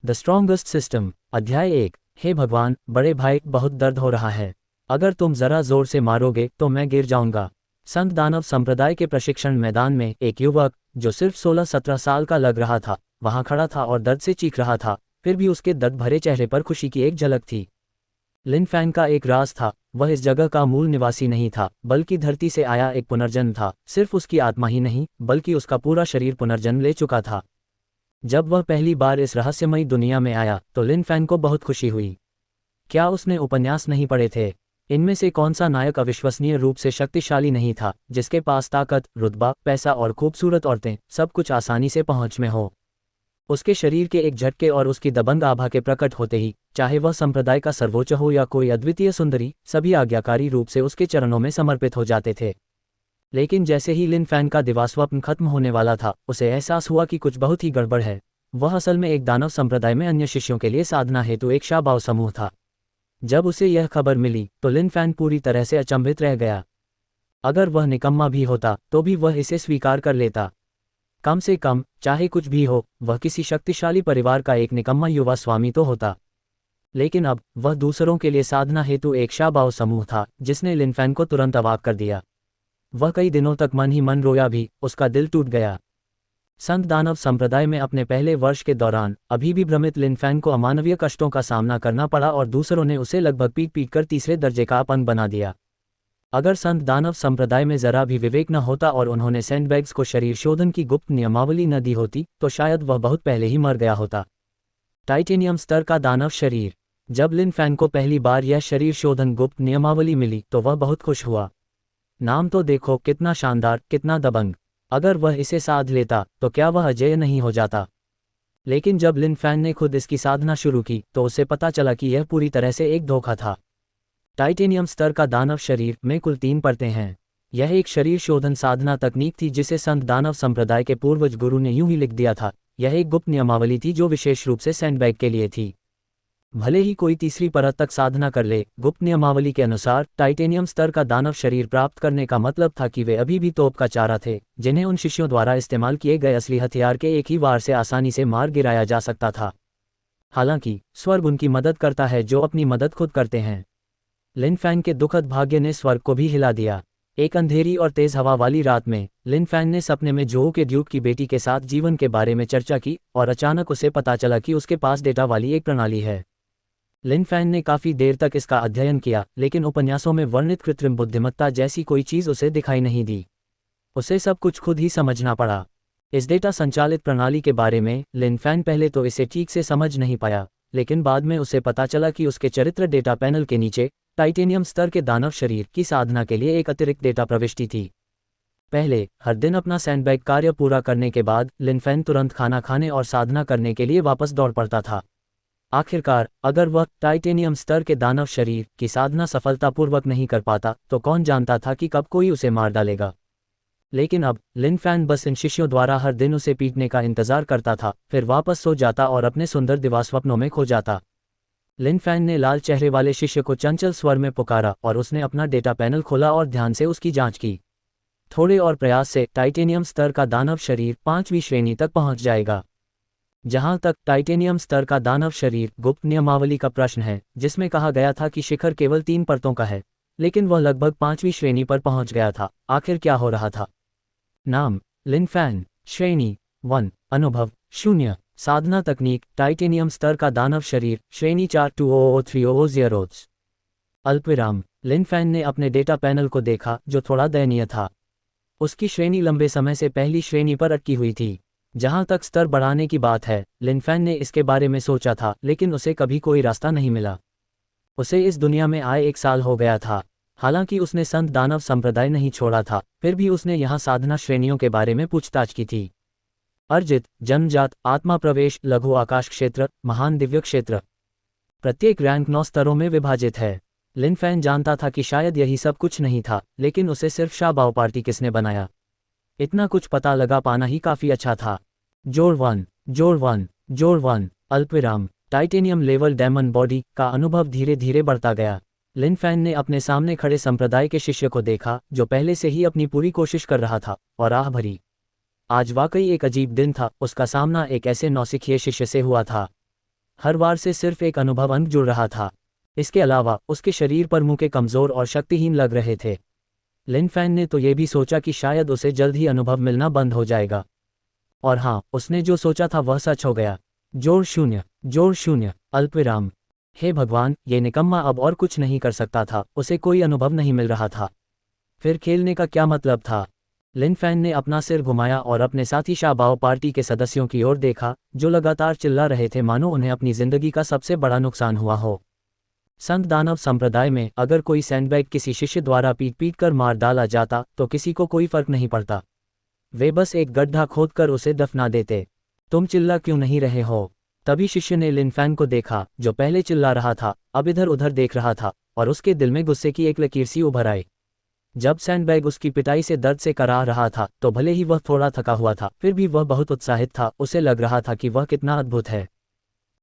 The strongest system. अध्याय 1। हे भगवान, बड़े भाई, बहुत दर्द हो रहा है। अगर तुम जरा जोर से मारोगे तो मैं गिर जाऊंगा। संत दानव संप्रदाय के प्रशिक्षण मैदान में एक युवक, जो सिर्फ 16-17 साल का लग रहा था, वहां खड़ा था और दर्द से चीख रहा था। फिर भी उसके दर्द भरे चेहरे पर खुशी की एक झलक थी। लिन फैंग का एक राज था। वह इस जगह का मूल निवासी नहीं था, बल्कि धरती से आया एक पुनर्जन्म था। सिर्फ उसकी आत्मा ही नहीं, बल्कि उसका पूरा शरीर पुनर्जन्म ले चुका था। जब वह पहली बार इस रहस्यमयी दुनिया में आया तो लिन फैंग को बहुत खुशी हुई। क्या उसने उपन्यास नहीं पढ़े थे? इनमें से कौन सा नायक अविश्वसनीय रूप से शक्तिशाली नहीं था, जिसके पास ताकत, रुतबा, पैसा और खूबसूरत औरतें, सब कुछ आसानी से पहुंच में हो? उसके शरीर के एक झटके और उसकी दबंग आभा के प्रकट होते ही, चाहे वह संप्रदाय का सर्वोच्च हो या कोई अद्वितीय सुंदरी, सभी आज्ञाकारी रूप से उसके चरणों में समर्पित हो जाते थे। लेकिन जैसे ही लिन फैंग का दिवास्वप्न खत्म होने वाला था, उसे एहसास हुआ कि कुछ बहुत ही गड़बड़ है। वह असल में एक दानव संप्रदाय में अन्य शिष्यों के लिए साधना हेतु एक शाबाव समूह था। जब उसे यह खबर मिली तो लिन फैंग पूरी तरह से अचंभित रह गया। अगर वह निकम्मा भी होता तो भी वह इसे स्वीकार कर लेता। कम से कम, चाहे कुछ भी हो, वह किसी शक्तिशाली परिवार का एक निकम्मा युवा स्वामी तो होता। लेकिन अब वह दूसरों के लिए साधना हेतु एक शाबाव समूह था, जिसने लिन फैंग को तुरंत अवाक कर दिया। वह कई दिनों तक मन ही मन रोया भी, उसका दिल टूट गया। संत दानव संप्रदाय में अपने पहले वर्ष के दौरान अभी भी भ्रमित लिन फैंग को अमानवीय कष्टों का सामना करना पड़ा और दूसरों ने उसे लगभग पीट पीट कर तीसरे दर्जे का अपंग बना दिया। अगर संत दानव संप्रदाय में जरा भी विवेक न होता और उन्होंने सैंडबैग्स को शरीर शोधन की गुप्त नियमावली न दी होती, तो शायद वह बहुत पहले ही मर गया होता। टाइटेनियम स्तर का दानव शरीर। जब लिन फैंग को पहली बार यह शरीर शोधन गुप्त नियमावली मिली तो वह बहुत खुश हुआ। नाम तो देखो, कितना शानदार, कितना दबंग। अगर वह इसे साध लेता तो क्या वह अजेय नहीं हो जाता? लेकिन जब लिन फैंग ने खुद इसकी साधना शुरू की तो उसे पता चला कि यह पूरी तरह से एक धोखा था। टाइटेनियम स्तर का दानव शरीर में कुल 3 परतें हैं। यह एक शरीर शोधन साधना तकनीक थी जिसे संत दानव संप्रदाय के पूर्वज गुरु ने यूं ही लिख दिया था। यह एक गुप्त नियमावली थी जो विशेष रूप से सैंडबैग के लिए थी। भले ही कोई तीसरी परत तक साधना कर ले, गुप्त नियमावली के अनुसार टाइटेनियम स्तर का दानव शरीर प्राप्त करने का मतलब था कि वे अभी भी तोप का चारा थे, जिन्हें उन शिष्यों द्वारा इस्तेमाल किए गए असली हथियार के एक ही वार से आसानी से मार गिराया जा सकता था। हालांकि स्वर्ग उनकी मदद करता है जो अपनी मदद खुद करते हैं। लिन फैंग के दुखद भाग्य ने स्वर्ग को भी हिला दिया। एक अंधेरी और तेज हवा वाली रात में लिन फैंग ने सपने में जोऊ के ड्यूक की बेटी के साथ जीवन के बारे में चर्चा की और अचानक उसे पता चला कि उसके पास डेटा वाली एक प्रणाली है। लिन फैंग ने काफी देर तक इसका अध्ययन किया, लेकिन उपन्यासों में वर्णित कृत्रिम बुद्धिमत्ता जैसी कोई चीज उसे दिखाई नहीं दी। उसे सब कुछ खुद ही समझना पड़ा। इस डेटा संचालित प्रणाली के बारे में लिन फैंग पहले तो इसे ठीक से समझ नहीं पाया, लेकिन बाद में उसे पता चला कि उसके चरित्र डेटा पैनल के नीचे टाइटेनियम स्तर के दानव शरीर की साधना के लिए एक अतिरिक्त डेटा प्रविष्टि थी। पहले हर दिन अपना सैंडबैग कार्य पूरा करने के बाद लिन फैंग तुरंत खाना खाने और साधना करने के लिए वापस दौड़ पड़ता था। आखिरकार, अगर वह टाइटेनियम स्तर के दानव शरीर की साधना सफलतापूर्वक नहीं कर पाता तो कौन जानता था कि कब कोई उसे मार डालेगा। लेकिन अब लिन फैंग बस इन शिष्यों द्वारा हर दिन उसे पीटने का इंतजार करता था, फिर वापस सो जाता और अपने सुंदर दिवास्वप्नों में खो जाता। लिन फैंग ने लाल चेहरे वाले शिष्य को चंचल स्वर में पुकारा और उसने अपना डेटा पैनल खोला और ध्यान से उसकी जांच की। थोड़े और प्रयास से टाइटेनियम स्तर का दानव शरीर 5वीं श्रेणी तक पहुंच जाएगा। जहां तक टाइटेनियम स्तर का दानव शरीर गुप्त नियमावली का प्रश्न है, जिसमें कहा गया था कि शिखर केवल 3 परतों का है, लेकिन वह लगभग 5वीं श्रेणी पर पहुंच गया था। आखिर क्या हो रहा था? नाम: लिन फैंग। श्रेणी: 1। अनुभव: 0। साधना तकनीक: टाइटेनियम स्तर का दानव शरीर, श्रेणी 4 200300। अल्पविराम। लिन फैंग ने अपने डेटा पैनल को देखा, जो थोड़ा दयनीय था। उसकी श्रेणी लंबे समय से पहली श्रेणी पर अटकी हुई थी। जहां तक स्तर बढ़ाने की बात है, लिन फैंग ने इसके बारे में सोचा था, लेकिन उसे कभी कोई रास्ता नहीं मिला। उसे इस दुनिया में आए 1 साल हो गया था। हालांकि उसने संत दानव संप्रदाय नहीं छोड़ा था, फिर भी उसने यहाँ साधना श्रेणियों के बारे में पूछताछ की थी। अर्जित, जन्मजात, आत्मा प्रवेश, लघु आकाश क्षेत्र, महान दिव्य क्षेत्र। प्रत्येक रैंक 9 स्तरों में विभाजित है। लिन फैंग जानता था कि शायद यही सब कुछ नहीं था, लेकिन उसे सिर्फ शाबाव पार्टी किसने बनाया, इतना कुछ पता लगा पाना ही काफी अच्छा था। जोड़ 1, जोड़ 1, जोड़ 1, अल्पविराम। टाइटेनियम लेवल डेमन बॉडी का अनुभव धीरे धीरे बढ़ता गया। लिन फैंग ने अपने सामने खड़े संप्रदाय के शिष्य को देखा, जो पहले से ही अपनी पूरी कोशिश कर रहा था, और आह भरी। आज वाकई एक अजीब दिन था। उसका सामना एक ऐसे नौसिखिए शिष्य से हुआ था हर बार से सिर्फ एक अनुभव अंग जुड़ रहा था। इसके अलावा उसके शरीर पर मुंह के कमज़ोर और शक्तिहीन लग रहे थे। लिन फैन ने तो ये भी सोचा कि शायद उसे जल्द ही अनुभव मिलना बंद हो जाएगा। और हाँ, उसने जो सोचा था वह सच हो गया। जोड़ शून्य, अल्पविराम। हे भगवान, ये निकम्मा अब और कुछ नहीं कर सकता था, उसे कोई अनुभव नहीं मिल रहा था। फिर खेलने का क्या मतलब था? लिन फैन ने अपना सिर घुमाया और अपने साथी शाबाओ पार्टी के सदस्यों की ओर देखा, जो लगातार चिल्ला रहे थे मानो उन्हें अपनी जिंदगी का सबसे बड़ा नुकसान हुआ हो। संत दानव संप्रदाय में अगर कोई सैंडबैग किसी शिष्य द्वारा पीट कर मार डाला जाता तो किसी को कोई फर्क नहीं पड़ता। वे बस एक गड्ढा खोदकर उसे दफना देते। तुम चिल्ला क्यों नहीं रहे हो? तभी शिष्य ने लिन फैन को देखा, जो पहले चिल्ला रहा था, अब इधर उधर देख रहा था, और उसके दिल में गुस्से की एक लकीर सी उभर आई। जब सैंडबैग उसकी पिटाई से दर्द से कराह रहा था तो भले ही वह थोड़ा थका हुआ था, फिर भी वह बहुत उत्साहित था। उसे लग रहा था कि वह कितना अद्भुत है।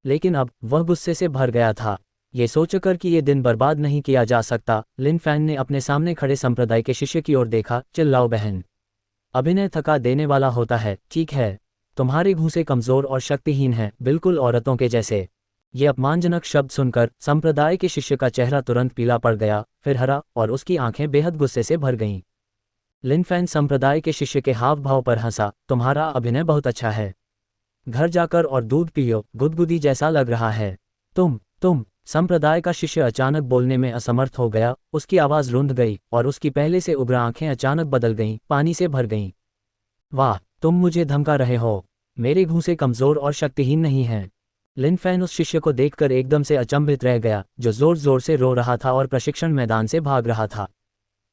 लेकिन अब वह गुस्से से भर गया था। ये सोचकर कि ये दिन बर्बाद नहीं किया जा सकता, लिन फैन ने अपने सामने खड़े संप्रदाय के शिष्य की ओर देखा। चिल्लाओ बहन, अभिनय थका देने वाला होता है, ठीक है? तुम्हारे घूंसे कमज़ोर और शक्तिहीन हैं, बिल्कुल औरतों के जैसे। ये अपमानजनक शब्द सुनकर संप्रदाय के शिष्य का चेहरा तुरंत पीला पड़ गया, फिर हरा, और उसकी आंखें बेहद गुस्से से भर गईं। लिन फैन संप्रदाय के शिष्य के हाव भाव पर हंसा। तुम्हारा अभिनय बहुत अच्छा है। घर जाकर और दूध पियो, गुदगुदी जैसा लग रहा है। तुम संप्रदाय का शिष्य अचानक बोलने में असमर्थ हो गया। उसकी आवाज़ रुंध गई और उसकी पहले से उग्र आंखें अचानक बदल गईं, पानी से भर गईं। वाह, तुम मुझे धमका रहे हो? मेरे घूंसे कमज़ोर और शक्तिहीन नहीं हैं। लिन फैन उस शिष्य को देखकर एकदम से अचंभित रह गया, जो जोर जोर से रो रहा था और प्रशिक्षण मैदान से भाग रहा था।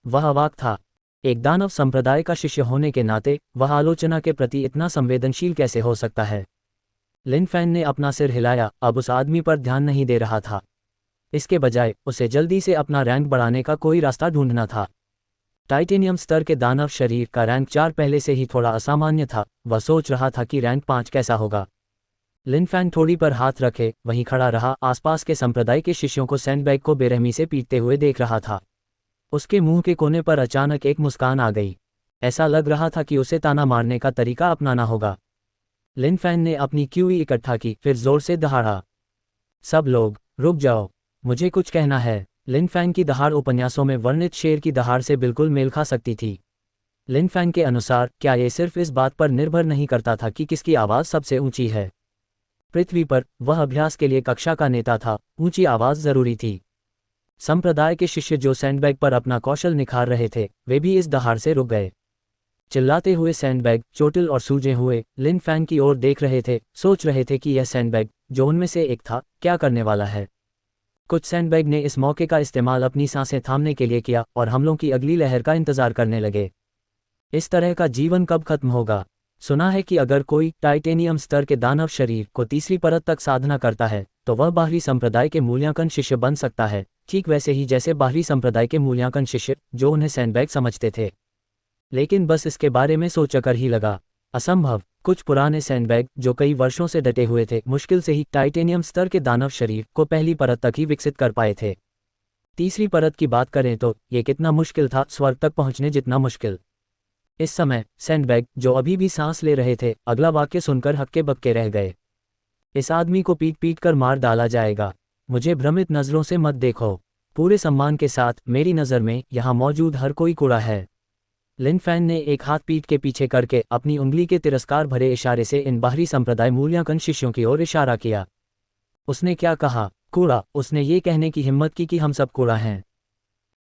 वह अवाक था। एक दानव संप्रदाय का शिष्य होने के नाते वह आलोचना के प्रति इतना संवेदनशील कैसे हो सकता है? लिन फैन ने अपना सिर हिलाया, अब उस आदमी पर ध्यान नहीं दे रहा था। इसके बजाय उसे जल्दी से अपना रैंक बढ़ाने का कोई रास्ता ढूंढना था। टाइटेनियम स्तर के दानव शरीर का रैंक 4 पहले से ही थोड़ा असामान्य था। वह सोच रहा था कि रैंक 5 कैसा होगा। लिन फैन थोड़ी पर हाथ रखे वहीं खड़ा रहा, आसपास के संप्रदाय के शिष्यों को सैंडबैग को बेरहमी से पीटते हुए देख रहा था। उसके मुंह के कोने पर अचानक एक मुस्कान आ गई। ऐसा लग रहा था कि उसे ताना मारने का तरीका अपनाना होगा। लिन फैन ने अपनी क्यूई इकट्ठा की, फिर जोर से दहाड़ा। सब लोग रुक जाओ, मुझे कुछ कहना है। लिन फैन की दहाड़ उपन्यासों में वर्णित शेर की दहाड़ से बिल्कुल मेल खा सकती थी। लिन फैन के अनुसार क्या ये सिर्फ इस बात पर निर्भर नहीं करता था कि किसकी आवाज़ सबसे ऊंची है। पृथ्वी पर वह अभ्यास के लिए कक्षा का नेता था, ऊंची आवाज़ जरूरी थी। संप्रदाय के शिष्य जो सैंडबैग पर अपना कौशल निखार रहे थे, वे भी इस दहाड़ से रुक गए। चिल्लाते हुए सैंडबैग चोटिल और सूजे हुए लिन फैन की ओर देख रहे थे, सोच रहे थे कि यह सैंडबैग, जो उनमें से एक था, क्या करने वाला है। कुछ सैंडबैग ने इस मौके का इस्तेमाल अपनी सांसें थामने के लिए किया और हमलों की अगली लहर का इंतजार करने लगे। इस तरह का जीवन कब खत्म होगा? सुना है कि अगर कोई टाइटेनियम स्तर के दानव शरीर को तीसरी परत तक साधना करता है तो वह बाहरी संप्रदाय के मूल्यांकन शिष्य बन सकता है, ठीक वैसे ही जैसे बाहरी संप्रदाय के मूल्यांकन शिष्य जो उन्हें सैंडबैग समझते थे। लेकिन बस इसके बारे में सोचकर ही लगा असंभव। कुछ पुराने सैंडबैग जो कई वर्षों से डटे हुए थे, मुश्किल से ही टाइटेनियम स्तर के दानव शरीर को पहली परत तक ही विकसित कर पाए थे। तीसरी परत की बात करें तो ये कितना मुश्किल था, स्वर्ग तक पहुंचने जितना मुश्किल। इस समय सैंडबैग जो अभी भी सांस ले रहे थे, अगला वाक्य सुनकर हक्के बक्के रह गए। इस आदमी को पीट पीट कर मार डाला जाएगा। मुझे भ्रमित नजरों से मत देखो। पूरे सम्मान के साथ, मेरी नज़र में यहाँ मौजूद हर कोई कूड़ा है। लिन फैन ने एक हाथ पीठ के पीछे करके अपनी उंगली के तिरस्कार भरे इशारे से इन बाहरी संप्रदाय मूल्यांकन शिष्यों की ओर इशारा किया। उसने क्या कहा? कूड़ा। उसने ये कहने की हिम्मत की कि हम सब कूड़ा हैं।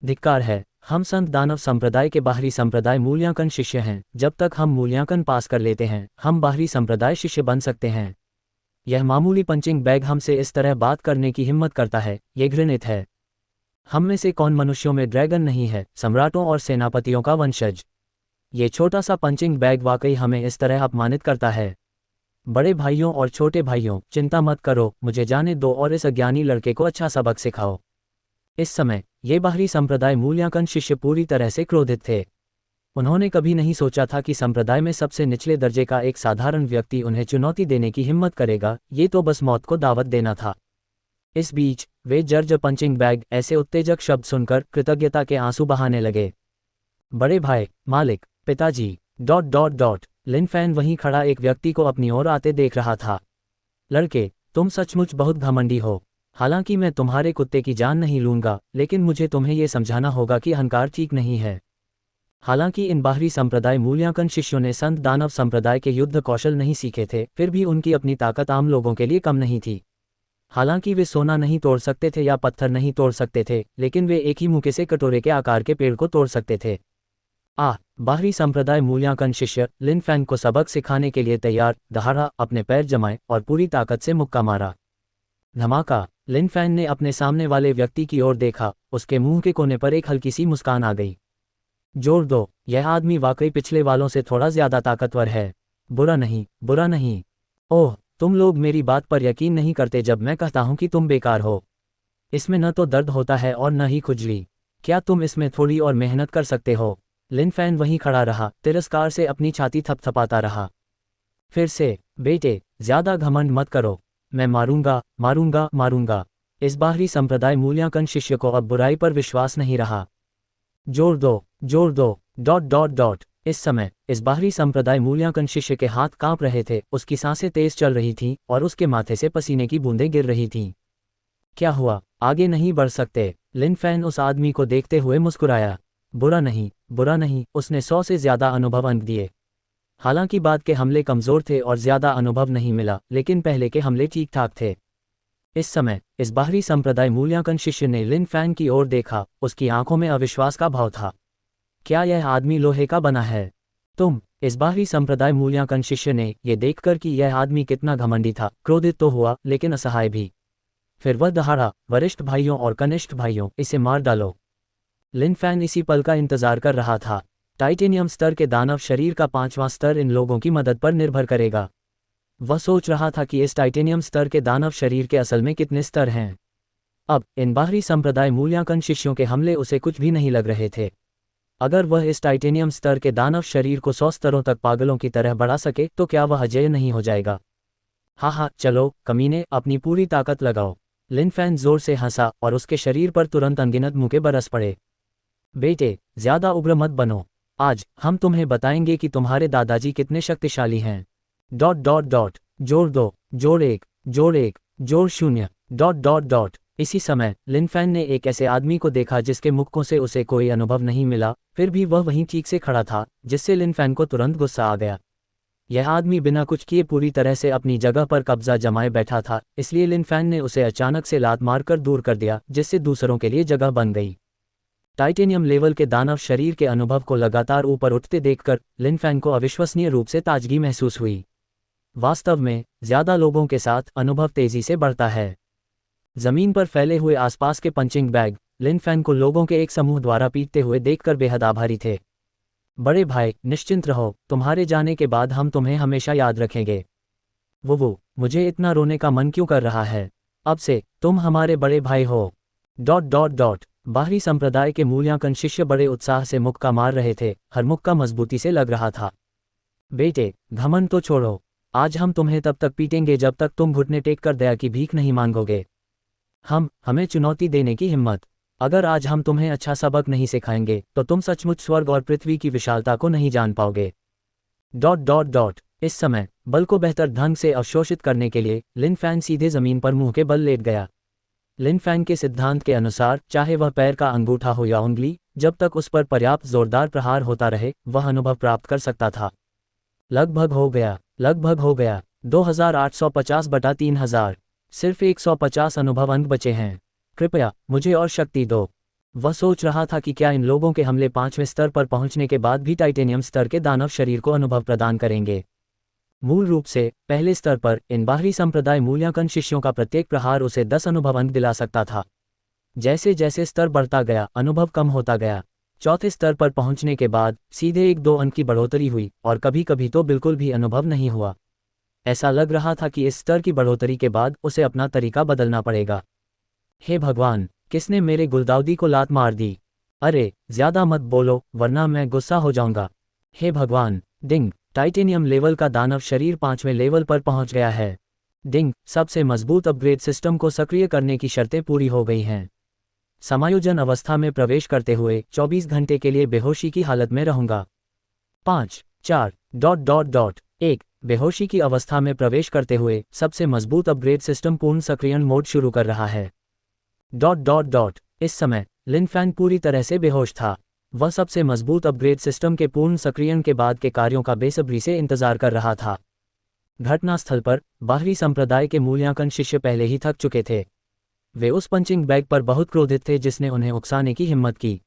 धिक्कार है। हम संत दानव संप्रदाय के बाहरी संप्रदाय मूल्यांकन शिष्य हैं। जब तक हम मूल्यांकन पास कर लेते हैं, हम बाहरी संप्रदाय शिष्य बन सकते हैं। यह मामूली पंचिंग बैग हमसे इस तरह बात करने की हिम्मत करता है, ये घृणित है। हम में से कौन मनुष्यों में ड्रैगन नहीं है, सम्राटों और सेनापतियों का वंशज। ये छोटा सा पंचिंग बैग वाकई हमें इस तरह अपमानित करता है। बड़े भाइयों और छोटे भाइयों, चिंता मत करो, मुझे जाने दो और इस अज्ञानी लड़के को अच्छा सबक सिखाओ। इस समय ये बाहरी संप्रदाय मूल्यांकन शिष्य पूरी तरह से क्रोधित थे। उन्होंने कभी नहीं सोचा था कि संप्रदाय में सबसे निचले दर्जे का एक साधारण व्यक्ति उन्हें चुनौती देने की हिम्मत करेगा। ये तो बस मौत को दावत देना था। इस बीच वे जर्ज पंचिंग बैग ऐसे उत्तेजक शब्द सुनकर कृतज्ञता के आंसू बहाने लगे। बड़े भाई, मालिक, पिताजी... ... लिन फैन वहीं खड़ा एक व्यक्ति को अपनी ओर आते देख रहा था। लड़के, तुम सचमुच बहुत घमंडी हो। हालांकि मैं तुम्हारे कुत्ते की जान नहीं लूंगा, लेकिन मुझे तुम्हें ये समझाना होगा कि अहंकार ठीक नहीं है। हालांकि इन बाहरी संप्रदाय मूल्यांकन शिष्यों ने संत दानव संप्रदाय के युद्ध कौशल नहीं सीखे थे, फिर भी उनकी अपनी ताकत आम लोगों के लिए कम नहीं थी। हालांकि वे सोना नहीं तोड़ सकते थे या पत्थर नहीं तोड़ सकते थे, लेकिन वे एक ही मुक्के से कटोरे के आकार के पेड़ को तोड़ सकते थे। बाहरी संप्रदाय मूल्यांकन शिष्य लिन फैंग को सबक सिखाने के लिए तैयार, दहाड़ा, अपने पैर जमाए और पूरी ताकत से मुक्का मारा। धमाका। लिन फैंग ने अपने सामने वाले व्यक्ति की ओर देखा, उसके मुंह के कोने पर एक हल्की सी मुस्कान आ गई। जोर दो, यह आदमी वाकई पिछले वालों से थोड़ा ज्यादा ताकतवर है। बुरा नहीं, बुरा नहीं। ओह, तुम लोग मेरी बात पर यकीन नहीं करते जब मैं कहता हूं कि तुम बेकार हो। इसमें न तो दर्द होता है और न ही खुजली। क्या तुम इसमें थोड़ी और मेहनत कर सकते हो? लिन फैन वहीं खड़ा रहा, तिरस्कार से अपनी छाती थपथपाता रहा। फिर से, बेटे, ज्यादा घमंड मत करो। मैं मारूंगा, मारूंगा, मारूंगा। इस बाहरी संप्रदाय मूल्यांकन शिष्य को अब बुराई पर विश्वास नहीं रहा। जोर दो, जोर दो, डॉट डॉट डॉट। इस समय इस बाहरी संप्रदाय मूल्यांकन शिष्य के हाथ कांप रहे थे, उसकी सांसें तेज चल रही थीं और उसके माथे से पसीने की बूंदें गिर रही थीं। क्या हुआ? आगे नहीं बढ़ सकते? लिन फैन उस आदमी को देखते हुए मुस्कुराया। बुरा नहीं, बुरा नहीं, उसने 100 से ज्यादा अनुभव अंक दिए। हालांकि बाद के हमले कमजोर थे और ज्यादा अनुभव नहीं मिला, लेकिन पहले के हमले ठीक ठाक थे। इस समय इस बाहरी संप्रदाय मूल्यांकन शिष्य ने लिन फैन की ओर देखा, उसकी आंखों में अविश्वास का भाव था। क्या यह आदमी लोहे का बना है? इस बाहरी संप्रदाय मूल्यांकन शिष्य ने यह देखकर कि यह आदमी कितना घमंडी था, क्रोधित तो हुआ लेकिन असहाय भी। फिर वह दहाड़ा, वरिष्ठ भाइयों और कनिष्ठ भाइयों, इसे मार डालो। लिन फैन इसी पल का इंतजार कर रहा था। टाइटेनियम स्तर के दानव शरीर का 5वां स्तर इन लोगों की मदद पर निर्भर करेगा। वह सोच रहा था कि इस टाइटेनियम स्तर के दानव शरीर के असल में कितने स्तर हैं। अब इन बाहरी संप्रदाय मूल्यांकन शिष्यों के हमले उसे कुछ भी नहीं लग रहे थे। अगर वह इस टाइटेनियम स्तर के दानव शरीर को 100 स्तरों तक पागलों की तरह बढ़ा सके तो क्या वह अजेय नहीं हो जाएगा? हाँ, चलो कमीने, अपनी पूरी ताकत लगाओ। लिन फैन जोर से हंसा और उसके शरीर पर तुरंत अनगिनत मुक्के बरस पड़े। बेटे, ज्यादा उग्र मत बनो। आज हम तुम्हें बताएंगे कि तुम्हारे दादाजी कितने शक्तिशाली हैं। Dot dot dot. जोर 2, जोर 1, जोर 1, जोर 0, डॉट डॉट डॉट। इसी समय लिन फैन ने एक ऐसे आदमी को देखा जिसके मुक्कों से उसे कोई अनुभव नहीं मिला, फिर भी वह वहीं ठीक से खड़ा था, जिससे लिन फैन को तुरंत गुस्सा आ गया। यह आदमी बिना कुछ किए पूरी तरह से अपनी जगह पर कब्जा जमाए बैठा था, इसलिए लिन फैन ने उसे अचानक से लात मारकर दूर कर दिया, जिससे दूसरों के लिए जगह बन गई। टाइटेनियम लेवल के दानव शरीर के अनुभव को लगातार ऊपर उठते देखकर लिन फैन को अविश्वसनीय रूप से ताजगी महसूस हुई। वास्तव में ज्यादा लोगों के साथ अनुभव तेजी से बढ़ता है। जमीन पर फैले हुए आसपास के पंचिंग बैग लिन फैन को लोगों के एक समूह द्वारा पीटते हुए देखकर बेहद आभारी थे। बड़े भाई, निश्चिंत रहो, तुम्हारे जाने के बाद हम तुम्हें हमेशा याद रखेंगे। वो मुझे इतना रोने का मन क्यों कर रहा है? अब से तुम हमारे बड़े भाई हो। Dot dot dot. बाहरी संप्रदाय के मूल्यांकन शिष्य बड़े उत्साह से मुक्का मार रहे थे, हर मुक्का मजबूती से लग रहा था। बेटे, घमंड तो छोड़ो। आज हम तुम्हें तब तक पीटेंगे जब तक तुम घुटने टेक कर दया की भीख नहीं मांगोगे। हमें चुनौती देने की हिम्मत। अगर आज हम तुम्हें अच्छा सबक नहीं सिखाएंगे तो तुम सचमुच स्वर्ग और पृथ्वी की विशालता को नहीं जान पाओगे। Dot dot dot. इस समय बल को बेहतर ढंग से अवशोषित करने के लिए लिन फैन सीधे जमीन पर मुंह के बल लेट गया। लिन फैन के सिद्धांत के अनुसार चाहे वह पैर का अंगूठा हो या उंगली, जब तक उस पर पर्याप्त जोरदार प्रहार होता रहे वह अनुभव प्राप्त कर सकता था। लगभग हो गया, लगभग हो गया। 2850 बटा 3000। सिर्फ 150 अनुभव अंक बचे हैं। कृपया मुझे और शक्ति दो। वह सोच रहा था कि क्या इन लोगों के हमले 5वें स्तर पर पहुंचने के बाद भी टाइटेनियम स्तर के दानव शरीर को अनुभव प्रदान करेंगे। मूल रूप से पहले स्तर पर इन बाहरी संप्रदाय मूल्यांकन शिष्यों का प्रत्येक प्रहार उसे 10 अनुभव अंक दिला सकता था। जैसे जैसे स्तर बढ़ता गया अनुभव कम होता गया। चौथे स्तर पर पहुंचने के बाद सीधे 1-2 अंक की बढ़ोतरी हुई और कभी कभी तो बिल्कुल भी अनुभव नहीं हुआ। ऐसा लग रहा था कि इस स्तर की बढ़ोतरी के बाद उसे अपना तरीका बदलना पड़ेगा। हे भगवान, किसने मेरे गुलदाउदी को लात मार दी? अरे, ज्यादा मत बोलो वरना मैं गुस्सा हो जाऊंगा। हे भगवान। डिंग। टाइटेनियम लेवल का दानव शरीर 5वें लेवल पर पहुंच गया है। डिंग। सबसे मजबूत अपग्रेड सिस्टम को सक्रिय करने की शर्तें पूरी हो गई हैं। समायोजन अवस्था में प्रवेश करते हुए 24 घंटे के लिए बेहोशी की हालत में रहूंगा। 5, 4, डॉट डॉट डॉट 1। बेहोशी की अवस्था में प्रवेश करते हुए सबसे मजबूत अपग्रेड सिस्टम पूर्ण सक्रियण मोड शुरू कर रहा है। ... इस समय लिन फैन पूरी तरह से बेहोश था। वह सबसे मजबूत अपग्रेड सिस्टम के पूर्ण सक्रियण के बाद के कार्यों का बेसब्री से इंतजार कर रहा था। घटनास्थल पर बाहरी संप्रदाय के मूल्यांकन शिष्य पहले ही थक चुके थे। वे उस पंचिंग बैग पर बहुत क्रोधित थे जिसने उन्हें उकसाने की हिम्मत की।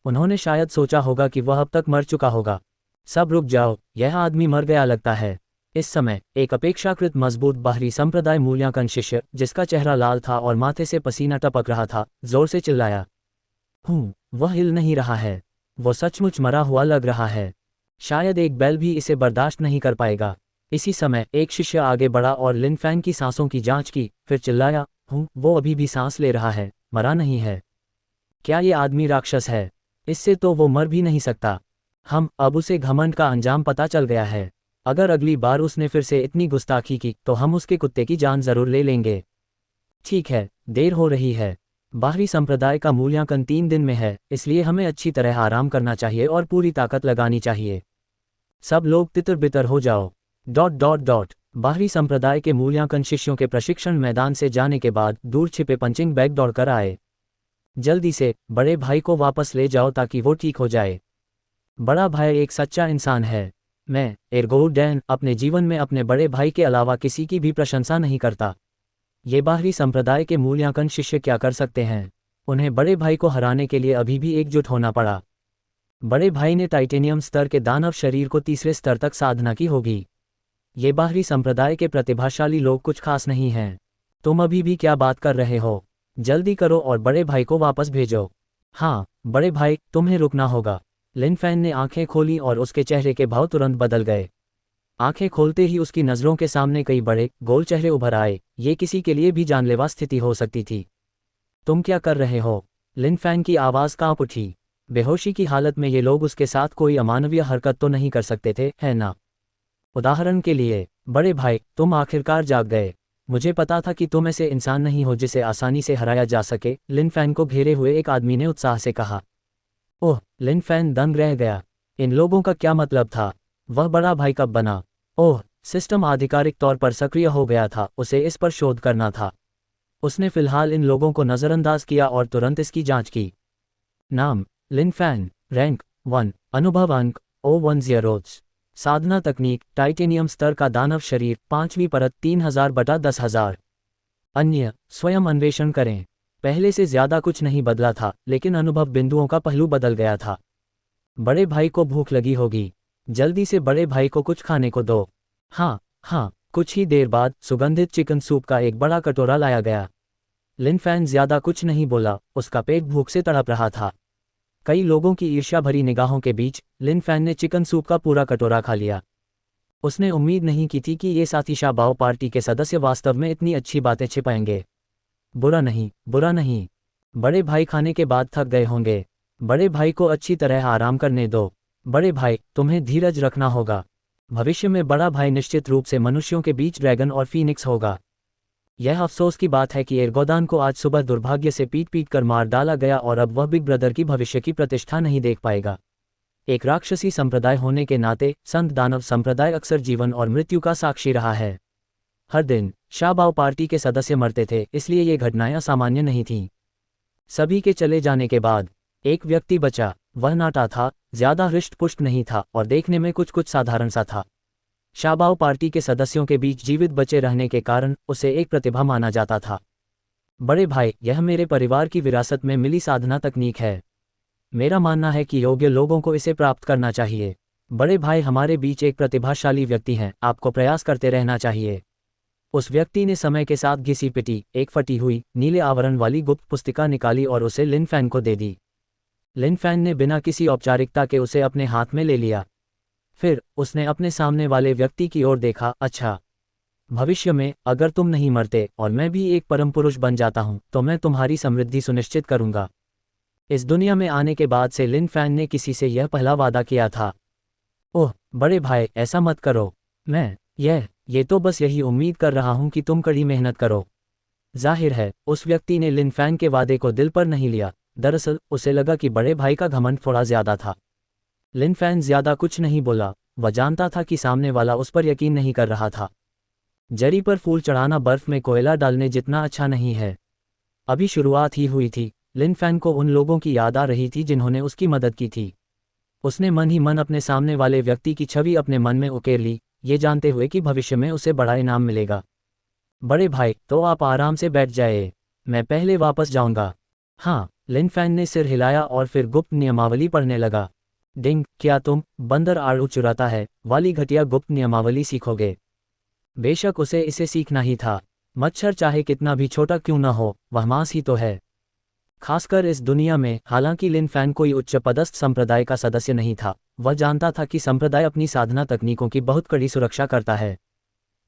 उन्होंने शायद सोचा होगा कि वह अब तक मर चुका होगा। सब रुक जाओ, यह आदमी मर गया लगता है। इस समय एक अपेक्षाकृत मजबूत बाहरी संप्रदाय मूल्यांकन शिष्य, जिसका चेहरा लाल था और माथे से पसीना टपक रहा था, जोर से चिल्लाया, वह हिल नहीं रहा है। वो सचमुच मरा हुआ लग रहा है। शायद एक बैल भी इसे बर्दाश्त नहीं कर पाएगा। इसी समय एक शिष्य आगे बढ़ा और लिन फैन की सांसों की जांच की, फिर चिल्लाया, वो अभी भी सांस ले रहा है, मरा नहीं है। क्या ये आदमी राक्षस है? इससे तो वो मर भी नहीं सकता। अब उसे घमंड का अंजाम पता चल गया है। अगर अगली बार उसने फिर से इतनी गुस्ताखी की तो हम उसके कुत्ते की जान जरूर ले लेंगे। ठीक है, देर हो रही है। बाहरी संप्रदाय का मूल्यांकन 3 दिन में है, इसलिए हमें अच्छी तरह आराम करना चाहिए और पूरी ताकत लगानी चाहिए। सब लोग तितर बितर हो जाओ। ... बाहरी संप्रदाय के मूल्यांकन शिष्यों के प्रशिक्षण मैदान से जाने के बाद दूर छिपे पंचिंग बैग दौड़कर आए। जल्दी से बड़े भाई को वापस ले जाओ ताकि वो ठीक हो जाए। बड़ा भाई एक सच्चा इंसान है। मैं एर्गोउ डैन अपने जीवन में अपने बड़े भाई के अलावा किसी की भी प्रशंसा नहीं करता। ये बाहरी संप्रदाय के मूल्यांकन शिष्य क्या कर सकते हैं? उन्हें बड़े भाई को हराने के लिए अभी भी एकजुट होना पड़ा। बड़े भाई ने टाइटेनियम स्तर के दानव शरीर को तीसरे स्तर तक साधना की होगी। ये बाहरी संप्रदाय के प्रतिभाशाली लोग कुछ खास नहीं हैं। तुम अभी भी क्या बात कर रहे हो? जल्दी करो और बड़े भाई को वापस भेजो। हाँ बड़े भाई, तुम्हें रुकना होगा। लिन फैन ने आंखें खोली और उसके चेहरे के भाव तुरंत बदल गए। आंखें खोलते ही उसकी नज़रों के सामने कई बड़े गोल चेहरे उभर आए। ये किसी के लिए भी जानलेवा स्थिति हो सकती थी। तुम क्या कर रहे हो? लिन फैन की आवाज़ कांप उठी। बेहोशी की हालत में ये लोग उसके साथ कोई अमानवीय हरकत तो नहीं कर सकते थे, है ना? उदाहरण के लिए, बड़े भाई, तुम आखिरकार जाग गए। मुझे पता था कि तुम ऐसे इंसान नहीं हो जिसे आसानी से हराया जा सके, लिन फैन को घेरे हुए एक आदमी ने उत्साह से कहा। ओह! लिन फैन दंग रह गया। इन लोगों का क्या मतलब था? वह बड़ा भाई कब बना? ओह! सिस्टम आधिकारिक तौर पर सक्रिय हो गया था, उसे इस पर शोध करना था। उसने फिलहाल इन लोगों को नज़रअंदाज किया और तुरंत इसकी जांच की। नाम लिन फैन, रैंक 1, अनुभव अंक 010, साधना तकनीक टाइटेनियम स्तर का दानव शरीर, 5वीं परत, 3000/10,000। अन्य स्वयं अन्वेषण करें। पहले से ज्यादा कुछ नहीं बदला था, लेकिन अनुभव बिंदुओं का पहलू बदल गया था। बड़े भाई को भूख लगी होगी, जल्दी से बड़े भाई को कुछ खाने को दो। हाँ। कुछ ही देर बाद सुगंधित चिकन सूप का एक बड़ा कटोरा लाया गया। लिन फैन ज्यादा कुछ नहीं बोला, उसका पेट भूख से तड़प रहा था। कई लोगों की ईर्ष्या भरी निगाहों के बीच लिन फैन ने चिकन सूप का पूरा कटोरा खा लिया। उसने उम्मीद नहीं की थी कि ये साथी शाबाओ पार्टी के सदस्य वास्तव में इतनी अच्छी बातें छिपाएंगे। बुरा नहीं। बड़े भाई खाने के बाद थक गए होंगे। बड़े भाई को अच्छी तरह आराम करने दो। बड़े भाई, तुम्हें धीरज रखना होगा। भविष्य में बड़ा भाई निश्चित रूप से मनुष्यों के बीच ड्रैगन और फीनिक्स होगा। यह अफसोस की बात है कि एर्गोदान को आज सुबह दुर्भाग्य से पीट कर मार डाला गया और अब वह बिग ब्रदर की भविष्य की प्रतिष्ठा नहीं देख पाएगा। एक राक्षसी संप्रदाय होने के नाते संत दानव संप्रदाय अक्सर जीवन और मृत्यु का साक्षी रहा है। हर दिन शाबाओ पार्टी के सदस्य मरते थे, इसलिए ये घटनाएं असामान्य नहीं थीं। सभी के चले जाने के बाद एक व्यक्ति बचा। वह नाटा था, ज्यादा हृष्ट-पुष्ट नहीं था और देखने में कुछ साधारण सा था। शाबाओ पार्टी के सदस्यों के बीच जीवित बचे रहने के कारण उसे एक प्रतिभा माना जाता था। बड़े भाई, यह मेरे परिवार की विरासत में मिली साधना तकनीक है। मेरा मानना है कि योग्य लोगों को इसे प्राप्त करना चाहिए। बड़े भाई, हमारे बीच एक प्रतिभाशाली व्यक्ति हैं, आपको प्रयास करते रहना चाहिए। उस व्यक्ति ने समय के साथ घिसी पिटी एक फटी हुई नीले आवरण वाली गुप्त पुस्तिका निकाली और उसे लिन फैन को दे दी। लिन फैन ने बिना किसी औपचारिकता के उसे अपने हाथ में ले लिया। फिर उसने अपने सामने वाले व्यक्ति की ओर देखा। अच्छा, भविष्य में अगर तुम नहीं मरते और मैं भी एक परम पुरुष बन जाता हूं तो मैं तुम्हारी समृद्धि सुनिश्चित करूंगा। इस दुनिया में आने के बाद से लिन फैन ने किसी से यह पहला वादा किया था। ओह बड़े भाई, ऐसा मत करो। मैं ये तो बस यही उम्मीद कर रहा हूं कि तुम कड़ी मेहनत करो। जाहिर है उस व्यक्ति ने लिन फैन के वादे को दिल पर नहीं लिया। दरअसल उसे लगा कि बड़े भाई का घमंड थोड़ा ज्यादा था। लिन फैन ज्यादा कुछ नहीं बोला, वह जानता था कि सामने वाला उस पर यकीन नहीं कर रहा था। जरी पर फूल चढ़ाना बर्फ में कोयला डालने जितना अच्छा नहीं है। अभी शुरुआत ही हुई थी। लिन फैन को उन लोगों की याद आ रही थी जिन्होंने उसकी मदद की थी। उसने मन ही मन अपने सामने वाले व्यक्ति की छवि अपने मन में उकेर ली, ये जानते हुए कि भविष्य में उसे बड़ा इनाम मिलेगा। बड़े भाई, तो आप आराम से बैठ जाए, मैं पहले वापस जाऊंगा। हाँ, लिन फैन ने सिर हिलाया और फिर गुप्त नियमावली पढ़ने लगा। डिंग, क्या तुम बंदर आड़ू चुराता है वाली घटिया गुप्त नियमावली सीखोगे? बेशक उसे इसे सीखना ही था। मच्छर चाहे कितना भी छोटा क्यों न हो, वह मांस ही तो है। खासकर इस दुनिया में। हालांकि लिन फैन कोई उच्च पदस्थ संप्रदाय का सदस्य नहीं था, वह जानता था कि संप्रदाय अपनी साधना तकनीकों की बहुत कड़ी सुरक्षा करता है।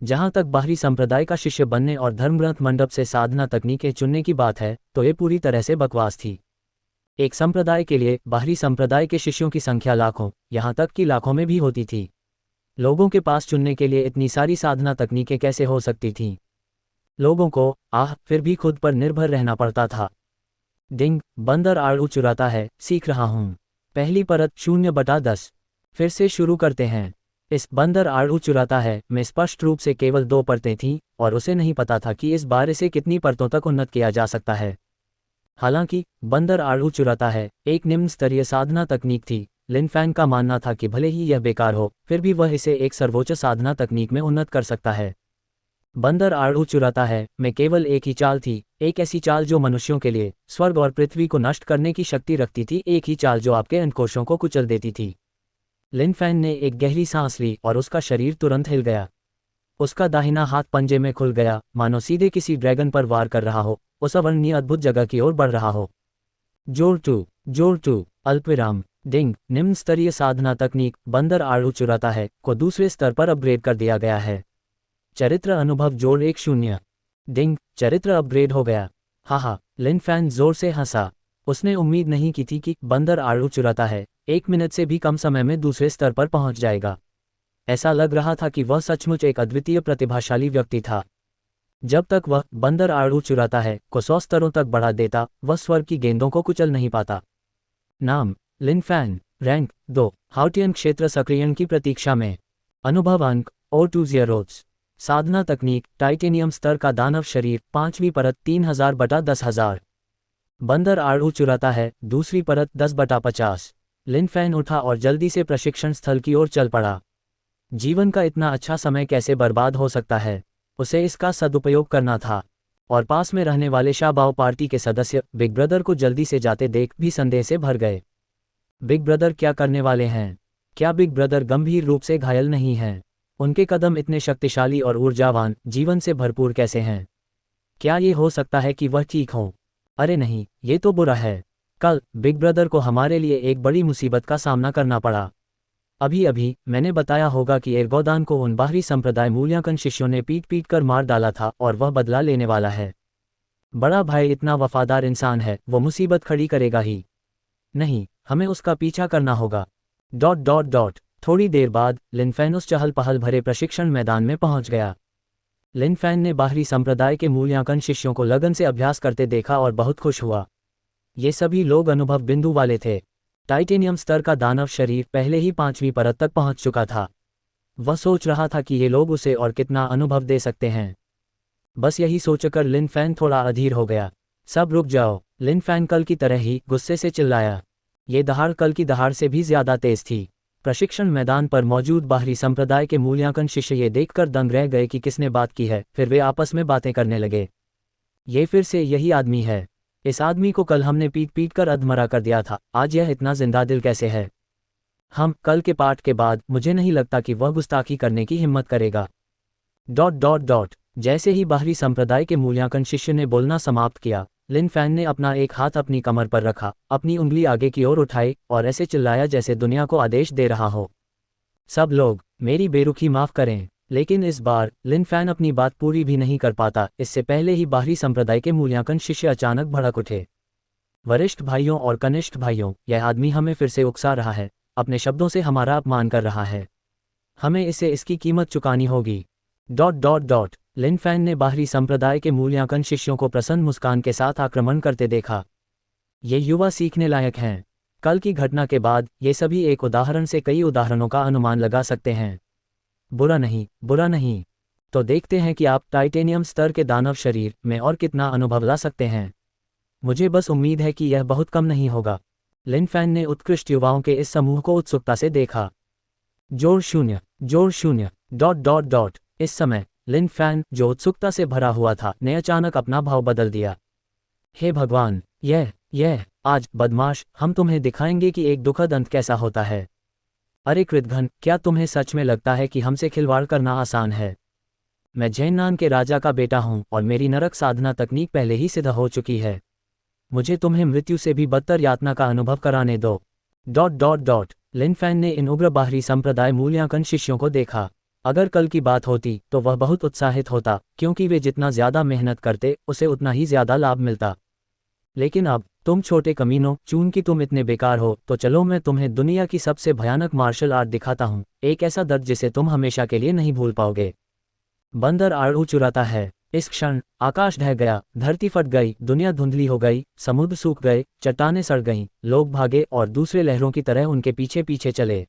जहां तक बाहरी संप्रदाय का शिष्य बनने और धर्मग्रंथ मंडप से साधना तकनीकें चुनने की बात है, तो ये पूरी तरह से बकवास थी। एक संप्रदाय के लिए बाहरी संप्रदाय के शिष्यों की संख्या लाखों, यहां तक कि लाखों में भी होती थी। लोगों के पास चुनने के लिए इतनी सारी साधना तकनीकें कैसे हो सकती थीं? लोगों को फिर भी खुद पर निर्भर रहना पड़ता था। डिंग, बंदर आड़ू चुराता है सीख रहा हूं। पहली परत 0/10। फिर से शुरू करते हैं। इस बंदर आड़ू चुराता है में स्पष्ट रूप से केवल 2 परतें थीं और उसे नहीं पता था कि इस बार इसे कितनी परतों तक उन्नत किया जा सकता है। हालांकि बंदर आड़ू चुराता है एक निम्न स्तरीय साधना तकनीक थी। लिन फैन का मानना था कि भले ही यह बेकार हो, फिर भी वह इसे एक सर्वोच्च साधना तकनीक में उन्नत कर सकता है। बंदर आड़ू चुराता है में केवल एक ही चाल थी, एक ऐसी चाल जो मनुष्यों के लिए स्वर्ग और पृथ्वी को नष्ट करने की शक्ति रखती थी, एक ही चाल जो आपके अंडकोशों को कुचल देती थी। लिन फैन ने एक गहरी सांस ली और उसका शरीर तुरंत हिल गया। उसका दाहिना हाथ पंजे में खुल गया, मानो सीधे किसी ड्रैगन पर वार कर रहा हो, उस अवर्णनीय अद्भुत जगह की ओर बढ़ रहा हो। जोर टू अल्पविराम। डिंग, निम्न स्तरीय साधना तकनीक बंदर आड़ू चुराता है को दूसरे स्तर पर अपग्रेड कर दिया गया है। चरित्र अनुभव जोड़ 1-0। डिंग, चरित्र अपग्रेड हो गया। हाहा, लिन फैन जोर से हंसा। उसने उम्मीद नहीं की थी कि बंदर आड़ू चुराता है 1 मिनट से भी कम समय में दूसरे स्तर पर पहुंच जाएगा। ऐसा लग रहा था कि वह सचमुच एक अद्वितीय प्रतिभाशाली व्यक्ति था। जब तक वह बंदर आड़ू चुराता है को 100 स्तरों तक बढ़ा देता, वह स्वर्ग की गेंदों को कुचल नहीं पाता। नाम, लिन फैन। रैंक 2, हाउटियन क्षेत्र सक्रियण की प्रतीक्षा में। अनुभव अंक O20। साधना तकनीक टाइटेनियम स्तर का दानव शरीर 5वीं परत 3000/10,000। बंदर आड़ू चुराता है दूसरी परत 10/50। लिन फैन उठा और जल्दी से प्रशिक्षण स्थल की ओर चल पड़ा। जीवन का इतना अच्छा समय कैसे बर्बाद हो सकता है? उसे इसका सदुपयोग करना था। और पास में रहने वाले शाबाओ पार्टी के सदस्य बिग ब्रदर को जल्दी से जाते देख भी संदेह से भर गए। बिग ब्रदर क्या करने वाले हैं? क्या बिग ब्रदर गंभीर रूप से घायल नहीं हैं? उनके कदम इतने शक्तिशाली और ऊर्जावान, जीवन से भरपूर कैसे हैं? क्या ये हो सकता है कि वह ठीक हों? अरे नहीं, ये तो बुरा है। कल बिग ब्रदर को हमारे लिए एक बड़ी मुसीबत का सामना करना पड़ा। अभी अभी मैंने बताया होगा कि एर्गोदान को उन बाहरी संप्रदाय मूल्यांकन शिष्यों ने पीट कर मार डाला था और वह बदला लेने वाला है। बड़ा भाई इतना वफादार इंसान है, वो मुसीबत खड़ी करेगा ही नहीं, हमें उसका पीछा करना होगा। ... थोड़ी देर बाद लिन फैन उस चहल पहल भरे प्रशिक्षण मैदान में पहुंच गया। लिन फैन ने बाहरी संप्रदाय के मूल्यांकन शिष्यों को लगन से अभ्यास करते देखा और बहुत खुश हुआ। ये सभी लोग अनुभव बिंदु वाले थे। टाइटेनियम स्तर का दानव शरीर पहले ही 5वीं परत तक पहुंच चुका था। वह सोच रहा था कि ये लोग उसे और कितना अनुभव दे सकते हैं। बस यही सोचकर लिन फैन थोड़ा अधीर हो गया। सब रुक जाओ, लिन फैन कल की तरह ही गुस्से से चिल्लाया। ये दहाड़ कल की दहाड़ से भी ज्यादा तेज थी। प्रशिक्षण मैदान पर मौजूद बाहरी संप्रदाय के मूल्यांकन शिष्य ये देखकर दंग रह गए कि किसने बात की है। फिर वे आपस में बातें करने लगे। ये फिर से यही आदमी है। इस आदमी को कल हमने पीट कर अधमरा कर दिया था, आज यह इतना जिंदा दिल कैसे है? कल के पाठ के बाद मुझे नहीं लगता कि वह गुस्ताखी करने की हिम्मत करेगा। ... जैसे ही बाहरी संप्रदाय के मूल्यांकन शिष्य ने बोलना समाप्त किया, लिन फैन ने अपना एक हाथ अपनी कमर पर रखा, अपनी उंगली आगे की ओर उठाई और ऐसे चिल्लाया जैसे दुनिया को आदेश दे रहा हो। सब लोग मेरी बेरुखी माफ करें। लेकिन इस बार लिन फैन अपनी बात पूरी भी नहीं कर पाता, इससे पहले ही बाहरी संप्रदाय के मूल्यांकन शिष्य अचानक भड़क उठे। वरिष्ठ भाइयों और कनिष्ठ भाइयों, यह आदमी हमें फिर से उकसा रहा है, अपने शब्दों से हमारा अपमान कर रहा है। हमें इसे इसकी कीमत चुकानी होगी। ... लिन फैन ने बाहरी संप्रदाय के मूल्यांकन शिष्यों को प्रसन्न मुस्कान के साथ आक्रमण करते देखा। ये युवा सीखने लायक हैं। कल की घटना के बाद ये सभी एक उदाहरण से कई उदाहरणों का अनुमान लगा सकते हैं। बुरा नहीं, बुरा नहीं। तो देखते हैं कि आप टाइटेनियम स्तर के दानव शरीर में और कितना अनुभव ला सकते हैं। मुझे बस उम्मीद है कि यह बहुत कम नहीं होगा। लिन फैन ने उत्कृष्ट युवाओं के इस समूह को उत्सुकता से देखा। जोड़ शून्य, जोड़ शून्य, डॉट डॉट डॉट। इस समय लिन फैन, जो उत्सुकता से भरा हुआ था, ने अचानक अपना भाव बदल दिया। हे भगवान, यह आज बदमाश, हम तुम्हें दिखाएंगे कि एक दुखद अंत कैसा होता है। अरे कृतघ्न, क्या तुम्हें सच में लगता है कि हमसे खिलवाड़ करना आसान है? मैं जैनान के राजा का बेटा हूं और मेरी नरक साधना तकनीक पहले ही सिद्ध हो चुकी है। मुझे तुम्हें मृत्यु से भी बदतर यातना का अनुभव कराने दो। Dot dot dot. Lin Fan ने इन उग्र बाहरी संप्रदाय मूल्यांकन शिष्यों को देखा। अगर कल की बात होती तो वह बहुत उत्साहित होता, क्योंकि वे जितना ज्यादा मेहनत करते उसे उतना ही ज्यादा लाभ मिलता। लेकिन अब, तुम छोटे कमीनों, चूंकि तुम इतने बेकार हो, तो चलो मैं तुम्हें दुनिया की सबसे भयानक मार्शल आर्ट दिखाता हूँ, एक ऐसा दर्द जिसे तुम हमेशा के लिए नहीं भूल पाओगे। बंदर आड़ू चुराता है। इस क्षण आकाश ढह गया, धरती फट गई, दुनिया धुंधली हो गई, समुद्र सूख गए, चट्टानें सड़ गईं, लोग भागे और दूसरे लहरों की तरह उनके पीछे पीछे चले।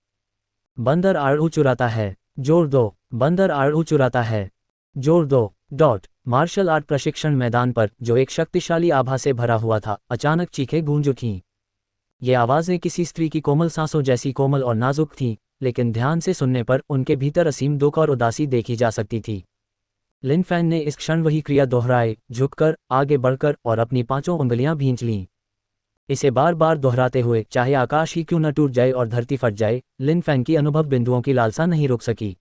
बंदर आड़ू चुराता है। जोर दो। बंदर आड़ू चुराता है। जोर दो। डॉट। मार्शल आर्ट प्रशिक्षण मैदान पर, जो एक शक्तिशाली आभा से भरा हुआ था, अचानक चीखें गूंज उठीं। ये आवाज़ें किसी स्त्री की कोमल सांसों जैसी कोमल और नाजुक थीं, लेकिन ध्यान से सुनने पर उनके भीतर असीम दुख और उदासी देखी जा सकती थी। लिन फैन ने इस क्षण वही क्रिया दोहराई, झुककर, आगे बढ़कर और अपनी पांचों उंगलियां भींच लीं। इसे बार बार दोहराते हुए, चाहे आकाश ही क्यों न टूट जाए और धरती फट जाए, लिन फैन की अनुभव बिंदुओं की लालसा नहीं रुक सकी।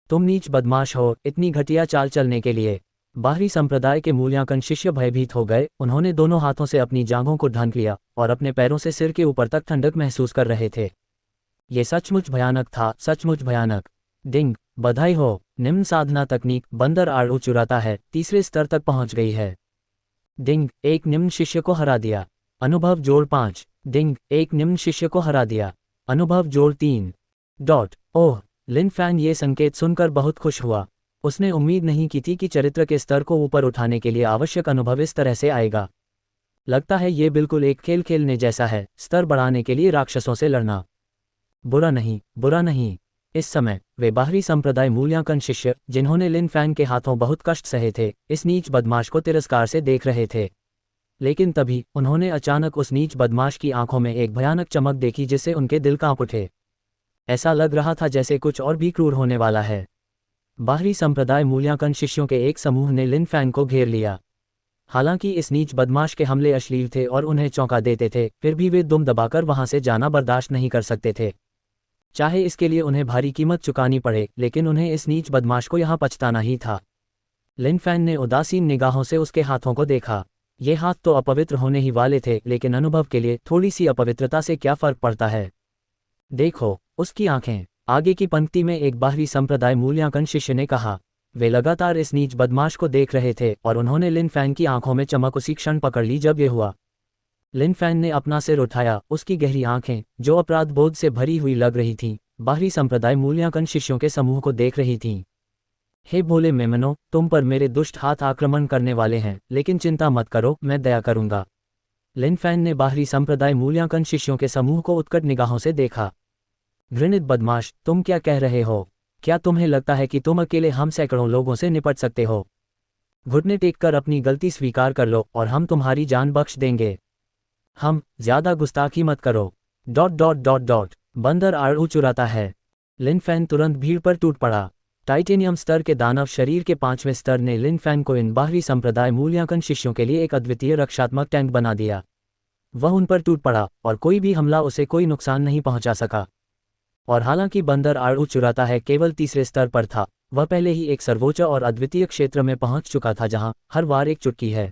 तुम नीच बदमाश हो, इतनी घटिया चाल चलने के लिए। बाहरी संप्रदाय के मूल्यांकन शिष्य भयभीत हो गए। उन्होंने दोनों हाथों से अपनी जांघों को ढांक लिया और अपने पैरों से सिर के ऊपर तक ठंडक महसूस कर रहे थे। ये सचमुच भयानक था, सचमुच भयानक। डिंग, बधाई हो, निम्न साधना तकनीक बंदर आड़ू चुराता है तीसरे स्तर तक पहुंच गई है। डिंग, एक निम्न शिष्य को हरा दिया। अनुभव जोड़ 5। डिंग, एक निम्न शिष्य को हरा दिया। अनुभव जोड़ 3। डॉट। ओह, लिन फैन ये संकेत सुनकर बहुत खुश हुआ। उसने उम्मीद नहीं की थी कि चरित्र के स्तर को ऊपर उठाने के लिए आवश्यक अनुभव इस तरह से आएगा। लगता है ये बिल्कुल एक खेल खेलने जैसा है, स्तर बढ़ाने के लिए राक्षसों से लड़ना। बुरा नहीं, बुरा नहीं। इस समय वे बाहरी संप्रदाय मूल्यांकन शिष्य, जिन्होंने लिन फैन के हाथों बहुत कष्ट सहे थे, इस नीच बदमाश को तिरस्कार से देख रहे थे। लेकिन तभी उन्होंने अचानक उस नीच बदमाश की आंखों में एक भयानक चमक देखी जिससे उनके दिल कांप उठे। ऐसा लग रहा था जैसे कुछ और भी क्रूर होने वाला है। बाहरी संप्रदाय मूल्यांकन शिष्यों के एक समूह ने लिन फैन को घेर लिया। हालांकि इस नीच बदमाश के हमले अश्लील थे और उन्हें चौंका देते थे, फिर भी वे दुम दबाकर वहां से जाना बर्दाश्त नहीं कर सकते थे। चाहे इसके लिए उन्हें भारी कीमत चुकानी पड़े, लेकिन उन्हें इस नीच बदमाश को यहाँ पछताना ही था। लिन फैन ने उदासीन निगाहों से उसके हाथों को देखा। ये हाथ तो अपवित्र होने ही वाले थे, लेकिन अनुभव के लिए थोड़ी सी अपवित्रता से क्या फर्क पड़ता है। देखो, उसकी आंखें। आगे की पंक्ति में एक बाहरी संप्रदाय मूल्यांकन शिष्य ने कहा। वे लगातार इस नीच बदमाश को देख रहे थे और उन्होंने लिन फैन की आंखों में चमक उसी क्षण पकड़ ली जब ये हुआ। लिन फैन ने अपना सिर उठाया। उसकी गहरी आंखें, जो अपराध बोध से भरी हुई लग रही थीं, बाहरी संप्रदाय मूल्यांकन शिष्यों के समूह को देख रही थीं। हे भोले मेमनो, तुम पर मेरे दुष्ट हाथ आक्रमण करने वाले हैं, लेकिन चिंता मत करो, मैं दया करूंगा। लिन फैन ने बाहरी संप्रदाय मूल्यांकन शिष्यों के समूह को उत्कट निगाहों से देखा। घृणित बदमाश, तुम क्या कह रहे हो? क्या तुम्हें लगता है कि तुम अकेले हम सैकड़ों लोगों से निपट सकते हो? घुटने टेक कर अपनी गलती स्वीकार कर लो और हम तुम्हारी जान बख्श देंगे। हम, ज्यादा गुस्ताखी मत करो। Dot dot dot dot. बंदर आड़ू चुराता है। लिन फैन तुरंत भीड़ पर टूट पड़ा। टाइटेनियम स्तर के दानव शरीर के 5वें स्तर ने लिन फैन को इन बाहरी संप्रदाय मूल्यांकन शिष्यों के लिए एक अद्वितीय रक्षात्मक टैंक बना दिया। वह उन पर टूट पड़ा और कोई भी हमला उसे कोई नुकसान नहीं पहुंचा सका। और हालांकि बंदर आड़ू चुराता है केवल तीसरे स्तर पर था, वह पहले ही एक सर्वोच्च और अद्वितीय क्षेत्र में पहुंच चुका था जहां हर वार एक चुटकी है।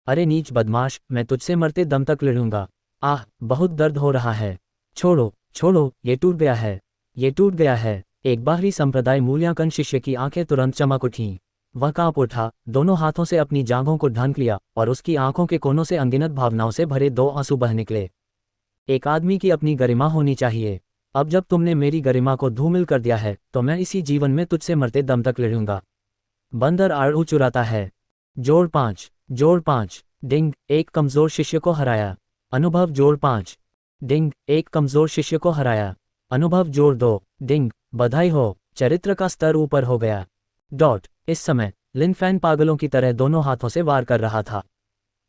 अरे नीच बदमाश, मैं तुझसे मरते दम तक लड़ूंगा। आह, बहुत दर्द हो रहा है। छोड़ो, छोड़ो, ये टूट गया है, ये टूट गया है। एक बाहरी संप्रदाय मूल्यांकन शिष्य की आंखें तुरंत चमक उठीं। वह कांप उठा, दोनों हाथों से अपनी जांघों को ढांक लिया और उसकी आंखों के कोनों से अनगिनत भावनाओं से भरे 2 आंसू बह निकले। एक आदमी की अपनी गरिमा होनी चाहिए। अब जब तुमने मेरी गरिमा को धूमिल कर दिया है, तो मैं इसी जीवन में तुझसे मरते दम तक लड़ूंगा। बंदर आड़ू चुराता है। जोड़ 5। जोड़ 5। डिंग, एक कमजोर शिष्य को हराया। अनुभव जोड़ 5। डिंग, एक कमजोर शिष्य को हराया। अनुभव जोड़ 2। डिंग, बधाई हो, चरित्र का स्तर ऊपर हो गया। इस समय लिन फैन पागलों की तरह दोनों हाथों से वार कर रहा था।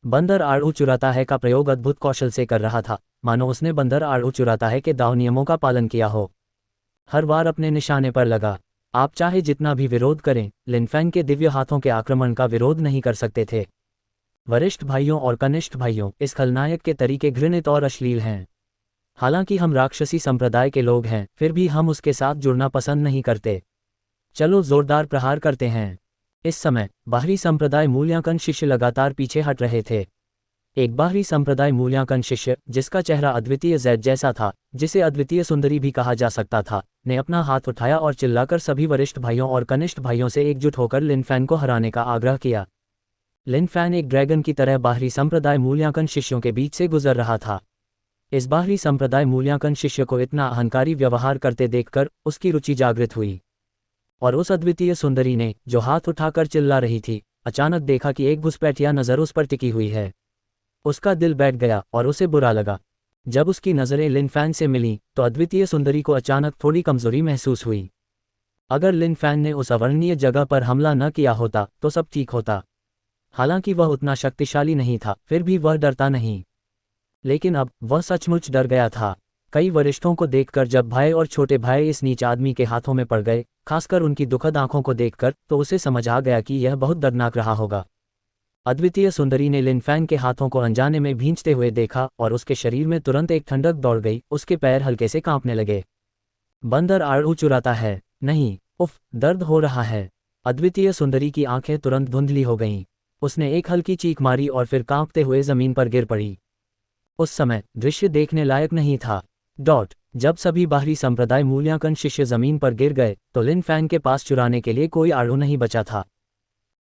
बंदर आड़ू चुराता है का प्रयोग अद्भुत कौशल से कर रहा था, मानो उसने बंदर आड़ू चुराता है के दाव नियमों का पालन किया हो। हर वार अपने निशाने पर लगा। आप चाहे जितना भी विरोध करें, लिन फैन के दिव्य हाथों के आक्रमण का विरोध नहीं कर सकते थे। वरिष्ठ भाइयों और कनिष्ठ भाइयों, इस खलनायक के तरीके घृणित और अश्लील हैं। हालांकि हम राक्षसी संप्रदाय के लोग हैं, फिर भी हम उसके साथ जुड़ना पसंद नहीं करते। चलो जोरदार प्रहार करते हैं। इस समय बाहरी संप्रदाय मूल्यांकन शिष्य लगातार पीछे हट रहे थे। एक बाहरी संप्रदाय मूल्यांकन शिष्य, जिसका चेहरा अद्वितीय जैद जैसा था, जिसे अद्वितीय सुंदरी भी कहा जा सकता था, ने अपना हाथ उठाया और चिल्लाकर सभी वरिष्ठ भाइयों और कनिष्ठ भाइयों से एकजुट होकर लिन फैन को हराने का आग्रह किया। लिन फैन एक ड्रैगन की तरह बाहरी संप्रदाय मूल्यांकन शिष्यों के बीच से गुजर रहा था। इस बाहरी संप्रदाय मूल्यांकन शिष्य को इतना अहंकारी व्यवहार करते देखकर उसकी रुचि जागृत हुई, और उस अद्वितीय सुंदरी ने, जो हाथ उठाकर चिल्ला रही थी, अचानक देखा कि एक घुसपैठिया नज़र उस पर टिकी हुई है। उसका दिल बैठ गया और उसे बुरा लगा। जब उसकी नज़रें लिन फैन से मिलीं, तो अद्वितीय सुंदरी को अचानक थोड़ी कमजोरी महसूस हुई। अगर लिन फैन ने उस अवर्णनीय जगह पर हमला न किया होता तो सब ठीक होता। हालांकि वह उतना शक्तिशाली नहीं था, फिर भी वह डरता नहीं। लेकिन अब वह सचमुच डर गया था। कई वरिष्ठों को देखकर जब भाई और छोटे भाई इस नीच आदमी के हाथों में पड़ गए, खासकर उनकी दुखद आंखों को देखकर, तो उसे समझ आ गया कि यह बहुत दर्दनाक रहा होगा। अद्वितीय सुंदरी ने लिन फैन के हाथों को अनजाने में भींचते हुए देखा और उसके शरीर में तुरंत एक ठंडक दौड़ गई। उसके पैर हल्के से कांपने लगे। बंदर आड़ू चुराता है? नहीं, उफ, दर्द हो रहा है। अद्वितीय सुंदरी की आंखें तुरंत धुंधली हो गईं। उसने एक हल्की चीख मारी और फिर कांपते हुए जमीन पर गिर पड़ी। उस समय दृश्य देखने लायक नहीं था। जब सभी बाहरी संप्रदाय मूल्यांकन शिष्य जमीन पर गिर गए, तो लिन फैन के पास चुराने के लिए कोई आड़ू नहीं बचा था।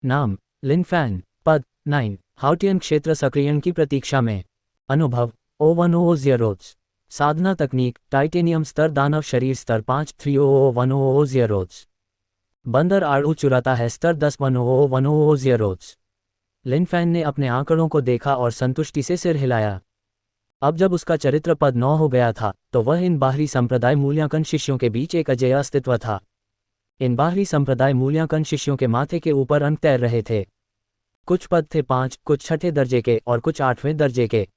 नाम लिन फैन। पद 9, हाउटियन क्षेत्र सक्रियण की प्रतीक्षा में। अनुभव O1000। साधना तकनीक टाइटेनियम स्तर दानव शरीर स्तर 5 301000। बंदर आड़ू चुराता है स्तर 10 101000। लिन फैन ने अपने आंकड़ों को देखा और संतुष्टि से सिर हिलाया। अब जब उसका चरित्र पद 9 हो गया था, तो वह इन बाहरी संप्रदाय मूल्यांकन शिष्यों के बीच एक अजेय अस्तित्व था। इन बाहरी संप्रदाय मूल्यांकन शिष्यों के माथे के ऊपर अंक तैर रहे थे। कुछ पद थे 5, कुछ छठे दर्जे के और कुछ 8वें दर्जे के।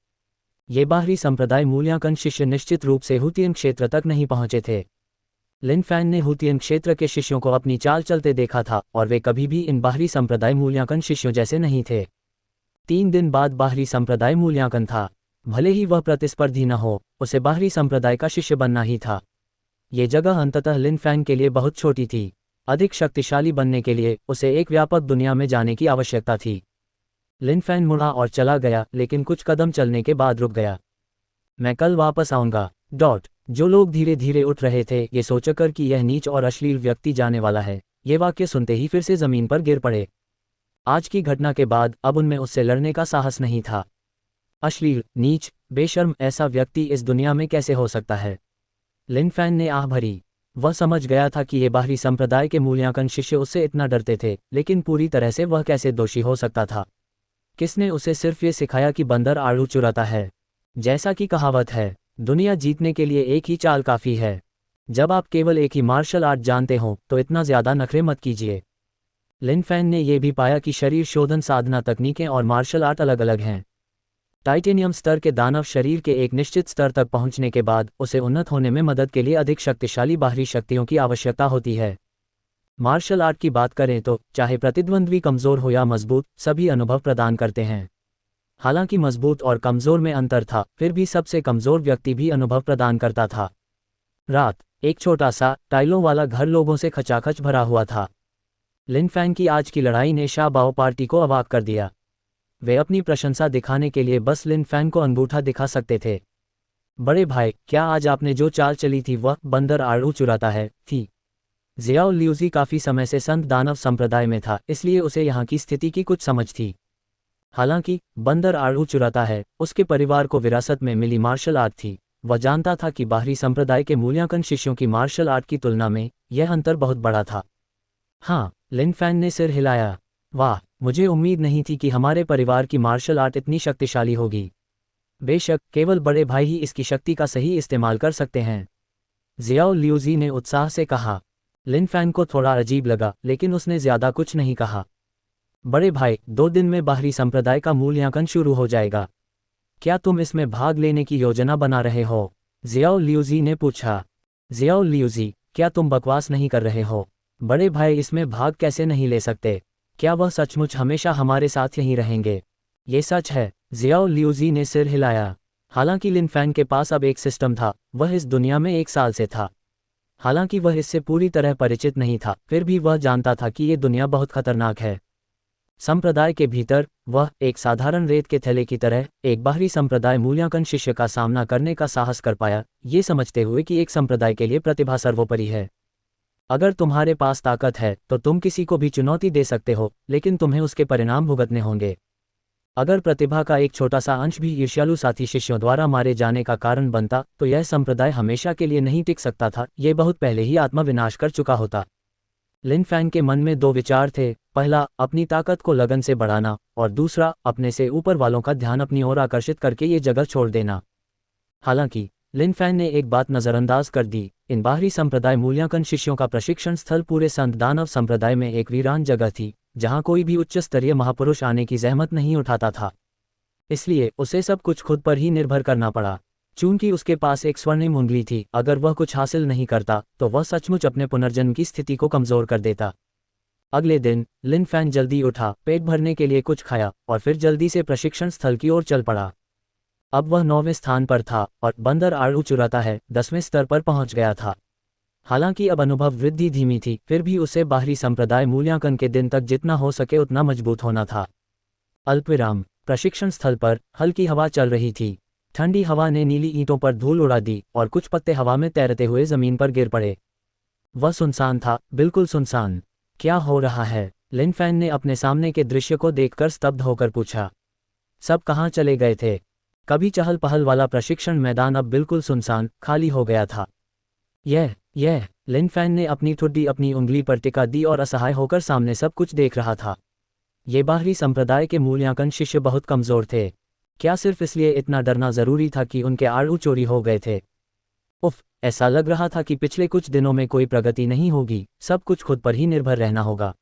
ये बाहरी संप्रदाय मूल्यांकन शिष्य निश्चित रूप से हुतियन क्षेत्र तक नहीं पहुंचे थे। लिन फैन ने हुतियन क्षेत्र के शिष्यों को अपनी चाल चलते देखा था, और वे कभी भी इन बाहरी संप्रदाय मूल्यांकन शिष्यों जैसे नहीं थे। 3 दिन बाद बाहरी संप्रदाय मूल्यांकन था। भले ही वह प्रतिस्पर्धी न हो, उसे बाहरी संप्रदाय का शिष्य बनना ही था। ये जगह अंततः लिन फैन के लिए बहुत छोटी थी। अधिक शक्तिशाली बनने के लिए उसे एक व्यापक दुनिया में जाने की आवश्यकता थी। लिन फैन मुड़ा और चला गया, लेकिन कुछ कदम चलने के बाद रुक गया। मैं कल वापस आऊंगा। जो लोग धीरे धीरे उठ रहे थे, ये सोचकर कि यह नीच और अश्लील व्यक्ति जाने वाला है, ये वाक्य सुनते ही फिर से जमीन पर गिर पड़े। आज की घटना के बाद अब उनमें उससे लड़ने का साहस नहीं था। अश्लील, नीच, बेशर्म, ऐसा व्यक्ति इस दुनिया में कैसे हो सकता है? लिन फैन ने आह भरी। वह समझ गया था कि ये बाहरी संप्रदाय के मूल्यांकन शिष्य उससे इतना डरते थे, लेकिन पूरी तरह से वह कैसे दोषी हो सकता था? किसने उसे सिर्फ ये सिखाया कि बंदर आड़ू चुराता है? जैसा कि कहावत है, दुनिया जीतने के लिए एक ही चाल काफ़ी है। जब आप केवल एक ही मार्शल आर्ट जानते हो, तो इतना ज़्यादा नखरे मत कीजिए। लिन फैन ने यह भी पाया कि शरीर शोधन साधना तकनीकें और मार्शल आर्ट अलग अलग हैं। टाइटेनियम स्तर के दानव शरीर के एक निश्चित स्तर तक पहुंचने के बाद उसे उन्नत होने में मदद के लिए अधिक शक्तिशाली बाहरी शक्तियों की आवश्यकता होती है। मार्शल आर्ट की बात करें तो चाहे प्रतिद्वंद्वी कमज़ोर हो या मजबूत, सभी अनुभव प्रदान करते हैं। हालांकि मजबूत और कमज़ोर में अंतर था, फिर भी सबसे कमज़ोर व्यक्ति भी अनुभव प्रदान करता था। रात, एक छोटा सा टाइलों वाला घर लोगों से खचाखच भरा हुआ था। लिन फैन की आज की लड़ाई ने शा बाओ पार्टी को अवाक कर दिया। वे अपनी प्रशंसा दिखाने के लिए बस लिन फैन को अंगूठा दिखा सकते थे। बड़े भाई, क्या आज आपने जो चाल चली थी वह बंदर आड़ू चुराता है थी? जियाओ ल्यूजी काफ़ी समय से संत दानव संप्रदाय में था, इसलिए उसे यहाँ की स्थिति की कुछ समझ थी। हालांकि बंदर आड़ू चुराता है उसके परिवार को विरासत में मिली मार्शल आर्ट थी। वह जानता था कि बाहरी संप्रदाय के मूल्यांकन शिष्यों की मार्शल आर्ट की तुलना में यह अंतर बहुत बड़ा था। हाँ, लिन फैन ने सिर हिलाया। वाह, मुझे उम्मीद नहीं थी कि हमारे परिवार की मार्शल आर्ट इतनी शक्तिशाली होगी। बेशक केवल बड़े भाई ही इसकी शक्ति का सही इस्तेमाल कर सकते हैं, जियाओ लियूजी ने उत्साह से कहा। लिन फैन को थोड़ा अजीब लगा, लेकिन उसने ज्यादा कुछ नहीं कहा। बड़े भाई, 2 दिन में बाहरी संप्रदाय का मूल्यांकन शुरू हो जाएगा। क्या तुम इसमें भाग लेने की योजना बना रहे हो? जियाओ लियूजी ने पूछा। जियाओ लियूजी, क्या तुम बकवास नहीं कर रहे हो? बड़े भाई इसमें भाग कैसे नहीं ले सकते? क्या वह सचमुच हमेशा हमारे साथ यहीं रहेंगे? ये सच है, जियाओ लियूजी ने सिर हिलाया। हालांकि लिन फैन के पास अब एक सिस्टम था, वह इस दुनिया में 1 साल से था। हालांकि वह इससे पूरी तरह परिचित नहीं था, फिर भी वह जानता था कि ये दुनिया बहुत खतरनाक है। संप्रदाय के भीतर वह एक साधारण रेत के थैले की तरह एक बाहरी संप्रदाय मूल्यांकन शिष्य का सामना करने का साहस कर पाया, ये समझते हुए कि एक संप्रदाय के लिए प्रतिभा सर्वोपरि है। अगर तुम्हारे पास ताकत है तो तुम किसी को भी चुनौती दे सकते हो, लेकिन तुम्हें उसके परिणाम भुगतने होंगे। अगर प्रतिभा का एक छोटा सा अंश भी ईर्ष्यालु साथी शिष्यों द्वारा मारे जाने का कारण बनता तो यह संप्रदाय हमेशा के लिए नहीं टिक सकता था, ये बहुत पहले ही आत्मविनाश कर चुका होता। लिन फैन के मन में 2 विचार थे, पहला अपनी ताकत को लगन से बढ़ाना, और दूसरा अपने से ऊपर वालों का ध्यान अपनी ओर आकर्षित करके ये जगह छोड़ देना। हालांकि लिन फैन ने एक बात नज़रअंदाज कर दी, इन बाहरी संप्रदाय मूल्यांकन शिष्यों का प्रशिक्षण स्थल पूरे संत दानव संप्रदाय में एक वीरान जगह थी, जहां कोई भी उच्च स्तरीय महापुरुष आने की जहमत नहीं उठाता था। इसलिए उसे सब कुछ खुद पर ही निर्भर करना पड़ा। चूंकि उसके पास एक स्वर्णिम उंगली थी, अगर वह कुछ हासिल नहीं करता तो वह सचमुच अपने पुनर्जन्म की स्थिति को कमजोर कर देता। अगले दिन लिन फैन जल्दी उठा, पेट भरने के लिए कुछ खाया और फिर जल्दी से प्रशिक्षण स्थल की ओर चल पड़ा। अब वह 9वें स्थान पर था और बंदर आड़ू चुराता है 10वें स्तर पर पहुंच गया था। हालांकि अब अनुभव वृद्धि धीमी थी, फिर भी उसे बाहरी संप्रदाय मूल्यांकन के दिन तक जितना हो सके उतना मजबूत होना था। अल्पविराम। प्रशिक्षण स्थल पर हल्की हवा चल रही थी। ठंडी हवा ने नीली ईंटों पर धूल उड़ा दी और कुछ पत्ते हवा में तैरते हुए जमीन पर गिर पड़े। वह सुनसान था, बिल्कुल सुनसान। क्या हो रहा है? लिन फैन ने अपने सामने के दृश्य को देखकर स्तब्ध होकर पूछा। सब कहाँ चले गए थे? कभी चहल पहल वाला प्रशिक्षण मैदान अब बिल्कुल सुनसान, खाली हो गया था। यह लिन फैन ने अपनी ठुड्डी अपनी उंगली पर टिका दी और असहाय होकर सामने सब कुछ देख रहा था। ये बाहरी संप्रदाय के मूल्यांकन शिष्य बहुत कमजोर थे। क्या सिर्फ इसलिए इतना डरना जरूरी था कि उनके आड़ू चोरी हो गए थे? उफ, ऐसा लग रहा था कि पिछले कुछ दिनों में कोई प्रगति नहीं होगी, सब कुछ खुद पर ही निर्भर रहना होगा।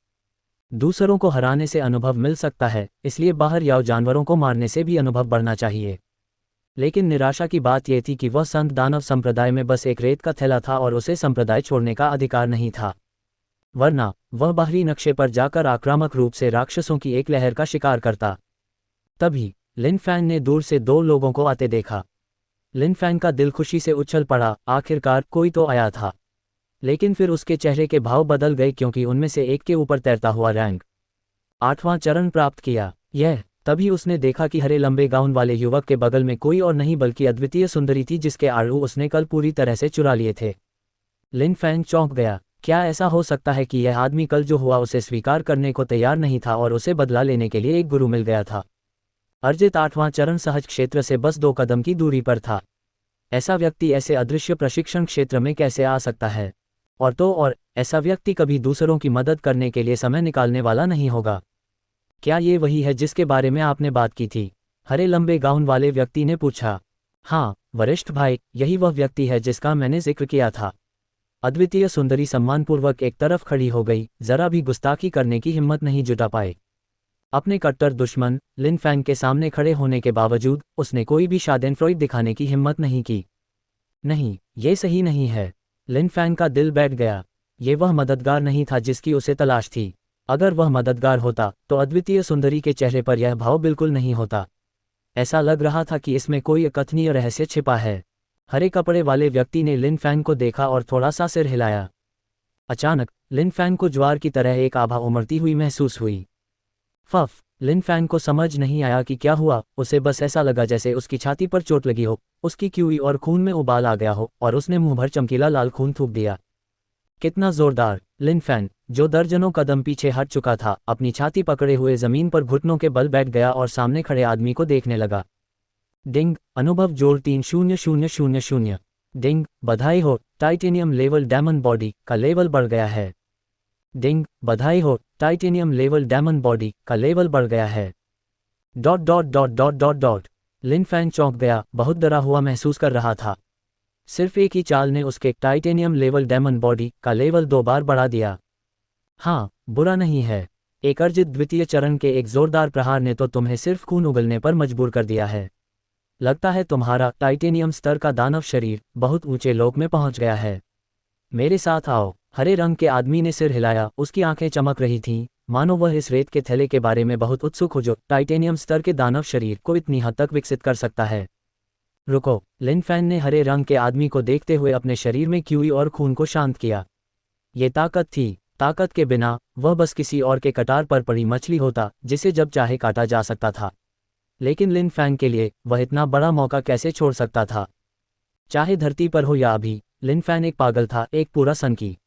दूसरों को हराने से अनुभव मिल सकता है, इसलिए बाहर या जानवरों को मारने से भी अनुभव बढ़ना चाहिए। लेकिन निराशा की बात यह थी कि वह संत दानव संप्रदाय में बस एक रेत का थैला था और उसे संप्रदाय छोड़ने का अधिकार नहीं था। वरना वह बाहरी नक्शे पर जाकर आक्रामक रूप से राक्षसों की एक लहर का शिकार करता। तभी लिन फैन ने दूर से 2 लोगों को आते देखा। लिन फैन का दिल खुशी से उछल पड़ा, आखिरकार कोई तो आया था। लेकिन फिर उसके चेहरे के भाव बदल गए क्योंकि उनमें से एक के ऊपर तैरता हुआ रैंक 8वां चरण प्राप्त किया। तभी उसने देखा कि हरे लंबे गाउन वाले युवक के बगल में कोई और नहीं बल्कि अद्वितीय सुंदरी थी जिसके आड़ू उसने कल पूरी तरह से चुरा लिए थे। लिन फैन चौंक गया। क्या ऐसा हो सकता है कि यह आदमी कल जो हुआ उसे स्वीकार करने को तैयार नहीं था और उसे बदला लेने के लिए एक गुरु मिल गया था? अर्जित 8वां चरण सहज क्षेत्र से बस 2 कदम की दूरी पर था। ऐसा व्यक्ति ऐसे अदृश्य प्रशिक्षण क्षेत्र में कैसे आ सकता है? और ऐसा व्यक्ति कभी दूसरों की मदद करने के लिए समय निकालने वाला नहीं होगा। क्या ये वही है जिसके बारे में आपने बात की थी? हरे लंबे गाउन वाले व्यक्ति ने पूछा। हाँ वरिष्ठ भाई, यही वह व्यक्ति है जिसका मैंने जिक्र किया था। अद्वितीय सुंदरी सम्मानपूर्वक एक तरफ खड़ी हो गई, जरा भी गुस्ताखी करने की हिम्मत नहीं जुटा पाए। अपने कट्टर दुश्मन लिन फैन के सामने खड़े होने के बावजूद उसने कोई भी शादेनफ्रॉइड दिखाने की हिम्मत नहीं की। नहीं, ये सही नहीं है। लिन फैन का दिल बैठ गया। ये वह मददगार नहीं था जिसकी उसे तलाश थी। अगर वह मददगार होता तो अद्वितीय सुंदरी के चेहरे पर यह भाव बिल्कुल नहीं होता। ऐसा लग रहा था कि इसमें कोई अकथनीय रहस्य छिपा है। हरे कपड़े वाले व्यक्ति ने लिन फैन को देखा और थोड़ा सा सिर हिलाया। अचानक लिन फैन को ज्वार की तरह एक आभा उमड़ती हुई महसूस हुई। फफ। लिन फैन को समझ नहीं आया कि क्या हुआ, उसे बस ऐसा लगा जैसे उसकी छाती पर चोट लगी हो, उसकी क्यूई और खून में उबाल आ गया हो और उसने मुंह भर चमकीला लाल खून थूक दिया। कितना जोरदार! लिन फैन, जो दर्जनों कदम पीछे हट चुका था, अपनी छाती पकड़े हुए जमीन पर घुटनों के बल बैठ गया और सामने खड़े आदमी को देखने लगा। डिंग, अनुभव जोड़ 3000। डिंग, बधाई हो, टाइटेनियम लेवल डायमंड बॉडी का लेवल बढ़ गया है। डिंग, बधाई हो, टाइटेनियम लेवल डायमंड बॉडी का लेवल बढ़ गया है। ... लिन फैन चौंक गया, बहुत डरा हुआ महसूस कर रहा था। सिर्फ एक ही चाल ने उसके टाइटेनियम लेवल डेमन बॉडी का लेवल 2 बार बढ़ा दिया। हाँ, बुरा नहीं है। एक अर्जित द्वितीय चरण के एक जोरदार प्रहार ने तो तुम्हें सिर्फ खून उगलने पर मजबूर कर दिया है। लगता है तुम्हारा टाइटेनियम स्तर का दानव शरीर बहुत ऊंचे लोक में पहुंच गया है। मेरे साथ आओ। हरे रंग के आदमी ने सिर हिलाया, उसकी आंखें चमक रही थीं, मानो वह इस रेत के थैले के बारे में बहुत उत्सुक हो जो टाइटेनियम स्तर के दानव शरीर को इतनी हद तक विकसित कर सकता है। रुको, लिन फैन ने हरे रंग के आदमी को देखते हुए अपने शरीर में क्यूई और खून को शांत किया। ये ताकत थी। ताकत के बिना वह बस किसी और के कटार पर पड़ी मछली होता जिसे जब चाहे काटा जा सकता था। लेकिन लिन फैन के लिए वह इतना बड़ा मौका कैसे छोड़ सकता था? चाहे धरती पर हो या अभी, लिन फैन एक पागल था, एक पूरा सनकी।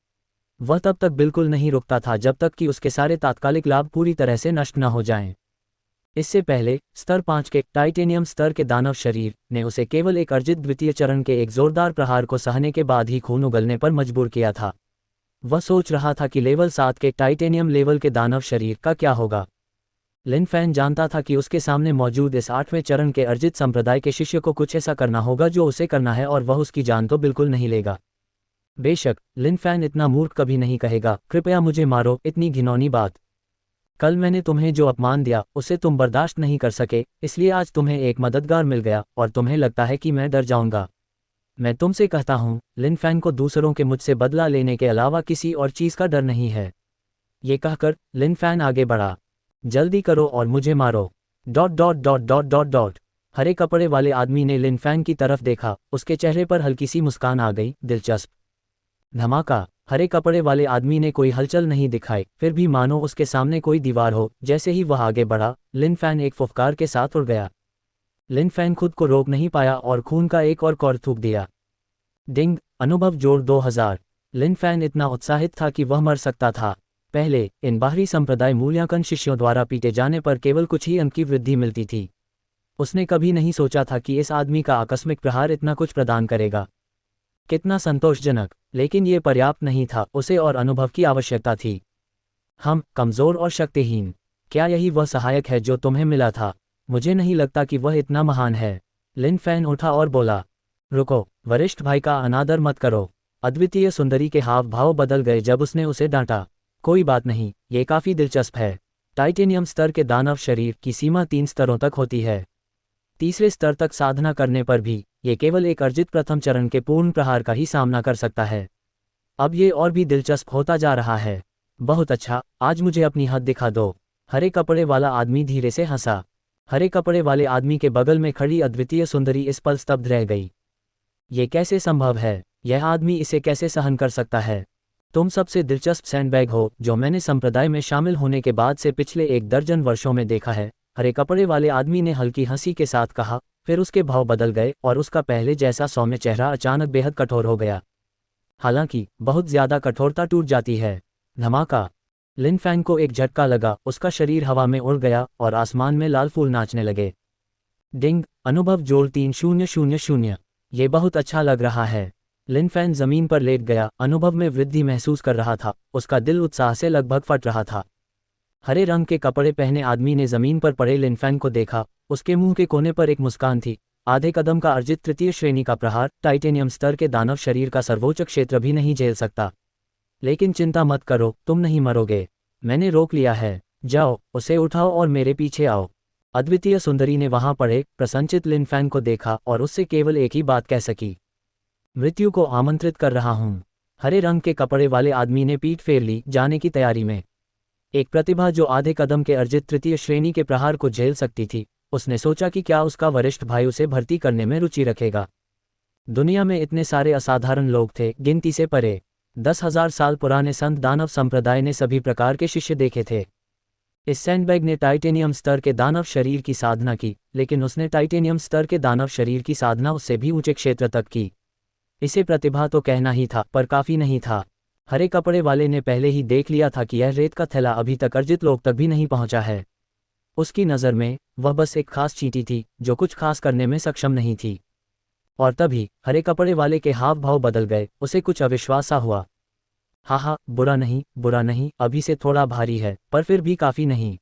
वह तब तक बिल्कुल नहीं रुकता था जब तक कि उसके सारे तात्कालिक लाभ पूरी तरह से नष्ट न हो जाएं। इससे पहले स्तर 5 के टाइटेनियम स्तर के दानव शरीर ने उसे केवल एक अर्जित द्वितीय चरण के एक जोरदार प्रहार को सहने के बाद ही खून उगलने पर मजबूर किया था। वह सोच रहा था कि लेवल 7 के टाइटेनियम लेवल के दानव शरीर का क्या होगा। लिन फैन जानता था कि उसके सामने मौजूद इस 8वें चरण के अर्जित संप्रदाय के शिष्य को कुछ ऐसा करना होगा जो उसे करना है, और वह उसकी जान तो बिल्कुल नहीं लेगा। बेशक लिन फैन इतना मूर्ख कभी नहीं कहेगा, कृपया मुझे मारो, इतनी घिनौनी बात। कल मैंने तुम्हें जो अपमान दिया उसे तुम बर्दाश्त नहीं कर सके, इसलिए आज तुम्हें एक मददगार मिल गया और तुम्हें लगता है कि मैं डर जाऊंगा। मैं तुमसे कहता हूं, लिन फैन को दूसरों के मुझसे बदला लेने के अलावा किसी और चीज का डर नहीं है। ये कहकर लिन फैन आगे बढ़ा। जल्दी करो और मुझे मारो। Dot dot dot dot dot dot. हरे कपड़े वाले आदमी ने लिन फैन की तरफ देखा, उसके चेहरे पर हल्की सी मुस्कान आ गई। दिलचस्प। धमाका। हरे कपड़े वाले आदमी ने कोई हलचल नहीं दिखाई, फिर भी मानो उसके सामने कोई दीवार हो। जैसे ही वह आगे बढ़ा, लिन फैन एक फुफकार के साथ उड़ गया। लिन फैन खुद को रोक नहीं पाया और खून का एक और कौर थूक दिया। डिंग। अनुभव जोड़ 2000। लिन फैन इतना उत्साहित था कि वह मर सकता था। पहले इन बाहरी संप्रदाय मूल्यांकन शिष्यों द्वारा पीटे जाने पर केवल कुछ ही अंक की वृद्धि मिलती थी। उसने कभी नहीं सोचा था कि इस आदमी का आकस्मिक प्रहार इतना कुछ प्रदान करेगा। कितना संतोषजनक। लेकिन ये पर्याप्त नहीं था, उसे और अनुभव की आवश्यकता थी। हम कमजोर और शक्तिहीन। क्या यही वह सहायक है जो तुम्हें मिला था? मुझे नहीं लगता कि वह इतना महान है। लिन फैन उठा और बोला। रुको, वरिष्ठ भाई का अनादर मत करो। अद्वितीय सुंदरी के हाव भाव बदल गए जब उसने उसे डांटा। कोई बात नहीं, ये काफी दिलचस्प है। टाइटेनियम स्तर के दानव शरीर की सीमा 3 स्तरों तक होती है। तीसरे स्तर तक साधना करने पर भी ये केवल एक अर्जित प्रथम चरण के पूर्ण प्रहार का ही सामना कर सकता है। अब ये और भी दिलचस्प होता जा रहा है। बहुत अच्छा, आज मुझे अपनी हद दिखा दो। हरे कपड़े वाला आदमी धीरे से हंसा। हरे कपड़े वाले आदमी के बगल में खड़ी अद्वितीय सुंदरी इस पल स्तब्ध रह गई। ये कैसे संभव है? यह आदमी इसे कैसे सहन कर सकता है? तुम सबसे दिलचस्प सैंडबैग हो जो मैंने संप्रदाय में शामिल होने के बाद से पिछले 1 दर्जन वर्षों में देखा है। हरे कपड़े वाले आदमी ने हल्की हंसी के साथ कहा, फिर उसके भाव बदल गए और उसका पहले जैसा सौम्य चेहरा अचानक बेहद कठोर हो गया। हालांकि बहुत ज्यादा कठोरता टूट जाती है। धमाका। लिन फैन को एक झटका लगा, उसका शरीर हवा में उड़ गया और आसमान में लाल फूल नाचने लगे। डिंग। अनुभव जोड़ 3000। ये बहुत अच्छा लग रहा है। लिन फैन जमीन पर लेट गया, अनुभव में वृद्धि महसूस कर रहा था, उसका दिल उत्साह से लगभग फट रहा था। हरे रंग के कपड़े पहने आदमी ने जमीन पर पड़े लिन फैन को देखा, उसके मुंह के कोने पर एक मुस्कान थी। आधे कदम का अर्जित तृतीय श्रेणी का प्रहार टाइटेनियम स्तर के दानव शरीर का सर्वोच्च क्षेत्र भी नहीं झेल सकता। लेकिन चिंता मत करो, तुम नहीं मरोगे। मैंने रोक लिया है। जाओ, उसे उठाओ और मेरे पीछे आओ। अद्वितीय सुंदरी ने वहां पड़े प्रसन्नचित लिन फैन को देखा और उससे केवल एक ही बात कह सकी, मृत्यु को आमंत्रित कर रहा हूं। हरे रंग के कपड़े वाले आदमी ने पीठ फेर ली, जाने की तैयारी में। एक प्रतिभा जो आधे कदम के अर्जित तृतीय श्रेणी के प्रहार को झेल सकती थी। उसने सोचा कि क्या उसका वरिष्ठ भाई उसे भर्ती करने में रुचि रखेगा। दुनिया में इतने सारे असाधारण लोग थे, गिनती से परे। 10,000 साल पुराने संत दानव संप्रदाय ने सभी प्रकार के शिष्य देखे थे। इस सैंडबैग ने टाइटेनियम स्तर के दानव शरीर की साधना की, लेकिन उसने टाइटेनियम स्तर के दानव शरीर की साधना उससे भी ऊंचे क्षेत्र तक की। इसे प्रतिभा तो कहना ही था, पर काफी नहीं था। हरे कपड़े वाले ने पहले ही देख लिया था कि यह रेत का थैला अभी तक अर्जित लोक तक भी नहीं पहुंचा है। उसकी नज़र में वह बस एक खास चींटी थी जो कुछ खास करने में सक्षम नहीं थी। और तभी हरे कपड़े वाले के हाव भाव बदल गए, उसे कुछ अविश्वास सा हुआ। हाँ, बुरा नहीं, अभी से थोड़ा भारी है, पर फिर भी काफी नहीं।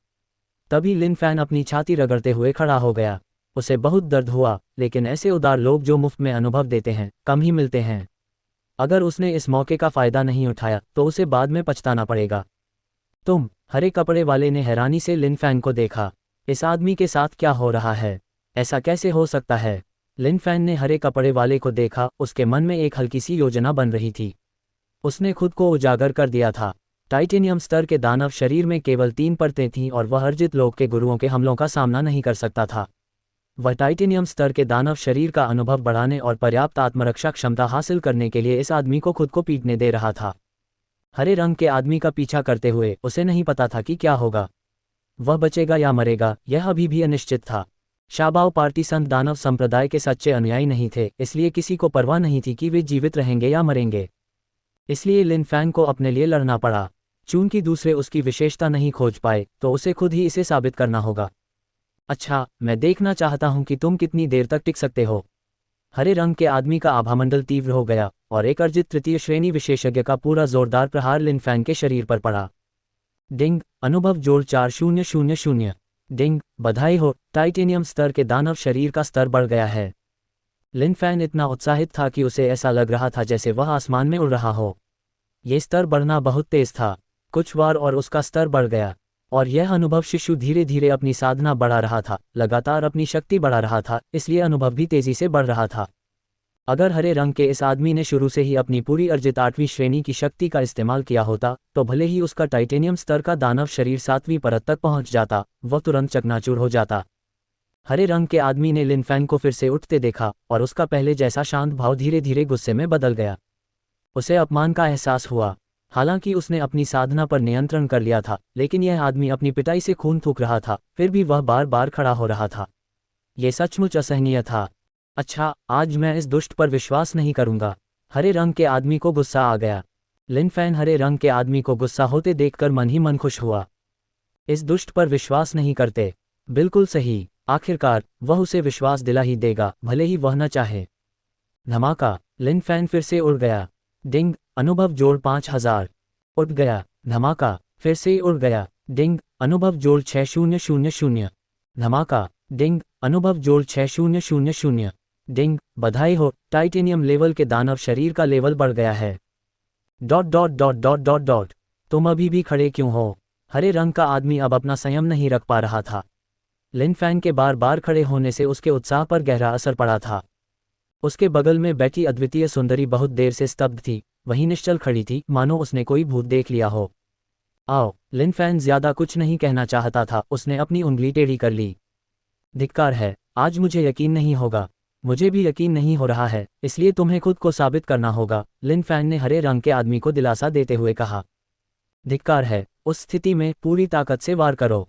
तभी लिन फैन अपनी छाती रगड़ते हुए खड़ा हो गया। उसे बहुत दर्द हुआ, लेकिन ऐसे उदार लोग जो मुफ्त में अनुभव देते हैं कम ही मिलते हैं। अगर उसने इस मौके का फ़ायदा नहीं उठाया तो उसे बाद में पछताना पड़ेगा। तुम, हरे कपड़े वाले ने हैरानी से लिन फैन को देखा। इस आदमी के साथ क्या हो रहा है? ऐसा कैसे हो सकता है? लिन फैन ने हरे कपड़े वाले को देखा, उसके मन में एक हल्की सी योजना बन रही थी। उसने खुद को उजागर कर दिया था। टाइटेनियम स्तर के दानव शरीर में केवल 3 परतें थीं और वह अर्जित लोक के गुरुओं के हमलों का सामना नहीं कर सकता था। वह टाइटेनियम स्तर के दानव शरीर का अनुभव बढ़ाने और पर्याप्त आत्मरक्षा क्षमता हासिल करने के लिए इस आदमी को खुद को पीटने दे रहा था। हरे रंग के आदमी का पीछा करते हुए उसे नहीं पता था कि क्या होगा। वह बचेगा या मरेगा, यह अभी भी अनिश्चित था। शाबाओ पार्टी संत दानव संप्रदाय के सच्चे अनुयायी नहीं थे, इसलिए किसी को परवाह नहीं थी कि वे जीवित रहेंगे या मरेंगे। इसलिए लिन फैन को अपने लिए लड़ना पड़ा। चूंकि दूसरे उसकी विशेषता नहीं खोज पाए तो उसे खुद ही इसे साबित करना होगा। अच्छा, मैं देखना चाहता हूं कि तुम कितनी देर तक टिक सकते हो। हरे रंग के आदमी का आभामंडल तीव्र हो गया और एक अर्जित तृतीय श्रेणी विशेषज्ञ का पूरा जोरदार प्रहार लिन फैन के शरीर पर पड़ा। डिंग, अनुभव जोड़ 4000। डिंग, बधाई हो, टाइटेनियम स्तर के दानव शरीर का स्तर बढ़ गया है। लिन फैन इतना उत्साहित था कि उसे ऐसा लग रहा था जैसे वह आसमान में उड़ रहा हो। ये स्तर बढ़ना बहुत तेज था। कुछ बार और उसका स्तर बढ़ गया, और यह अनुभव शिशु धीरे धीरे अपनी साधना बढ़ा रहा था, लगातार अपनी शक्ति बढ़ा रहा था, इसलिए अनुभव भी तेजी से बढ़ रहा था। अगर हरे रंग के इस आदमी ने शुरू से ही अपनी पूरी अर्जित 8वीं श्रेणी की शक्ति का इस्तेमाल किया होता तो भले ही उसका टाइटेनियम स्तर का दानव शरीर 7वीं परत तक पहुंच जाता, वह तुरंत चकनाचूर हो जाता। हरे रंग के आदमी ने लिन फैन को फिर से उठते देखा और उसका पहले जैसा शांत भाव धीरे धीरे गुस्से में बदल गया। उसे अपमान का एहसास हुआ। हालांकि उसने अपनी साधना पर नियंत्रण कर लिया था, लेकिन यह आदमी अपनी पिटाई से खून थूक रहा था, फिर भी वह बार बार खड़ा हो रहा था। ये सचमुच असहनीय था। अच्छा, आज मैं इस दुष्ट पर विश्वास नहीं करूंगा। हरे रंग के आदमी को गुस्सा आ गया। लिन फैन हरे रंग के आदमी को गुस्सा होते देखकर मन ही मन खुश हुआ। इस दुष्ट पर विश्वास नहीं करते। बिल्कुल सही, आखिरकार वह उसे विश्वास दिला ही देगा, भले ही वह न चाहे। धमाका, लिन फैन फिर से उड़ गया। डिंग, अनुभव जोड़ 5000। उड़ गया। धमाका, फिर से उड़ गया। डिंग, अनुभव जोड़ 6000। धमाका, डिंग, अनुभव जोड़ 6000। डिंग, बधाई हो, टाइटेनियम लेवल के दानव शरीर का लेवल बढ़ गया है। Dot dot dot dot dot dot. तुम अभी भी खड़े क्यों हो? हरे रंग का आदमी अब अपना संयम नहीं रख पा रहा था। लिन फैन के बार बार खड़े होने से उसके उत्साह पर गहरा असर पड़ा था। उसके बगल में बैठी अद्वितीय सुंदरी बहुत देर से स्तब्ध थी, वहीं निश्चल खड़ी थी, मानो उसने कोई भूत देख लिया हो। आओ, लिन फैन ज्यादा कुछ नहीं कहना चाहता था, उसने अपनी उंगली टेढ़ी कर ली। धिक्कार है, आज मुझे यकीन नहीं होगा। मुझे भी यकीन नहीं हो रहा है, इसलिए तुम्हें खुद को साबित करना होगा, लिन फैन ने हरे रंग के आदमी को दिलासा देते हुए कहा। धिक्कार है, उस स्थिति में पूरी ताकत से वार करो।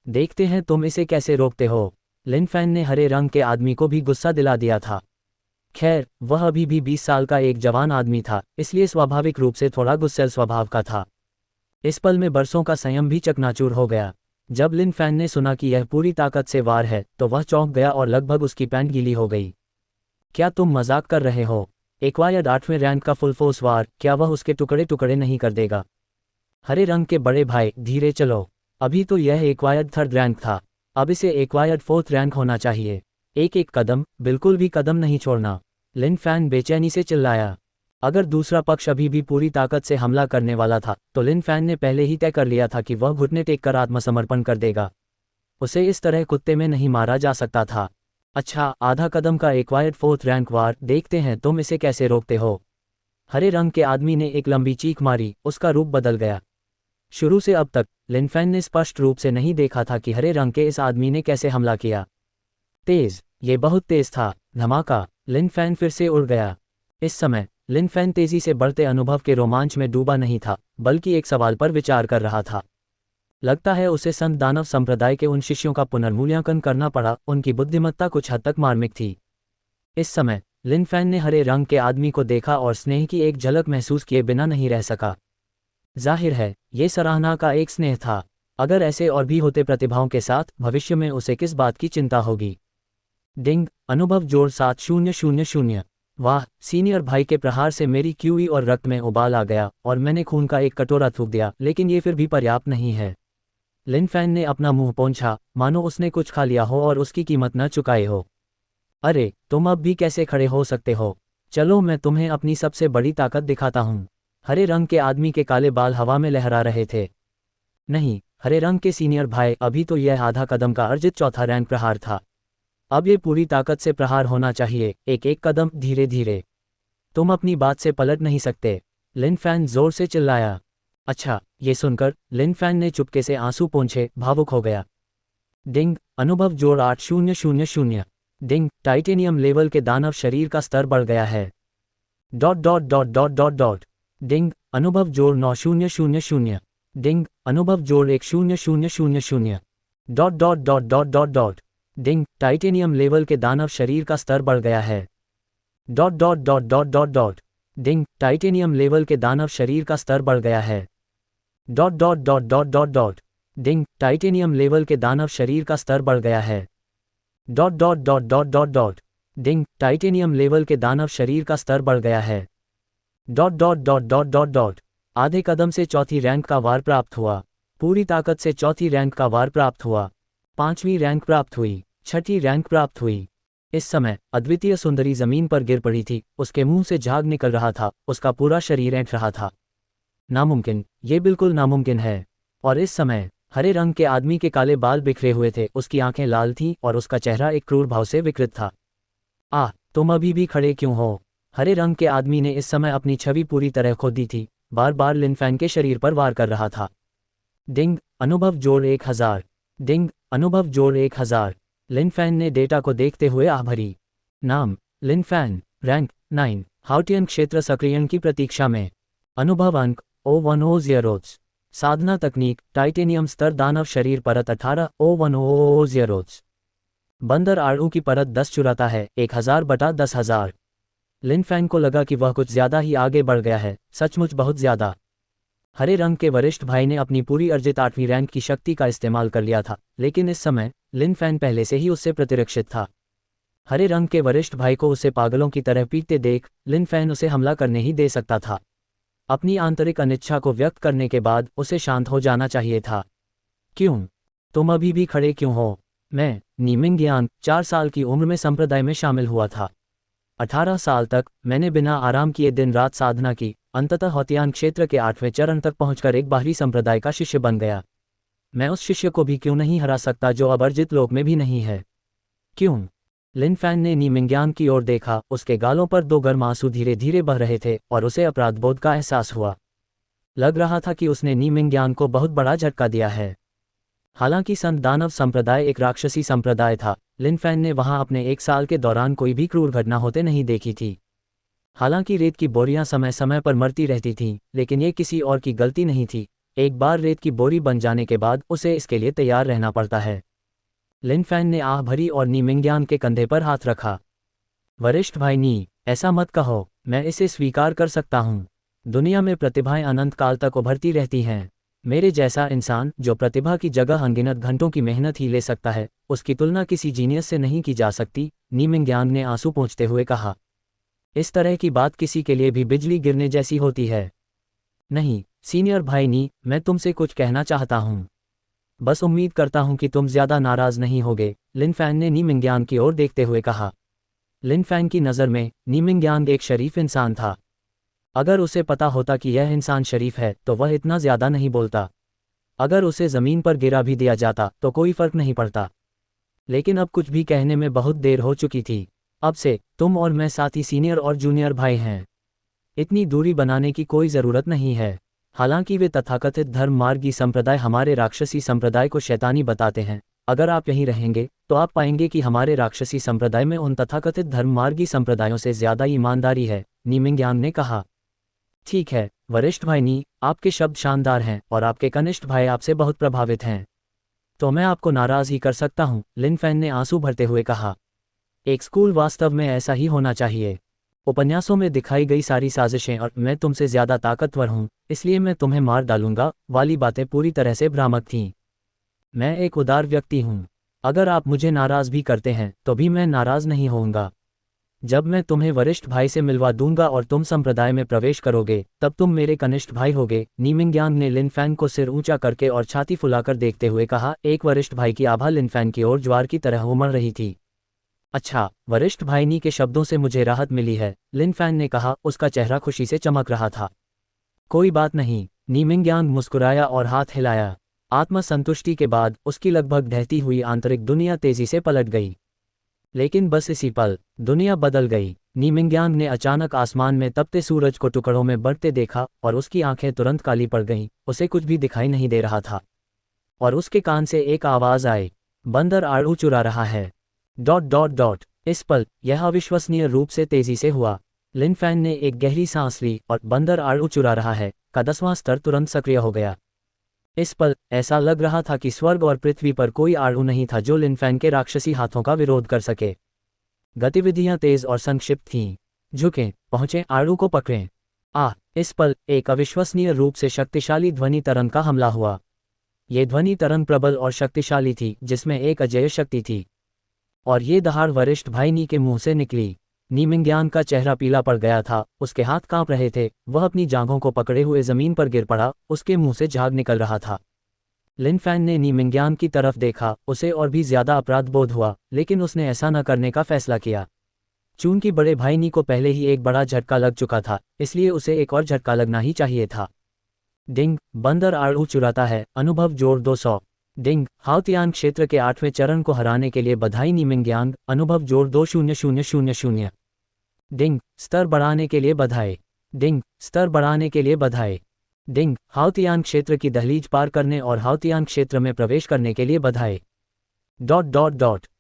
देखते हैं तुम इसे कैसे रोकते हो। लिन फैन ने हरे रंग के आदमी को भी गुस्सा दिला दिया था। खैर, वह अभी भी 20 साल का एक जवान आदमी था, इसलिए स्वाभाविक रूप से थोड़ा गुस्सैल स्वभाव का था। इस पल में बरसों का संयम भी चकनाचूर हो गया। जब लिन फैन ने सुना कि यह पूरी ताकत से वार है तो वह चौंक गया और लगभग उसकी पैंट गीली हो गई। क्या तुम मजाक कर रहे हो? एक्वायर्ड 8वें रैंक का फुल फोर्स वार, क्या वह उसके टुकड़े टुकड़े नहीं कर देगा? हरे रंग के बड़े भाई, धीरे चलो। अभी तो यह एक्वायर्ड 3rd रैंक था, अब इसे एक्वायर्ड 4th रैंक होना चाहिए। एक एक कदम, बिल्कुल भी कदम नहीं छोड़ना। लिन फैन बेचैनी से चिल्लाया। अगर दूसरा पक्ष अभी भी पूरी ताकत से हमला करने वाला था तो लिन फैन ने पहले ही तय कर लिया था कि वह घुटने टेक कर आत्मसमर्पण कर देगा। उसे इस तरह कुत्ते में नहीं मारा जा सकता था। अच्छा, आधा कदम का एक्वायर्ड 4th रैंक वार, देखते हैं तुम इसे कैसे रोकते हो। हरे रंग के आदमी ने एक लंबी चीख मारी, उसका रूप बदल गया। शुरू से अब तक लिन फैन ने स्पष्ट रूप से नहीं देखा था कि हरे रंग के इस आदमी ने कैसे हमला किया। तेज, ये बहुत तेज था। धमाका, लिन फैन फिर से उड़ गया। इस समय लिन फैन तेजी से बढ़ते अनुभव के रोमांच में डूबा नहीं था, बल्कि एक सवाल पर विचार कर रहा था। लगता है उसे संत दानव संप्रदाय के उन शिष्यों का पुनर्मूल्यांकन करना पड़ा, उनकी बुद्धिमत्ता कुछ हद तक मार्मिक थी। इस समय लिन फैन ने हरे रंग के आदमी को देखा और स्नेह की एक झलक महसूस किए बिना नहीं रह सका। जाहिर है, ये सराहना का एक स्नेह था। अगर ऐसे और भी होते प्रतिभाओं के साथ, भविष्य में उसे किस बात की चिंता होगी। डिंग, अनुभव जोड़ 7000। वाह, सीनियर भाई के प्रहार से मेरी क्यूई और रक्त में उबाल आ गया और मैंने खून का एक कटोरा थूक दिया, लेकिन ये फिर भी पर्याप्त नहीं है। लिन फैन ने अपना मुंह पोंछा, मानो उसने कुछ खा लिया हो और उसकी कीमत न चुकाए हो। अरे, तुम अब भी कैसे खड़े हो सकते हो? चलो मैं तुम्हें अपनी सबसे बड़ी ताकत दिखाता हूँ। हरे रंग के आदमी के काले बाल हवा में लहरा रहे थे। नहीं, हरे रंग के सीनियर भाई, अभी तो यह आधा कदम का अर्जित चौथा रैंक प्रहार था। अब ये पूरी ताकत से प्रहार होना चाहिए, एक एक कदम, धीरे धीरे। तुम अपनी बात से पलट नहीं सकते, लिन फैन जोर से चिल्लाया। अच्छा, ये सुनकर लिन फैन ने चुपके से आंसू पोंछे भावुक हो गया। डिंग, अनुभव जोड़ 8000। डिंग, टाइटेनियम लेवल के दानव शरीर का स्तर बढ़ गया है। Dot dot dot dot dot dot. Ding, अनुभव जोड़ 9000। डिंग, अनुभव जोड़ 1000। Dot dot dot dot dot dot. Ding, titanium level के दानव शरीर का स्तर बढ़ गया है। Dot dot dot dot dot dot. Ding, titanium level के दानव शरीर का स्तर बढ़ गया है। Dot dot dot dot dot dot. Ding, titanium level के दानव शरीर का स्तर बढ़ गया है। Dot dot dot dot dot dot. Ding, titanium level के दानव शरीर का स्तर बढ़ गया है। Dot dot dot dot dot dot. आधे कदम से चौथी रैंक का वार प्राप्त हुआ। पूरी ताकत से चौथी रैंक का वार प्राप्त हुआ। 5वीं रैंक प्राप्त हुई। 6ठी रैंक प्राप्त हुई। इस समय अद्वितीय सुंदरी जमीन पर गिर पड़ी थी, उसके मुंह से झाग निकल रहा था, उसका पूरा शरीर ऐंठ रहा था। नामुमकिन, ये बिल्कुल नामुमकिन है। और इस समय हरे रंग के आदमी के काले बाल बिखरे हुए थे, उसकी आंखें लाल थीं और उसका चेहरा एक क्रूर भाव से विकृत था। तुम अभी भी खड़े क्यों हो? हरे रंग के आदमी ने इस समय अपनी छवि पूरी तरह खो दी थी, बार बार लिन फैन के शरीर पर वार कर रहा था। डिंग, अनुभव जोड़ 1000। डिंग, अनुभव जोड़ 1000। लिन फैन ने डेटा को देखते हुए आह भरी। नाम, लिन फैन। रैंक 9, हाउटियन क्षेत्र सक्रियण की प्रतीक्षा में। अनुभव अंक O10। साधना तकनीक, टाइटेनियम स्तर दानव शरीर परत 18 O10। बंदर आड़ू की परत 10 चुराता है 1000/10,000। लिन फैन को लगा कि वह कुछ ज्यादा ही आगे बढ़ गया है, सचमुच बहुत ज्यादा। हरे रंग के वरिष्ठ भाई ने अपनी पूरी अर्जित 8वीं रैंक की शक्ति का इस्तेमाल कर लिया था, लेकिन इस समय लिन फैन पहले से ही उससे प्रतिरक्षित था। हरे रंग के वरिष्ठ भाई को उसे पागलों की तरह पीटते देख लिन फैन उसे हमला करने ही दे सकता था। अपनी आंतरिक अनिच्छा को व्यक्त करने के बाद उसे शांत हो जाना चाहिए था। क्यों? तुम अभी भी खड़े क्यों हो? मैं, नीमिंग यान, 4 साल की उम्र में संप्रदाय में शामिल हुआ था। 18 साल तक मैंने बिना आराम किए दिन रात साधना की, अंततः हौतियान क्षेत्र के 8वें चरण तक पहुंचकर एक बाहरी संप्रदाय का शिष्य बन गया। मैं उस शिष्य को भी क्यों नहीं हरा सकता जो अब अर्जित लोक में भी नहीं है? क्यों? लिन फैन ने नीमिंग्यान की ओर देखा, उसके गालों पर 2 गर्म आंसू धीरे धीरे बह रहे थे और उसे अपराधबोध का एहसास हुआ। लग रहा था कि उसने नीमिंग्यान को बहुत बड़ा झटका दिया है। हालांकि संत दानव संप्रदाय एक राक्षसी संप्रदाय था, लिन फैन ने वहां अपने 1 साल के दौरान कोई भी क्रूर घटना होते नहीं देखी थी। हालांकि रेत की बोरियां समय समय पर मरती रहती थीं, लेकिन ये किसी और की गलती नहीं थी। एक बार रेत की बोरी बन जाने के बाद उसे इसके लिए तैयार रहना पड़ता है। लिन फैन ने आह भरी और नीमिंग्यान के कंधे पर हाथ रखा। वरिष्ठ भाई नी, ऐसा मत कहो, मैं इसे स्वीकार कर सकता हूँ। दुनिया में प्रतिभाएं अनंत काल तक उभरती रहती हैं। मेरे जैसा इंसान जो प्रतिभा की जगह अनगिनत घंटों की मेहनत ही ले सकता है, उसकी तुलना किसी जीनियस से नहीं की जा सकती, नीमिंग्यान ने आंसू पोंछते हुए कहा। इस तरह की बात किसी के लिए भी बिजली गिरने जैसी होती है। नहीं, सीनियर भाई नी, मैं तुमसे कुछ कहना चाहता हूँ। बस उम्मीद करता हूँ कि तुम ज्यादा नाराज नहीं होगे, लिन फैन ने नीमिंग्यान की ओर देखते हुए कहा। लिन फैन की नज़र में नीमिंग्यान एक शरीफ इंसान था। अगर उसे पता होता कि यह इंसान शरीफ है तो वह इतना ज्यादा नहीं बोलता। अगर उसे जमीन पर गिरा भी दिया जाता तो कोई फर्क नहीं पड़ता। लेकिन अब कुछ भी कहने में बहुत देर हो चुकी थी। अब से तुम और मैं साथ ही सीनियर और जूनियर भाई हैं। इतनी दूरी बनाने की कोई ज़रूरत नहीं है। हालांकि वे तथाकथित धर्म मार्गी संप्रदाय हमारे राक्षसी संप्रदाय को शैतानी बताते हैं, अगर आप यहीं रहेंगे तो आप पाएंगे कि हमारे राक्षसी संप्रदाय में उन तथाकथित धर्म मार्गी संप्रदायों से ज़्यादा ईमानदारी है, नीमिंग्यान ने कहा। ठीक है वरिष्ठ भाई नी, आपके शब्द शानदार हैं और आपके कनिष्ठ भाई आपसे बहुत प्रभावित हैं। तो मैं आपको नाराज ही कर सकता हूँ, लिन फैन ने आंसू भरते हुए कहा। एक स्कूल वास्तव में ऐसा ही होना चाहिए। उपन्यासों में दिखाई गई सारी साजिशें और मैं तुमसे ज्यादा ताकतवर हूँ, इसलिए मैं तुम्हें मार डालूंगा वाली बातें पूरी तरह से भ्रामक थीं। मैं एक उदार व्यक्ति हूँ। अगर आप मुझे नाराज भी करते हैं तो भी मैं नाराज नहीं होऊंगा। जब मैं तुम्हें वरिष्ठ भाई से मिलवा दूंगा और तुम संप्रदाय में प्रवेश करोगे तब तुम मेरे कनिष्ठ भाई होगे। नीमिंग्यांग ने लिनफैन को सिर ऊंचा करके और छाती फुलाकर देखते हुए कहा। एक वरिष्ठ भाई की आभा लिनफैन की ओर ज्वार की तरह उमड़ रही थी। अच्छा, वरिष्ठ भाई नी के शब्दों से मुझे राहत मिली है, लिनफैन ने कहा, उसका चेहरा खुशी से चमक रहा था। कोई बात नहीं, नीमिंग्यांग मुस्कुराया और हाथ हिलाया। आत्मसंतुष्टि के बाद उसकी लगभग ढहती हुई आंतरिक दुनिया तेजी से पलट गई। लेकिन बस इसी पल दुनिया बदल गई। नीमिंग्यांग ने अचानक आसमान में तपते सूरज को टुकड़ों में बढ़ते देखा और उसकी आंखें तुरंत काली पड़ गईं। उसे कुछ भी दिखाई नहीं दे रहा था और उसके कान से एक आवाज आई, बंदर आड़ू चुरा रहा है। ... इस पल यह अविश्वसनीय रूप से तेजी से हुआ। लिनफैन ने एक गहरी सांस ली और बंदर आड़ू चुरा रहा है का 10वां स्तर तुरंत सक्रिय हो गया। इस पल ऐसा लग रहा था कि स्वर्ग और पृथ्वी पर कोई आड़ू नहीं था जो लिनफैन के राक्षसी हाथों का विरोध कर सके। गतिविधियां तेज और संक्षिप्त थीं। झुकें, पहुंचे, आड़ू को पकड़ें। इस पल एक अविश्वसनीय रूप से शक्तिशाली ध्वनि तरंग का हमला हुआ। ये ध्वनि तरंग प्रबल और शक्तिशाली थी, जिसमें एक अजेय शक्ति थी। और ये दहाड़ वरिष्ठ भाई नी के मुंह से निकली। नीमिंग्यांग का चेहरा पीला पड़ गया था, उसके हाथ कांप रहे थे, वह अपनी जांघों को पकड़े हुए जमीन पर गिर पड़ा, उसके मुंह से झाग निकल रहा था। लिनफैन ने नीमिंग्यांग की तरफ देखा, उसे और भी ज्यादा अपराध बोध हुआ, लेकिन उसने ऐसा न करने का फैसला किया। चूंकि बड़े भाई नी को पहले ही एक बड़ा झटका लग चुका था, इसलिए उसे एक और झटका लगना ही चाहिए था। डिंग, बंदर आड़ू चुराता है, अनुभव जोड़ 200। डिंग, हाउतियान क्षेत्र के 8वें चरण को हराने के लिए बधाई नीमिंग्यांग, अनुभव जोड़ 200000। डिंग, स्तर बढ़ाने के लिए बधाई। डिंग, स्तर बढ़ाने के लिए बधाई। डिंग, हाउतियान क्षेत्र की दहलीज पार करने और हाउतियान क्षेत्र में प्रवेश करने के लिए बधाई। ...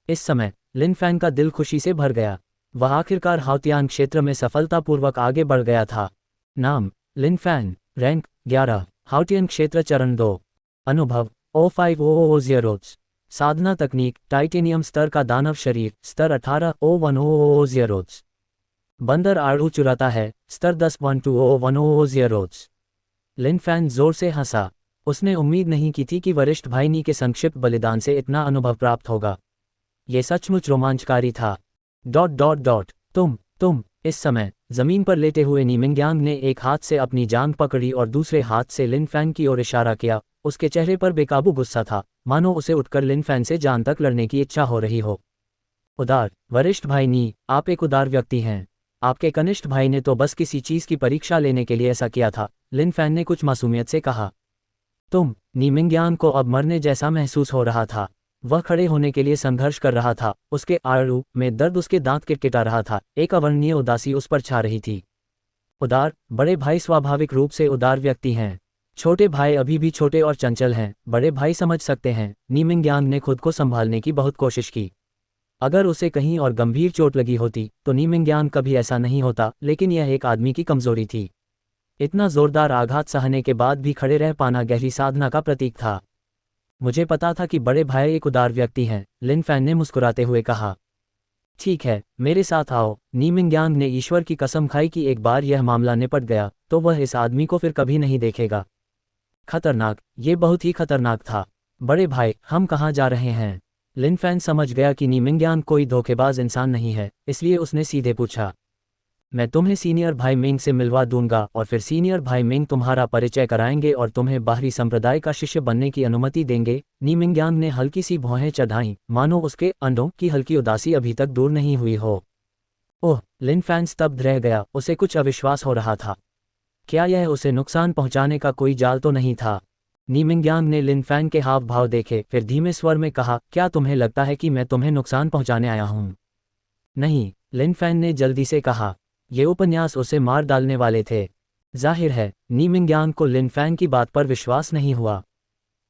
इस समय लिनफैन का दिल खुशी से भर गया। वह आखिरकार हाउतियान क्षेत्र में सफलतापूर्वक आगे बढ़ गया था। नाम, लिनफैन। रैंक 11, हाउतियान क्षेत्र चरण 2। अनुभव O5000। साधना तकनीक, टाइटेनियम स्तर का दानव शरीर, स्तर 18 O1000। बंदर आड़ू चुराता है, स्तर 10 12O1000। लिनफैन जोर से हंसा। उसने उम्मीद नहीं की थी कि वरिष्ठ भाई नी के संक्षिप्त बलिदान से इतना अनुभव प्राप्त होगा। ये सचमुच रोमांचकारी था। ... तुम। इस समय जमीन पर लेटे हुए नीमिंग्यांग ने एक हाथ से अपनी जांघ पकड़ी और दूसरे हाथ से लिनफैन की ओर इशारा किया। उसके चेहरे पर बेकाबू गुस्सा था, मानो उसे उठकर लिनफैन से जान तक लड़ने की इच्छा हो रही हो। उदार, वरिष्ठ भाई नी, आप एक उदार व्यक्ति हैं। आपके कनिष्ठ भाई ने तो बस किसी चीज की परीक्षा लेने के लिए ऐसा किया था, लिनफैन ने कुछ मासूमियत से कहा। नीमिंग्यांग को अब मरने जैसा महसूस हो रहा था। वह खड़े होने के लिए संघर्ष कर रहा था, उसके आड़ू में दर्द उसके दांत किटकिटा रहा था, एक अवर्णनीय उदासी उस पर छा रही थी। उदार, बड़े भाई स्वाभाविक रूप से उदार व्यक्ति हैं। छोटे भाई अभी भी छोटे और चंचल हैं, बड़े भाई समझ सकते हैं। नीमिंग्यांग ने खुद को संभालने की बहुत कोशिश की। अगर उसे कहीं और गंभीर चोट लगी होती तो नीमिंग्यांग कभी ऐसा नहीं होता, लेकिन यह एक आदमी की कमजोरी थी। इतना जोरदार आघात सहने के बाद भी खड़े रह पाना गहरी साधना का प्रतीक था। मुझे पता था कि बड़े भाई एक उदार व्यक्ति हैं, लिनफैन ने मुस्कुराते हुए कहा। ठीक है, मेरे साथ आओ। नीमिंग्यांग ने ईश्वर की कसम खाई कि एक बार यह मामला निपट गया तो वह इस आदमी को फिर कभी नहीं देखेगा। खतरनाक, ये बहुत ही खतरनाक था। बड़े भाई, हम कहाँ जा रहे हैं? लिनफैन समझ गया कि नीमिंग्यांग कोई धोखेबाज इंसान नहीं है, इसलिए उसने सीधे पूछा। मैं तुम्हें सीनियर भाई मिंग से मिलवा दूंगा और फिर सीनियर भाई मिंग तुम्हारा परिचय कराएंगे और तुम्हें बाहरी संप्रदाय का शिष्य बनने की अनुमति देंगे। नीमिंग्यांग ने हल्की सी भौहें चढ़ाईं, मानो उसके अंडों की हल्की उदासी अभी तक दूर नहीं हुई हो। ओह, लिनफैन स्तब्ध रह गया, उसे कुछ अविश्वास हो रहा था। क्या यह उसे नुकसान पहुंचाने का कोई जाल तो नहीं था? नीमिंग्यांग ने लिनफैन के हाव भाव देखे, फिर धीमे स्वर में कहा, क्या तुम्हें लगता है कि मैं तुम्हें नुकसान पहुंचाने आया हूं? नहीं, लिनफैन ने जल्दी से कहा। ये उपन्यास उसे मार डालने वाले थे। जाहिर है, नीमिंग्यांग को लिनफैन की बात पर विश्वास नहीं हुआ।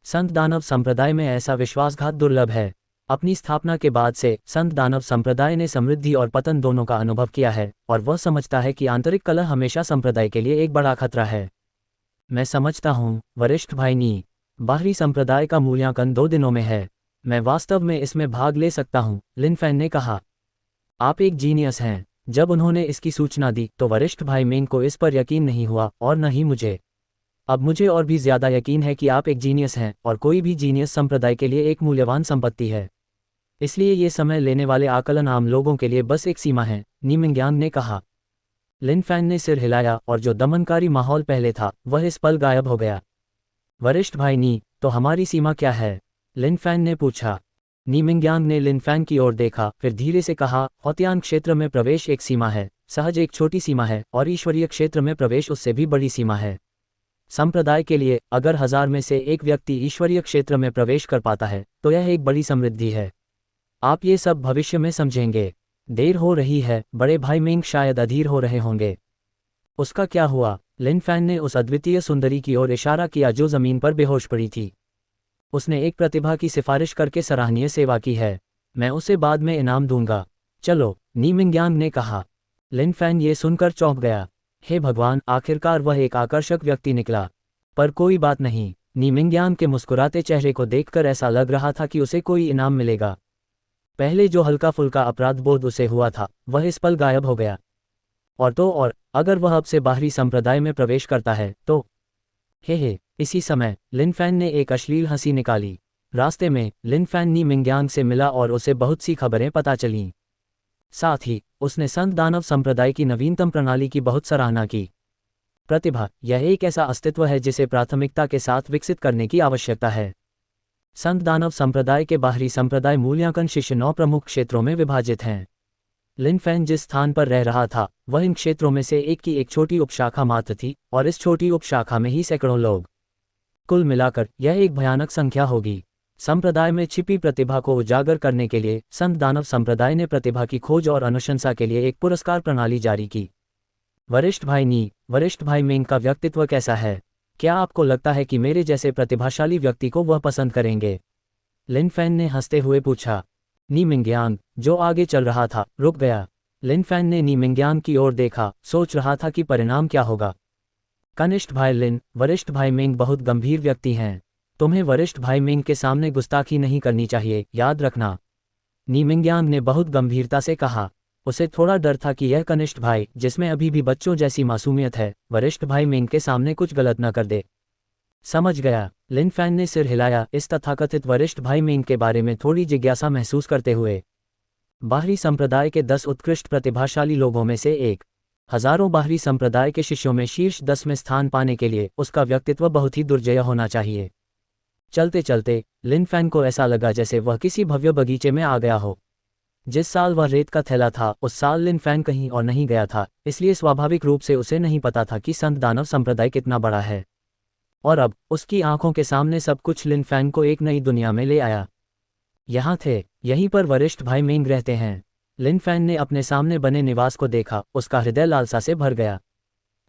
संत दानव संप्रदाय में ऐसा विश्वासघात दुर्लभ है। अपनी स्थापना के बाद से संत दानव संप्रदाय ने समृद्धि और पतन दोनों का अनुभव किया है, और वह समझता है कि आंतरिक कलह हमेशा संप्रदाय के लिए एक बड़ा खतरा है। मैं समझता हूँ, वरिष्ठ भाई नी। बाहरी संप्रदाय का मूल्यांकन 2 दिनों में है। मैं वास्तव में इसमें भाग ले सकता हूँ, लिनफैन ने कहा। आप एक जीनियस हैं। जब उन्होंने इसकी सूचना दी तो वरिष्ठ भाई मिंग को इस पर यकीन नहीं हुआ और न ही मुझे। अब मुझे और भी ज्यादा यकीन है कि आप एक जीनियस हैं, और कोई भी जीनियस संप्रदाय के लिए एक मूल्यवान संपत्ति है। इसलिए ये समय लेने वाले आकलन आम लोगों के लिए बस एक सीमा है, नी मिंग्यांग ने कहा। लिन फैन ने सिर हिलाया और जो दमनकारी माहौल पहले था वह इस पल गायब हो गया। वरिष्ठ भाई नी, तो हमारी सीमा क्या है? लिन फैन ने पूछा। नी मिंग्यांग ने लिन फैन की ओर देखा, फिर धीरे से कहा, हौतियान क्षेत्र में प्रवेश एक सीमा है, सहज एक छोटी सीमा है, और ईश्वरीय क्षेत्र में प्रवेश उससे भी बड़ी सीमा है। संप्रदाय के लिए अगर 1000 में से एक व्यक्ति ईश्वरीय क्षेत्र में प्रवेश कर पाता है तो यह एक बड़ी समृद्धि है। आप ये सब भविष्य में समझेंगे। देर हो रही है, बड़े भाई मिंग शायद अधीर हो रहे होंगे। उसका क्या हुआ? लिन फैन ने उस अद्वितीय सुंदरी की ओर इशारा किया जो जमीन पर बेहोश पड़ी थी। उसने एक प्रतिभा की सिफारिश करके सराहनीय सेवा की है, मैं उसे बाद में इनाम दूंगा। चलो, नी मिंग्यांग ने कहा। लिन फैन ये सुनकर चौंक गया। हे भगवान, आखिरकार वह एक आकर्षक व्यक्ति निकला। पर कोई बात नहीं, नी मिंग्यांग के मुस्कुराते चेहरे को देखकर ऐसा लग रहा था कि उसे कोई इनाम मिलेगा। पहले जो हल्का फुल्का अपराध बोध उसे हुआ था वह इस पल गायब हो गया। और अगर वह अब से बाहरी संप्रदाय में प्रवेश करता है तो हे। इसी समय लिन फैन ने एक अश्लील हंसी निकाली। रास्ते में लिन फैन नी मिंग्यांग से मिला और उसे बहुत सी खबरें पता चलीं। साथ ही उसने संत दानव संप्रदाय की नवीनतम प्रणाली की बहुत सराहना की। प्रतिभा, यह एक ऐसा अस्तित्व है जिसे प्राथमिकता के साथ विकसित करने की आवश्यकता है। संत दानव संप्रदाय के बाहरी संप्रदाय मूल्यांकन शिष्य 9 प्रमुख क्षेत्रों में विभाजित हैं। लिन फैन जिस स्थान पर रह रहा था वह इन क्षेत्रों में से एक की एक छोटी उपशाखा मात्र थी, और इस छोटी उपशाखा में ही सैकड़ों लोग। कुल मिलाकर यह एक भयानक संख्या होगी। संप्रदाय में छिपी प्रतिभा को उजागर करने के लिए संत दानव संप्रदाय ने प्रतिभा की खोज और अनुशंसा के लिए एक पुरस्कार प्रणाली जारी की। वरिष्ठ भाई नी, वरिष्ठ भाई मिंग का व्यक्तित्व कैसा है? क्या आपको लगता है कि मेरे जैसे प्रतिभाशाली व्यक्ति को वह पसंद करेंगे? लिन फैन ने हंसते हुए पूछा। नी मिंग्यांग, जो आगे चल रहा था, रुक गया। लिन फैन ने नी मिंग्यांग की ओर देखा, सोच रहा था कि परिणाम क्या होगा। कनिष्ठ भाई लिन, वरिष्ठ भाई मिंग बहुत गंभीर व्यक्ति हैं। तुम्हें वरिष्ठ भाई मिंग के सामने गुस्ताखी नहीं करनी चाहिए, याद रखना। नी मिंग्यांग ने बहुत गंभीरता से कहा। उसे थोड़ा डर था कि यह कनिष्ठ भाई, जिसमें अभी भी बच्चों जैसी मासूमियत है, वरिष्ठ भाई मिंग के सामने कुछ गलत न कर दे। समझ गया, लिन फैन ने सिर हिलाया, इस तथाकथित वरिष्ठ भाई मिंग के बारे में थोड़ी जिज्ञासा महसूस करते हुए। बाहरी संप्रदाय के 10 उत्कृष्ट प्रतिभाशाली लोगों में से एक। हजारों बाहरी संप्रदाय के शिष्यों में शीर्ष 10 में स्थान पाने के लिए उसका व्यक्तित्व बहुत ही दुर्जय होना चाहिए। चलते चलते लिन फैन को ऐसा लगा जैसे वह किसी भव्य बगीचे में आ गया हो। जिस साल वह रेत का थैला था उस साल लिन फैन कहीं और नहीं गया था, इसलिए स्वाभाविक रूप से उसे नहीं पता था कि संत दानव संप्रदाय कितना बड़ा है। और अब उसकी आंखों के सामने सब कुछ लिन फैन को एक नई दुनिया में ले आया। यहाँ थे, यहीं पर वरिष्ठ भाई मिंग रहते हैं। लिन फैन ने अपने सामने बने निवास को देखा, उसका हृदय लालसा से भर गया।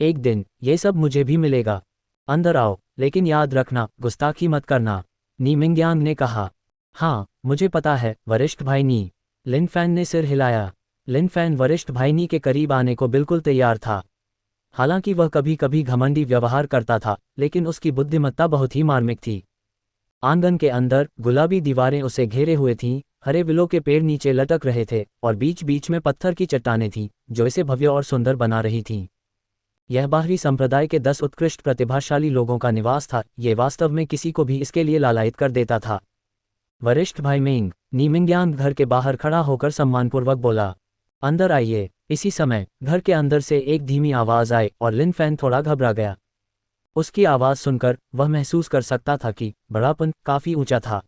एक दिन ये सब मुझे भी मिलेगा। अंदर आओ, लेकिन याद रखना, गुस्ताखी मत करना, नी मिंग्यांग ने कहा। हाँ, मुझे पता है वरिष्ठ भाई नी। लिन फैन ने सिर हिलाया। लिन फैन वरिष्ठ भाई नी के करीब आने को बिल्कुल तैयार था। हालांकि वह कभी कभी घमंडी व्यवहार करता था, लेकिन उसकी बुद्धिमत्ता बहुत ही मार्मिक थी। आंगन के अंदर गुलाबी दीवारें उसे घेरे हुए थीं, हरे विलो के पेड़ नीचे लटक रहे थे, और बीच बीच में पत्थर की चट्टानें थीं जो इसे भव्य और सुंदर बना रही थीं। यह बाहरी संप्रदाय के 10 उत्कृष्ट प्रतिभाशाली लोगों का निवास था। ये वास्तव में किसी को भी इसके लिए लालायित कर देता था। वरिष्ठ भाई मिंग, नी मिंग्यांग घर के बाहर खड़ा होकर सम्मानपूर्वक बोला। अंदर आइए। इसी समय घर के अंदर से एक धीमी आवाज आई और लिन फैन थोड़ा घबरा गया। उसकी आवाज सुनकर वह महसूस कर सकता था कि बड़ापन काफी ऊंचा था। ...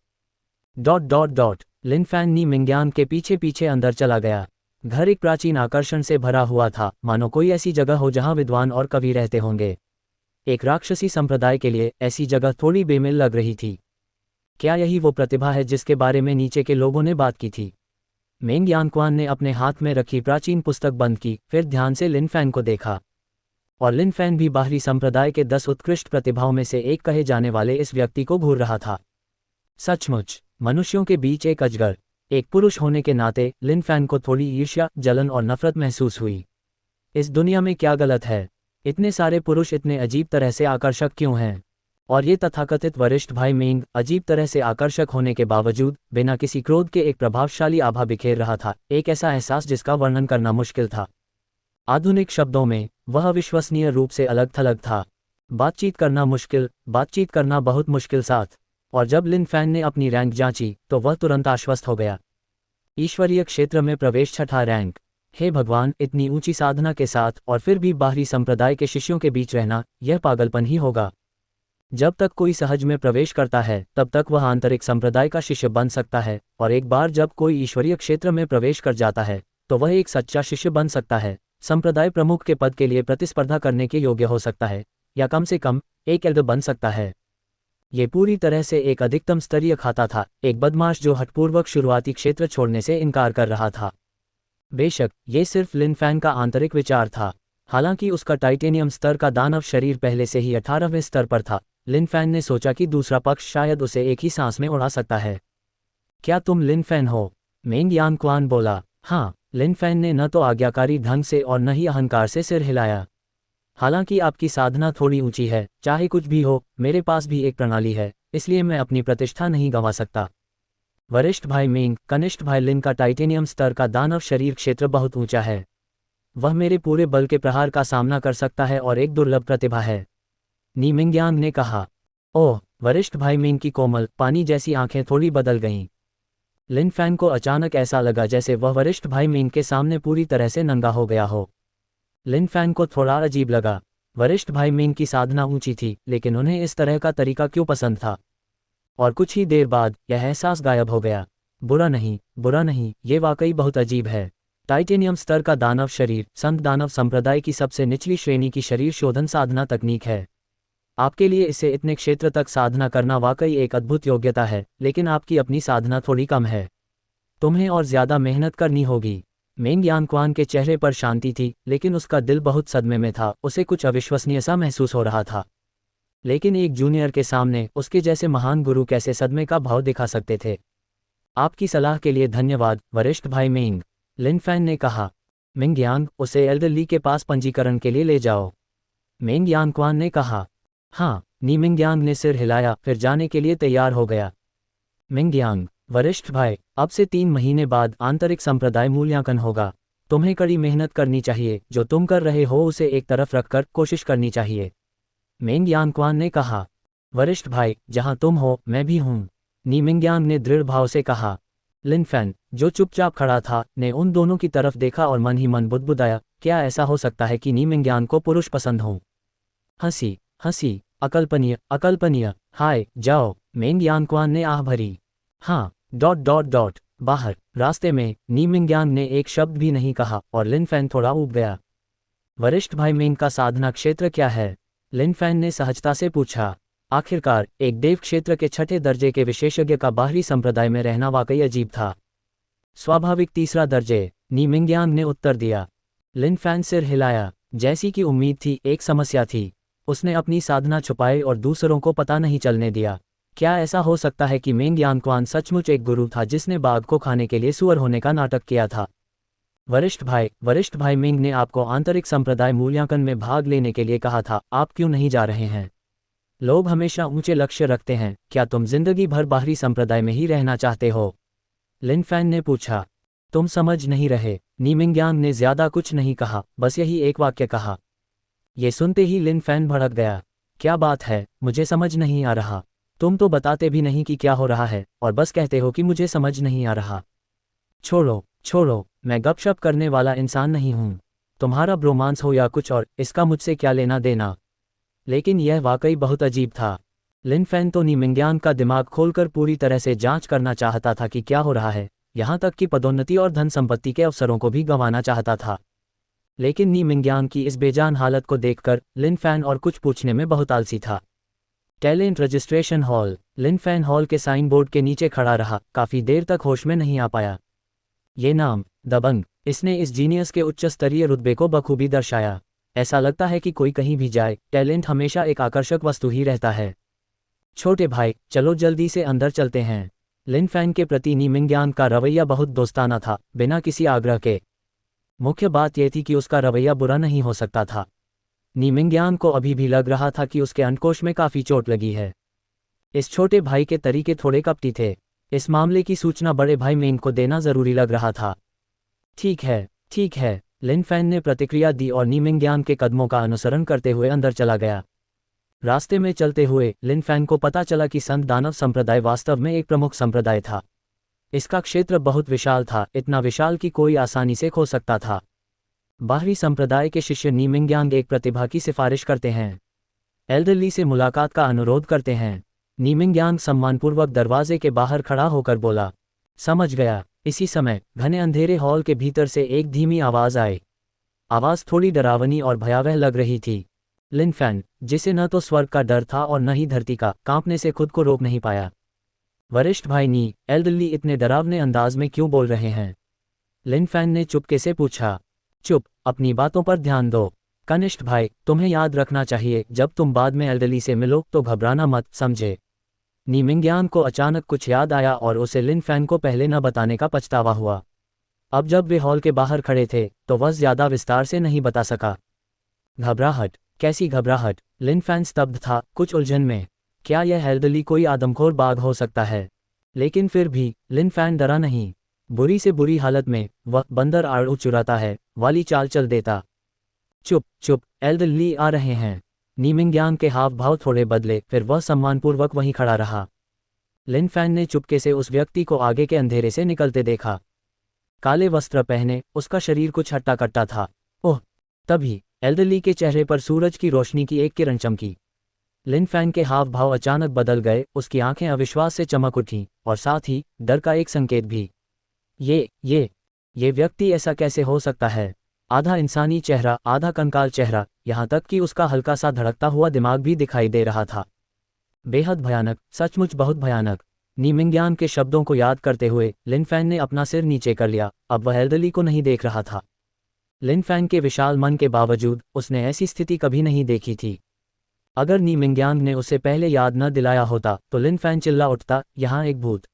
लिन फैन नी मिंग्यांग के पीछे पीछे अंदर चला गया। घर एक प्राचीन आकर्षण से भरा हुआ था, मानो कोई ऐसी जगह हो जहां विद्वान और कवि रहते होंगे। एक राक्षसी संप्रदाय के लिए ऐसी जगह थोड़ी बेमिल लग रही थी। क्या यही वो प्रतिभा है जिसके बारे में नीचे के लोगों ने बात की थी? मेंग यानक्वान ने अपने हाथ में रखी प्राचीन पुस्तक बंद की, फिर ध्यान से लिन फैन को देखा। और लिन फैन भी बाहरी संप्रदाय के 10 उत्कृष्ट प्रतिभाओं में से एक कहे जाने वाले इस व्यक्ति को घूर रहा था। सचमुच मनुष्यों के बीच एक अजगर। एक पुरुष होने के नाते लिन फैन को थोड़ी ईर्ष्या, जलन और नफरत महसूस हुई। इस दुनिया में क्या गलत है? इतने सारे पुरुष इतने अजीब तरह से आकर्षक क्यों हैं? और ये तथाकथित वरिष्ठ भाई मिंग अजीब तरह से आकर्षक होने के बावजूद बिना किसी क्रोध के एक प्रभावशाली आभा बिखेर रहा था, एक ऐसा एहसास जिसका वर्णन करना मुश्किल था। आधुनिक शब्दों में वह अविश्वसनीय रूप से अलग थलग था। बातचीत करना मुश्किल, बातचीत करना बहुत मुश्किल साथ। और जब लिन फैन ने अपनी रैंक जांची तो वह तुरंत आश्वस्त हो गया। ईश्वरीय क्षेत्र में प्रवेश 6ठा रैंक। हे भगवान, इतनी ऊंची साधना के साथ और फिर भी बाहरी संप्रदाय के शिष्यों के बीच रहना, यह पागलपन ही होगा। जब तक कोई सहज में प्रवेश करता है तब तक वह आंतरिक संप्रदाय का शिष्य बन सकता है, और एक बार जब कोई ईश्वरीय क्षेत्र में प्रवेश कर जाता है तो वह एक सच्चा शिष्य बन सकता है, संप्रदाय प्रमुख के पद के लिए प्रतिस्पर्धा करने के योग्य हो सकता है, या कम से कम एक एल्डर बन सकता है। ये पूरी तरह से एक अधिकतम स्तरीय खाता था, एक बदमाश जो हठपूर्वक शुरुआती क्षेत्र छोड़ने से इनकार कर रहा था। बेशक ये सिर्फ लिन फैन का आंतरिक विचार था। हालांकि उसका टाइटेनियम स्तर का दानव शरीर पहले से ही 18वें स्तर पर था, लिन फैन ने सोचा कि दूसरा पक्ष शायद उसे एक ही सांस में उड़ा सकता है। क्या तुम लिन फैन हो? मेंग यानकुआन बोला। हाँ, लिन फैन ने न तो आज्ञाकारी ढंग से और न ही अहंकार से सिर हिलाया। हालांकि आपकी साधना थोड़ी ऊंची है, चाहे कुछ भी हो, मेरे पास भी एक प्रणाली है, इसलिए मैं अपनी प्रतिष्ठा नहीं गंवा सकता। वरिष्ठ भाई मेंग, कनिष्ठ भाई लिन का टाइटेनियम स्तर का दानव शरीर क्षेत्र बहुत ऊंचा है। वह मेरे पूरे बल के प्रहार का सामना कर सकता है और एक दुर्लभ प्रतिभा है, नी मिंग्यांग ने कहा। ओह, वरिष्ठ भाई मेंग की कोमल पानी जैसी आंखें थोड़ी बदल गईं। लिन फैन को अचानक ऐसा लगा जैसे वह वरिष्ठ भाई मेंग के सामने पूरी तरह से नंगा हो गया हो। लिन फैन को थोड़ा अजीब लगा। वरिष्ठ भाई मेंग की साधना ऊंची थी, लेकिन उन्हें इस तरह का तरीका क्यों पसंद था? और कुछ ही देर बाद यह एहसास गायब हो गया। बुरा नहीं, ये वाकई बहुत अजीब है। टाइटेनियम स्तर का दानव शरीर संत दानव संप्रदाय की सबसे निचली श्रेणी की शरीर शोधन साधना तकनीक है। आपके लिए इसे इतने क्षेत्र तक साधना करना वाकई एक अद्भुत योग्यता है, लेकिन आपकी अपनी साधना थोड़ी कम है। तुम्हें और ज्यादा मेहनत करनी होगी। मेंग यानकुआन के चेहरे पर शांति थी, लेकिन उसका दिल बहुत सदमे में था। उसे कुछ अविश्वसनीय सा महसूस हो रहा था। लेकिन एक जूनियर के सामने उसके जैसे महान गुरु कैसे सदमे का भाव दिखा सकते थे? आपकी सलाह के लिए धन्यवाद, वरिष्ठ भाई मेंग, लिन फैन ने कहा। मिंग यांग, उसे एल्डर ली के पास पंजीकरण के लिए ले जाओ, मेंग यानकुआन ने कहा। हाँ, नी मिंग यांग ने सिर हिलाया, फिर जाने के लिए तैयार हो गया। मिंग यांग, वरिष्ठ भाई, अब से 3 महीने बाद आंतरिक संप्रदाय मूल्यांकन होगा। तुम्हें कड़ी मेहनत करनी चाहिए, जो तुम कर रहे हो उसे एक तरफ रखकर कोशिश करनी चाहिए, मेंग यानकुआन ने कहा। वरिष्ठ भाई, जहां तुम हो मैं भी हूं, नी मिंग्यांग ने दृढ़ भाव से कहा। लिन फैन, जो चुपचाप खड़ा था, ने उन दोनों की तरफ देखा और मन ही मन बुदबुदाया, क्या ऐसा हो सकता है कि नी मिंग्यांग को पुरुष पसंद हो? हंसी, अकल्पनीय, हाय जाओ, मेंग यानकुआन ने आह भरी। हाँ, ... बाहर रास्ते में नी मिंग्यांग ने एक शब्द भी नहीं कहा और लिन फैन थोड़ा ऊब गया। वरिष्ठ भाई मेंग का साधना क्षेत्र क्या है? लिन फैन ने सहजता से पूछा। आखिरकार एक देव क्षेत्र के 6ठे दर्जे के विशेषज्ञ का बाहरी संप्रदाय में रहना वाकई अजीब था। स्वाभाविक 3रा दर्जे, नी मिंग्यांग ने उत्तर दिया। लिन फैन सिर हिलाया। जैसी कि उम्मीद थी, एक समस्या थी। उसने अपनी साधना छुपाई और दूसरों को पता नहीं चलने दिया। क्या ऐसा हो सकता है कि मेंग यानकुआन सचमुच एक गुरु था जिसने बाघ को खाने के लिए सुअर होने का नाटक किया था? वरिष्ठ भाई मेंग ने आपको आंतरिक संप्रदाय मूल्यांकन में भाग लेने के लिए कहा था, आप क्यों नहीं जा रहे हैं? लोग हमेशा ऊंचे लक्ष्य रखते हैं, क्या तुम जिंदगी भर बाहरी संप्रदाय में ही रहना चाहते हो? लिन फैन ने पूछा। तुम समझ नहीं रहे, नी मिंग्यांग ने ज्यादा कुछ नहीं कहा, बस यही एक वाक्य कहा। ये सुनते ही लिन फैन भड़क गया। क्या बात है, मुझे समझ नहीं आ रहा। तुम तो बताते भी नहीं कि क्या हो रहा है, और बस कहते हो कि मुझे समझ नहीं आ रहा। छोड़ो, मैं गपशप करने वाला इंसान नहीं हूं। तुम्हारा ब्रोमांस हो या कुछ और, इसका मुझसे क्या लेना देना? लेकिन यह वाकई बहुत अजीब था। लिन फैन तो नी मिंग्यांग का दिमाग खोलकर पूरी तरह से जांच करना चाहता था कि क्या हो रहा है, यहाँ तक कि पदोन्नति और धन संपत्ति के अवसरों को भी गंवाना चाहता था। लेकिन नी मिंग्यांग की इस बेजान हालत को देखकर लिन फैन और कुछ पूछने में बहुत आलसी था। Talent registration hall. Lin Fan hall के साइन बोर्ड के नीचे खड़ा रहा, काफी देर तक होश में नहीं आ पाया। ये नाम, दबंग, इसने इस जीनियस के उच्च स्तरीय रुतबे को बखूबी दर्शाया। ऐसा लगता है कि कोई कहीं भी जाए, टैलेंट हमेशा एक आकर्षक वस्तु ही रहता है। छोटे भाई, चलो जल्दी से अंदर चलते हैं। लिन फैन के प्रति नी मिंग्यांग का रवैया बहुत दोस्ताना था, बिना किसी आग्रह के। मुख्य बात यह थी कि उसका रवैया बुरा नहीं हो सकता था। नी मिंग्यांग को अभी भी लग रहा था कि उसके अंडकोश में काफी चोट लगी है। इस छोटे भाई के तरीके थोड़े कपटी थे। इस मामले की सूचना बड़े भाई मेंग को देना जरूरी लग रहा था। ठीक है, लिन फैन ने प्रतिक्रिया दी और नी मिंग्यांग के कदमों का अनुसरण करते हुए अंदर चला गया। रास्ते में चलते हुए लिन फैन को पता चला कि संत दानव संप्रदाय वास्तव में एक प्रमुख संप्रदाय था। इसका क्षेत्र बहुत विशाल था, इतना विशाल कि कोई आसानी से खो सकता था। बाहरी संप्रदाय के शिष्य नीमिंग्यांग एक प्रतिभा की सिफारिश करते हैं। एल्डरली से मुलाकात का अनुरोध करते हैं। नीमिंग्यांग सम्मानपूर्वक दरवाजे के बाहर खड़ा होकर बोला, समझ गया। इसी समय घने अंधेरे हॉल के भीतर से एक धीमी आवाज़ आई। आवाज़ थोड़ी डरावनी और भयावह लग रही थी। लिन फैन, जिसे न तो स्वर्ग का डर था और न ही धरती का, कांपने से खुद को रोक नहीं पाया। वरिष्ठ भाई नी, एल्डरली इतने डरावने अंदाज में क्यों बोल रहे हैं? लिन फैन ने चुपके से पूछा। चुप, अपनी बातों पर ध्यान दो। कनिष्ठ भाई, तुम्हें याद रखना चाहिए, जब तुम बाद में एल्डरली से मिलो तो घबराना मत, समझे? नीमिंग्यांग को अचानक कुछ याद आया और उसे लिन फैन को पहले न बताने का पछतावा हुआ। अब जब वे हॉल के बाहर खड़े थे तो वह ज़्यादा विस्तार से नहीं बता सका। घबराहट? कैसी घबराहट? लिन फैन स्तब्ध था, कुछ उलझन में। क्या यह एल्डरली कोई आदमखोर बाघ हो सकता है? लेकिन फिर भी लिन फैन डरा नहीं। बुरी से बुरी हालत में वह बंदर आड़ू चुराता है वाली चाल चल देता। चुप चुप, एल्डरली आ रहे हैं। नीमिंग्यांग के हाव भाव थोड़े बदले, फिर वह सम्मानपूर्वक वहीं खड़ा रहा। लिन फैन ने चुपके से उस व्यक्ति को आगे के अंधेरे से निकलते देखा। काले वस्त्र पहने, उसका शरीर कुछ हट्टा कट्टा था। ओह! तभी एल्डरली के चेहरे पर सूरज की रोशनी की एक किरण चमकी। लिन फैन के हाव भाव अचानक बदल गए, उसकी आंखें अविश्वास से चमक उठीं और साथ ही डर का एक संकेत भी। ये व्यक्ति ऐसा कैसे हो सकता है? आधा इंसानी चेहरा, आधा कंकाल चेहरा, यहाँ तक कि उसका हल्का सा धड़कता हुआ दिमाग भी दिखाई दे रहा था। बेहद भयानक, सचमुच बहुत भयानक। नीमिंग्यांग के शब्दों को याद करते हुए लिन फैन ने अपना सिर नीचे कर लिया। अब वह एल्डरली को नहीं देख रहा था। लिन फैन के विशाल मन के बावजूद उसने ऐसी स्थिति कभी नहीं देखी थी। अगर नीमिंग्यांग ने उसे पहले याद न दिलाया होता तो लिन फैन चिल्ला उठता, यहाँ एक भूत।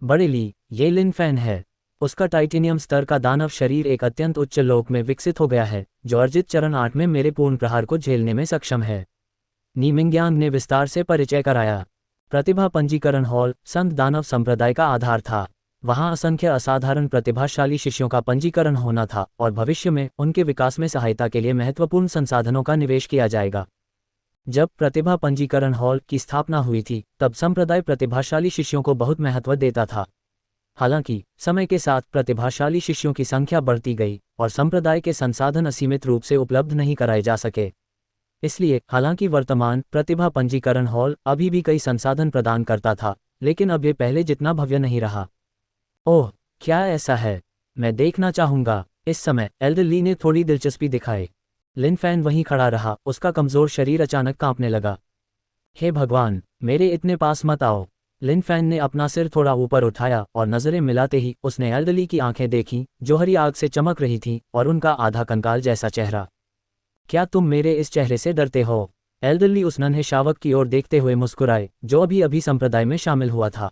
बड़े ली, ये लिन फैन है। उसका टाइटेनियम स्तर का दानव शरीर एक अत्यंत उच्च लोक में विकसित हो गया है, जो अर्जित चरण 8 में मेरे पूर्ण प्रहार को झेलने में सक्षम है। नीमिंग्यांग ने विस्तार से परिचय कराया। प्रतिभा पंजीकरण हॉल संत दानव संप्रदाय का आधार था। वहां असंख्य असाधारण प्रतिभाशाली शिष्यों का पंजीकरण होना था और भविष्य में उनके विकास में सहायता के लिए महत्वपूर्ण संसाधनों का निवेश किया जाएगा। जब प्रतिभा पंजीकरण हॉल की स्थापना हुई थी तब संप्रदाय प्रतिभाशाली शिष्यों को बहुत महत्व देता था। हालांकि समय के साथ प्रतिभाशाली शिष्यों की संख्या बढ़ती गई और संप्रदाय के संसाधन असीमित रूप से उपलब्ध नहीं कराए जा सके। इसलिए हालांकि वर्तमान प्रतिभा पंजीकरण हॉल अभी भी कई संसाधन प्रदान करता था, लेकिन अब ये पहले जितना भव्य नहीं रहा। ओह, क्या ऐसा है? मैं देखना चाहूंगा। इस समय एल्डरली ने थोड़ी दिलचस्पी दिखाई। लिन फैन वहीं खड़ा रहा, उसका कमजोर शरीर अचानक कांपने लगा। हे भगवान, मेरे इतने पास मत आओ। लिन फैन ने अपना सिर थोड़ा ऊपर उठाया और नजरें मिलाते ही उसने एल्डरली की आंखें देखीं, जो हरी आग से चमक रही थीं, और उनका आधा कंकाल जैसा चेहरा। क्या तुम मेरे इस चेहरे से डरते हो? एल्डरली उस नन्हे शावक की ओर देखते हुए मुस्कुराए, जो अभी अभी संप्रदाय में शामिल हुआ था।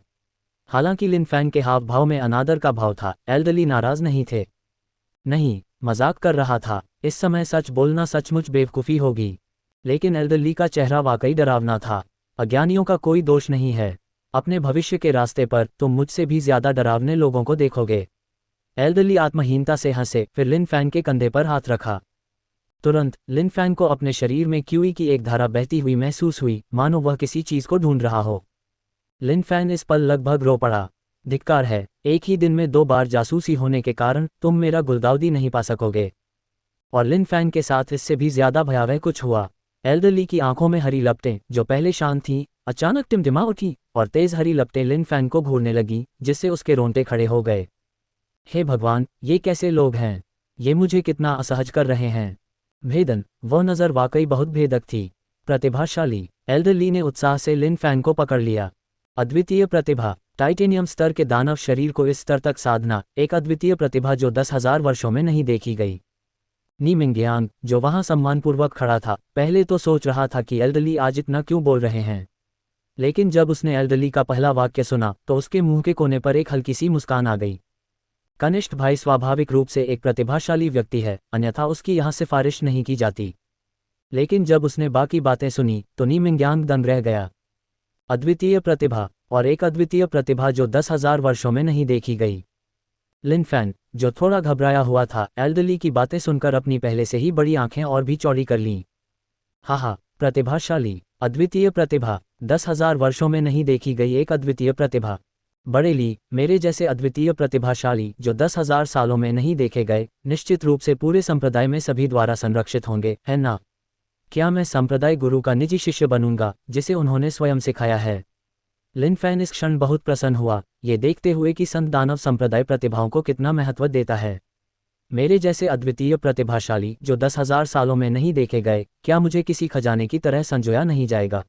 हालांकि लिन फैन के हाव भाव में अनादर का भाव था, एल्डरली नाराज नहीं थे। नहीं, मजाक कर रहा था। इस समय सच बोलना सचमुच बेवकूफ़ी होगी। लेकिन एल्डरली का चेहरा वाकई डरावना था। अज्ञानियों का कोई दोष नहीं है। अपने भविष्य के रास्ते पर तुम मुझसे भी ज्यादा डरावने लोगों को देखोगे। एल्डरली आत्महीनता से हंसे, फिर लिन फैन के कंधे पर हाथ रखा। तुरंत लिन फैन को अपने शरीर में क्यूई की एक धारा बहती हुई महसूस हुई, मानो वह किसी चीज को ढूंढ रहा हो। लिन फैन इस पल लगभग रो पड़ा। धिक्कार है, एक ही दिन में 2 बार जासूसी होने के कारण तुम मेरा गुलदाउदी नहीं पा सकोगे। और लिन फैन के साथ इससे भी ज्यादा भयावह कुछ हुआ। एल्डरली की आंखों में हरी लपटें, जो पहले शांत थीं, अचानक टिमटिमा उठी और तेज हरी लपटें लिन फैन को घूरने लगी, जिससे उसके रोंगटे खड़े हो गए। हे भगवान, ये कैसे लोग हैं? ये मुझे कितना असहज कर रहे हैं। भेदन, वह नज़र वाकई बहुत भेदक थी। प्रतिभाशाली। एल्डरली ने उत्साह से लिन फैन को पकड़ लिया। अद्वितीय प्रतिभा, टाइटेनियम स्तर के दानव शरीर को इस स्तर तक साधना, एक अद्वितीय प्रतिभा जो 10,000 वर्षों में नहीं देखी गई। नीमिंग्यांग, जो वहां सम्मानपूर्वक खड़ा था, पहले तो सोच रहा था कि एल्डरली आज इतना क्यों बोल रहे हैं। लेकिन जब उसने एल्डरली का पहला वाक्य सुना तो उसके मुंह के कोने पर एक हल्की सी मुस्कान आ गई। कनिष्ठ भाई स्वाभाविक रूप से एक प्रतिभाशाली व्यक्ति है, अन्यथा उसकी यहाँ सिफारिश नहीं की जाती। लेकिन जब उसने बाकी बातें सुनी तो नीमिंग्यांग दंग रह गया। अद्वितीय प्रतिभा, और एक अद्वितीय प्रतिभा जो 10,000 वर्षों में नहीं देखी गई। लिन फैन, जो थोड़ा घबराया हुआ था, एल्डरली की बातें सुनकर अपनी पहले से ही बड़ी आंखें और भी चौड़ी कर लीं। हा, प्रतिभाशाली, अद्वितीय प्रतिभा, 10,000 वर्षों में नहीं देखी गई एक अद्वितीय प्रतिभा। बरेली, मेरे जैसे अद्वितीय प्रतिभाशाली जो 10,000 सालों में नहीं देखे गए, निश्चित रूप से पूरे संप्रदाय में सभी द्वारा संरक्षित होंगे, है ना? क्या मैं संप्रदाय गुरु का निजी शिष्य बनूंगा, जिसे उन्होंने स्वयं सिखाया है? लिन फैन इस क्षण बहुत प्रसन्न हुआ, ये देखते हुए कि संत दानव संप्रदाय प्रतिभाओं को कितना महत्व देता है। मेरे जैसे अद्वितीय प्रतिभाशाली जो 10,000 सालों में नहीं देखे गए, क्या मुझे किसी खजाने की तरह संजोया नहीं जाएगा?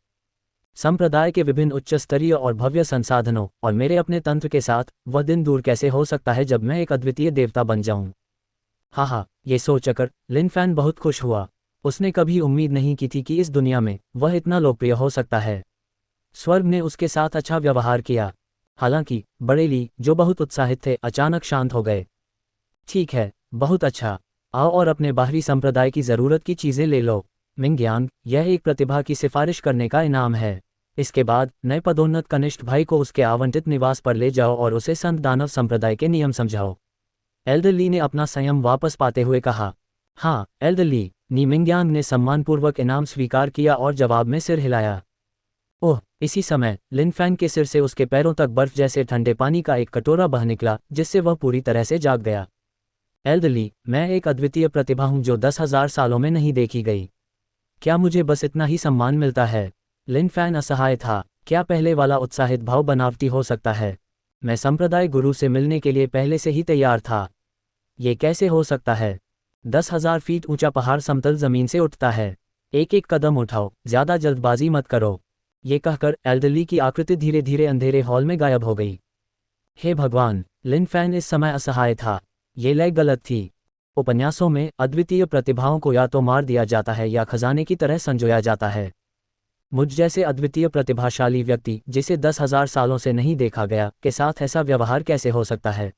संप्रदाय के विभिन्न उच्च स्तरीय और भव्य संसाधनों और मेरे अपने तंत्र के साथ वह दिन दूर कैसे हो सकता है जब मैं एक अद्वितीय देवता बन जाऊं? हाँ, ये सोचकर लिन फैन बहुत खुश हुआ। उसने कभी उम्मीद नहीं की थी कि इस दुनिया में वह इतना लोकप्रिय हो सकता है। स्वर्ग ने उसके साथ अच्छा व्यवहार किया। हालांकि बरेली, जो बहुत उत्साहित थे, अचानक शांत हो गए। ठीक है, बहुत अच्छा। आओ और अपने बाहरी संप्रदाय की ज़रूरत की चीज़ें ले लो। मिंग्यांग, यह एक प्रतिभा की सिफारिश करने का इनाम है। इसके बाद नए पदोन्नत कनिष्ठ भाई को उसके आवंटित निवास पर ले जाओ और उसे संत दानव संप्रदाय के नियम समझाओ। एल्डरली ने अपना संयम वापस पाते हुए कहा। हाँ, एल्डरली, नी मिंग्यांग ने सम्मानपूर्वक इनाम स्वीकार किया और जवाब में सिर हिलाया। ओह, इसी समय लिन फैन के सिर से उसके पैरों तक बर्फ जैसे ठंडे पानी का एक कटोरा बह निकला, जिससे वह पूरी तरह से जाग गया। एल्डरली, मैं एक अद्वितीय प्रतिभा हूँ जो 10,000 सालों में नहीं देखी गई। क्या मुझे बस इतना ही सम्मान मिलता है? लिन फैन असहाय था। क्या पहले वाला उत्साहित भाव बनावटी हो सकता है? मैं संप्रदाय गुरु से मिलने के लिए पहले से ही तैयार था। ये कैसे हो सकता है? 10,000 फीट ऊंचा पहाड़ समतल जमीन से उठता है। एक एक कदम उठाओ, ज्यादा जल्दबाजी मत करो। ये कहकर एल्डरली की आकृति धीरे धीरे अंधेरे हॉल में गायब हो गई। हे भगवान, लिन फैन इस समय असहाय था। ये लय गलत थी। उपन्यासों में अद्वितीय प्रतिभाओं को या तो मार दिया जाता है या खजाने की तरह संजोया जाता है। मुझ जैसे अद्वितीय प्रतिभाशाली व्यक्ति, जिसे 10,000 सालों से नहीं देखा गया, के साथ ऐसा व्यवहार कैसे हो सकता है?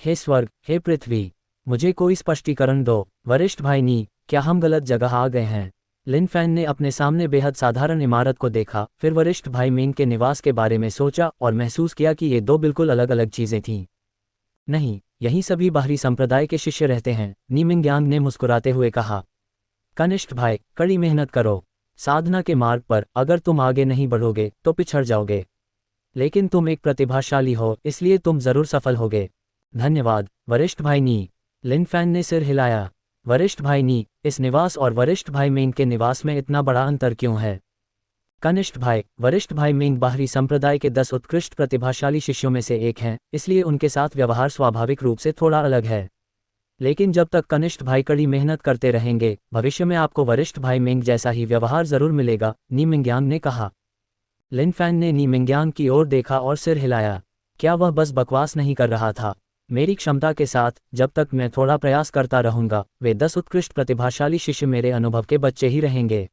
हे स्वर्ग, हे पृथ्वी, मुझे कोई स्पष्टीकरण दो। वरिष्ठ भाई नी, क्या हम गलत जगह आ गए हैं? लिन फैन ने अपने सामने बेहद साधारण इमारत को देखा, फिर वरिष्ठ भाई मिंग के निवास के बारे में सोचा और महसूस किया कि ये दो बिल्कुल अलग अलग चीजें थीं। नहीं, यहीं सभी बाहरी संप्रदाय के शिष्य रहते हैं, नी मिंग्यांग ने मुस्कुराते हुए कहा। कनिष्ठ भाई, कड़ी मेहनत करो। साधना के मार्ग पर अगर तुम आगे नहीं बढ़ोगे तो पिछड़ जाओगे, लेकिन तुम एक प्रतिभाशाली हो, इसलिए तुम जरूर सफल होगे। धन्यवाद वरिष्ठ भाई नी। लिन फैन ने सिर हिलाया। वरिष्ठ भाई नी, इस निवास और वरिष्ठ भाई मिंग के निवास में इतना बड़ा अंतर क्यों है? कनिष्ठ भाई, वरिष्ठ भाई मिंग बाहरी संप्रदाय के 10 उत्कृष्ट प्रतिभाशाली शिष्यों में से एक हैं, इसलिए उनके साथ व्यवहार स्वाभाविक रूप से थोड़ा अलग है। लेकिन जब तक कनिष्ठ भाई कड़ी मेहनत करते रहेंगे, भविष्य में आपको वरिष्ठ भाई मिंग जैसा ही व्यवहार जरूर मिलेगा, नी मिंग्यांग ने कहा। लिन फैन ने नी मिंग्यांग की ओर देखा और सिर हिलाया। क्या वह बस बकवास नहीं कर रहा था? मेरी क्षमता के साथ, जब तक मैं थोड़ा प्रयास करता रहूंगा, वे 10 उत्कृष्ट प्रतिभाशाली शिष्य मेरे अनुभव के बच्चे ही रहेंगे।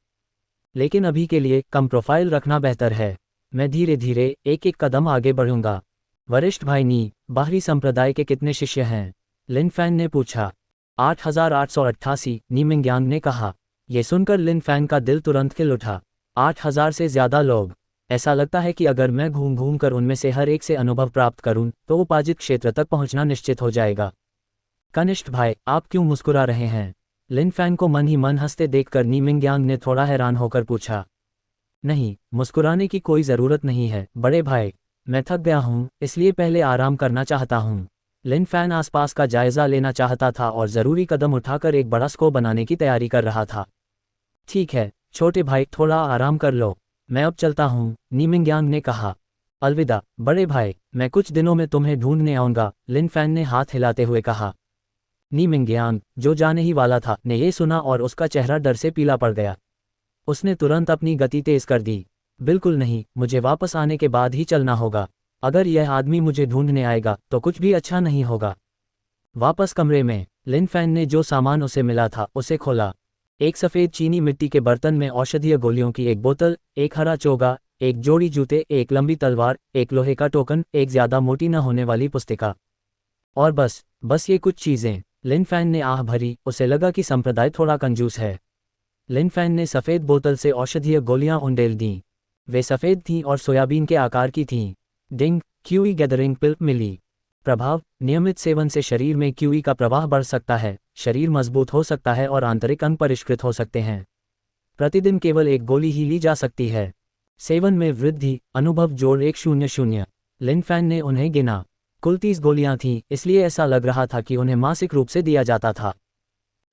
लेकिन अभी के लिए कम प्रोफाइल रखना बेहतर है। मैं धीरे धीरे एक एक कदम आगे बढ़ूंगा। वरिष्ठ भाई नी, बाहरी संप्रदाय के कितने शिष्य हैं? लिन फैन ने पूछा। 8,888, नी मिंग्यांग ने कहा। यह सुनकर लिन फैन का दिल तुरंत खिल उठा। 8,000 से ज्यादा लोग। ऐसा लगता है कि अगर मैं घूम घूम कर उनमें से हर एक से अनुभव प्राप्त करूं, तो उपार्जित क्षेत्र तक पहुंचना निश्चित हो जाएगा। कनिष्ठ भाई, आप क्यों मुस्कुरा रहे हैं? लिन फैन को मन ही मन हंसते देखकर नी मिंग्यांग ने थोड़ा हैरान होकर पूछा। नहीं, मुस्कुराने की कोई ज़रूरत नहीं है बड़े भाई। मैं थक गया हूँ, इसलिए पहले आराम करना चाहता हूँ। लिन फैन आसपास का जायजा लेना चाहता था और ज़रूरी कदम उठाकर एक बड़ा स्कोप बनाने की तैयारी कर रहा था। ठीक है छोटे भाई, थोड़ा आराम कर लो। मैं अब चलता हूँ, नी मिंग्यांग ने कहा। अलविदा बड़े भाई, मैं कुछ दिनों में तुम्हें ढूंढने आऊँगा, लिन फैन ने हाथ हिलाते हुए कहा। नी मिंग्यांग, जो जाने ही वाला था, ने ये सुना और उसका चेहरा डर से पीला पड़ गया। उसने तुरंत अपनी गति तेज कर दी। बिल्कुल नहीं, मुझे वापस आने के बाद ही चलना होगा। अगर यह आदमी मुझे ढूंढने आएगा तो कुछ भी अच्छा नहीं होगा। वापस कमरे में, लिन फैन ने जो सामान उसे मिला था उसे खोला। एक सफ़ेद चीनी मिट्टी के बर्तन में औषधीय गोलियों की एक बोतल, एक हरा चोगा, एक जोड़ी जूते, एक लंबी तलवार, एक लोहे का टोकन, एक ज्यादा मोटी न होने वाली पुस्तिका। और बस ये कुछ चीजें। लिन फैन ने आह भरी, उसे लगा कि संप्रदाय थोड़ा कंजूस है। लिन फैन ने सफ़ेद बोतल से औषधीय गोलियां उंडेल दीं। वे सफ़ेद थीं और सोयाबीन के आकार की थीं। डिंग, क्यूई गैदरिंग पिल मिली। प्रभाव, नियमित सेवन से शरीर में क्यूई का प्रवाह बढ़ सकता है, शरीर मजबूत हो सकता है और आंतरिक अंग परिष्कृत हो सकते हैं। प्रतिदिन केवल एक गोली ही ली जा सकती है। सेवन में वृद्धि, अनुभव जोड़ 100। लिन फैन ने उन्हें गिना। कुल 30 गोलियां थीं, इसलिए ऐसा लग रहा था कि उन्हें मासिक रूप से दिया जाता था।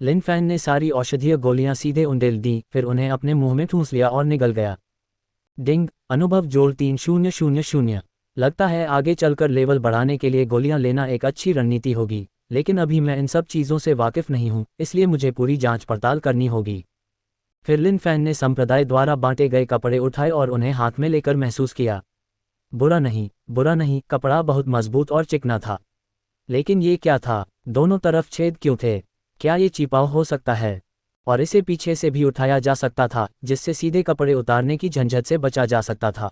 लिन फैन ने सारी औषधीय गोलियां सीधे उंडेल दी, फिर उन्हें अपने मुंह में ठूंस लिया और निगल गया। डिंग, अनुभव जोड़ 3000। लगता है आगे चलकर लेवल बढ़ाने के लिए गोलियां लेना एक अच्छी रणनीति होगी, लेकिन अभी मैं इन सब चीज़ों से वाकिफ नहीं हूं, इसलिए मुझे पूरी जांच पड़ताल करनी होगी। फिर लिन फैन ने संप्रदाय द्वारा बांटे गए कपड़े उठाए और उन्हें हाथ में लेकर महसूस किया। बुरा नहीं, कपड़ा बहुत मजबूत और चिकना था। लेकिन ये क्या था? दोनों तरफ छेद क्यों थे? क्या ये छिपाव हो सकता है? और इसे पीछे से भी उठाया जा सकता था, जिससे सीधे कपड़े उतारने की झंझट से बचा जा सकता था।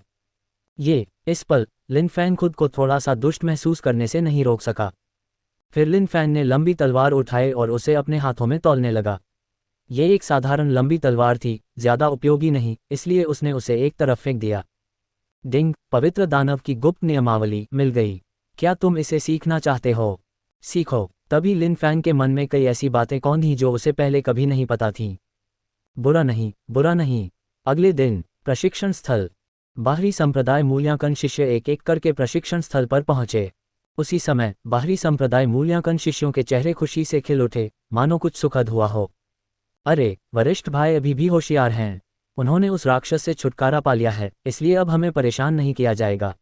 इस पल लिन फैन खुद को थोड़ा सा दुष्ट महसूस करने से नहीं रोक सका। फिर लिन फैन ने लंबी तलवार उठाई और उसे अपने हाथों में तौलने लगा। ये एक साधारण लंबी तलवार थी, ज्यादा उपयोगी नहीं, इसलिए उसने उसे एक तरफ फेंक दिया। डिंग, पवित्र दानव की गुप्त नियमावली मिल गई। क्या तुम इसे सीखना चाहते हो? सीखो। तभी लिन फैन के मन में कई ऐसी बातें कौन थीं जो उसे पहले कभी नहीं पता थीं। बुरा नहीं। अगले दिन प्रशिक्षण स्थल। बाहरी संप्रदाय मूल्यांकन शिष्य एक एक करके प्रशिक्षण स्थल पर पहुंचे। उसी समय बाहरी संप्रदाय मूल्यांकन शिष्यों के चेहरे खुशी से खिल उठे, मानो कुछ सुखद हुआ हो। अरे, वरिष्ठ भाई अभी भी होशियार हैं। उन्होंने उस राक्षस से छुटकारा पा लिया है, इसलिए अब हमें परेशान नहीं किया जाएगा।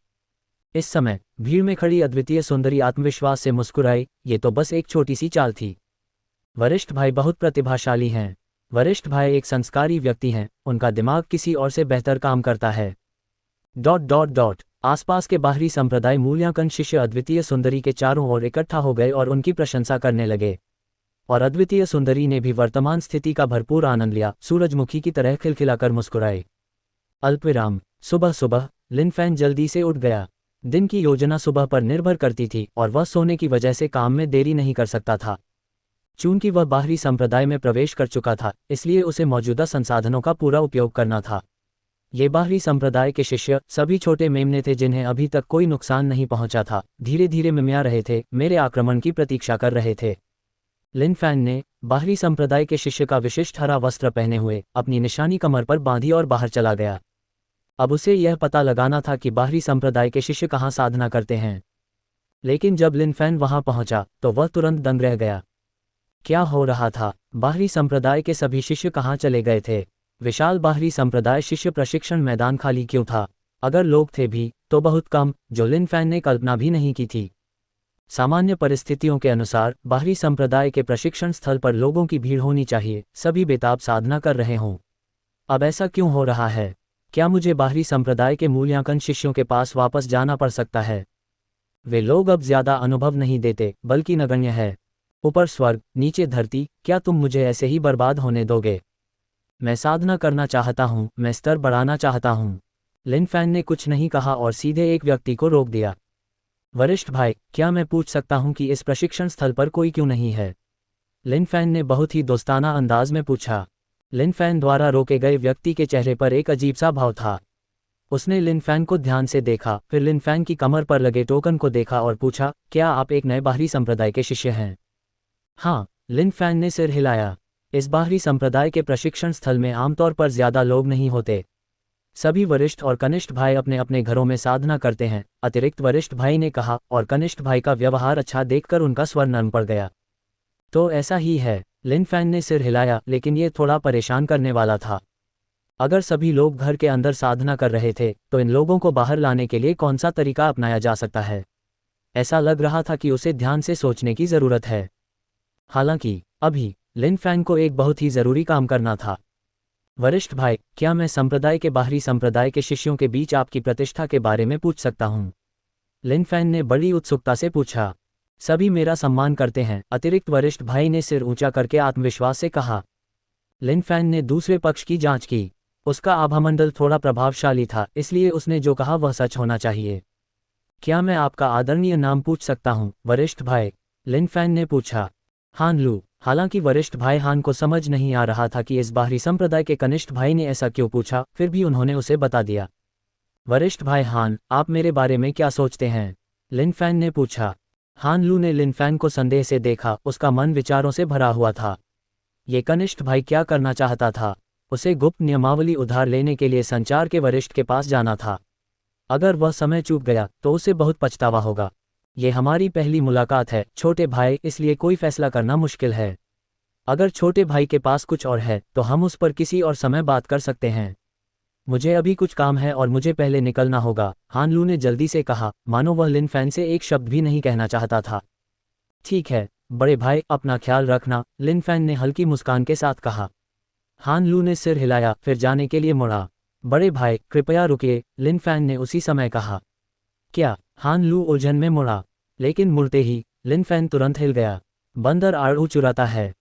इस समय भीड़ में खड़ी अद्वितीय सुंदरी आत्मविश्वास से मुस्कुराई। ये तो बस एक छोटी सी चाल थी। वरिष्ठ भाई बहुत प्रतिभाशाली हैं। वरिष्ठ भाई एक संस्कारी व्यक्ति हैं, उनका दिमाग किसी और से बेहतर काम करता है। ... आसपास के बाहरी संप्रदाय मूल्यांकन शिष्य अद्वितीय सुंदरी के चारों ओर इकट्ठा हो गए और उनकी प्रशंसा करने लगे। और अद्वितीय सुंदरी ने भी वर्तमान स्थिति का भरपूर आनंद लिया, सूरजमुखी की तरह खिलखिलाकर मुस्कुराए। अल्पविराम। सुबह लिन फैन जल्दी से उठ गया। दिन की योजना सुबह पर निर्भर करती थी और वह सोने की वजह से काम में देरी नहीं कर सकता था। चूंकि वह बाहरी संप्रदाय में प्रवेश कर चुका था, इसलिए उसे मौजूदा संसाधनों का पूरा उपयोग करना था। ये बाहरी संप्रदाय के शिष्य सभी छोटे मेमने थे जिन्हें अभी तक कोई नुकसान नहीं पहुंचा था, धीरे धीरे मिमिया रहे थे, मेरे आक्रमण की प्रतीक्षा कर रहे थे। लिन फैन ने बाहरी संप्रदाय के शिष्य का विशिष्ट हरा वस्त्र पहने हुए अपनी निशानी कमर पर बांधी और बाहर चला गया। अब उसे यह पता लगाना था कि बाहरी संप्रदाय के शिष्य कहाँ साधना करते हैं। लेकिन जब लिन फैन वहां पहुंचा तो वह तुरंत दंग रह गया। क्या हो रहा था? बाहरी संप्रदाय के सभी शिष्य कहाँ चले गए थे? विशाल बाहरी संप्रदाय शिष्य प्रशिक्षण मैदान खाली क्यों था? अगर लोग थे भी तो बहुत कम, जो लिन फैन ने कल्पना भी नहीं की थी। सामान्य परिस्थितियों के अनुसार बाहरी संप्रदाय के प्रशिक्षण स्थल पर लोगों की भीड़ होनी चाहिए, सभी बेताब साधना कर रहे हों। अब ऐसा क्यों हो रहा है? क्या मुझे बाहरी संप्रदाय के मूल्यांकन शिष्यों के पास वापस जाना पड़ सकता है? वे लोग अब ज्यादा अनुभव नहीं देते, बल्कि नगण्य है। ऊपर स्वर्ग, नीचे धरती, क्या तुम मुझे ऐसे ही बर्बाद होने दोगे? मैं साधना करना चाहता हूँ, मैं स्तर बढ़ाना चाहता हूँ। लिन फैन ने कुछ नहीं कहा और सीधे एक व्यक्ति को रोक दिया। वरिष्ठ भाई, क्या मैं पूछ सकता हूँ कि इस प्रशिक्षण स्थल पर कोई क्यों नहीं है? लिन फैन ने बहुत ही दोस्ताना अंदाज में पूछा। लिन फैन द्वारा रोके गए व्यक्ति के चेहरे पर एक अजीब सा भाव था। उसने लिन फैन को ध्यान से देखा, फिर लिन फैन की कमर पर लगे टोकन को देखा और पूछा, क्या आप एक नए बाहरी संप्रदाय के शिष्य हैं? हाँ, लिन फैन ने सिर हिलाया। इस बाहरी संप्रदाय के प्रशिक्षण स्थल में आमतौर पर ज्यादा लोग नहीं होते। सभी वरिष्ठ और कनिष्ठ भाई अपने अपने घरों में साधना करते हैं, अतिरिक्त वरिष्ठ भाई ने कहा, और कनिष्ठ भाई का व्यवहार अच्छा देखकर उनका स्वर नरम पड़ गया। तो ऐसा ही है। लिन फैन ने सिर हिलाया, लेकिन ये थोड़ा परेशान करने वाला था। अगर सभी लोग घर के अंदर साधना कर रहे थे, तो इन लोगों को बाहर लाने के लिए कौन सा तरीका अपनाया जा सकता है? ऐसा लग रहा था कि उसे ध्यान से सोचने की जरूरत है। हालांकि अभी लिन फैन को एक बहुत ही जरूरी काम करना था। वरिष्ठ भाई, क्या मैं संप्रदाय के बाहरी संप्रदाय के शिष्यों के बीच आपकी प्रतिष्ठा के बारे में पूछ सकता हूँ? लिन फैन ने बड़ी उत्सुकता से पूछा। सभी मेरा सम्मान करते हैं, अतिरिक्त वरिष्ठ भाई ने सिर ऊंचा करके आत्मविश्वास से कहा। लिन फैन ने दूसरे पक्ष की जांच की। उसका आभामंडल थोड़ा प्रभावशाली था, इसलिए उसने जो कहा वह सच होना चाहिए। क्या मैं आपका आदरणीय नाम पूछ सकता हूँ, वरिष्ठ भाई? लिन फैन ने पूछा। हान लू। हालांकि वरिष्ठ भाई हान को समझ नहीं आ रहा था कि इस बाहरी संप्रदाय के कनिष्ठ भाई ने ऐसा क्यों पूछा, फिर भी उन्होंने उसे बता दिया। वरिष्ठ भाई हान, आप मेरे बारे में क्या सोचते हैं? लिन फैन ने पूछा। हान लू ने लिन फैन को संदेह से देखा, उसका मन विचारों से भरा हुआ था। ये कनिष्ठ भाई क्या करना चाहता था? उसे गुप्त नियमावली उधार लेने के लिए संचार के वरिष्ठ के पास जाना था। अगर वह समय चूक गया तो उसे बहुत पछतावा होगा। ये हमारी पहली मुलाकात है छोटे भाई, इसलिए कोई फैसला करना मुश्किल है। अगर छोटे भाई के पास कुछ और है तो हम उस पर किसी और समय बात कर सकते हैं। मुझे अभी कुछ काम है और मुझे पहले निकलना होगा, हान लू ने जल्दी से कहा, मानो वह लिन फैन से एक शब्द भी नहीं कहना चाहता था। ठीक है बड़े भाई, अपना ख्याल रखना, लिन फैन ने हल्की मुस्कान के साथ कहा। हान लू ने सिर हिलाया, फिर जाने के लिए मुड़ा। बड़े भाई कृपया रुकिए, लिन फैन ने उसी समय कहा। क्या? हान लू उलझन में मुड़ा, लेकिन मुड़ते ही लिन फैन तुरंत हिल गया। बंदर आड़ू चुराता है।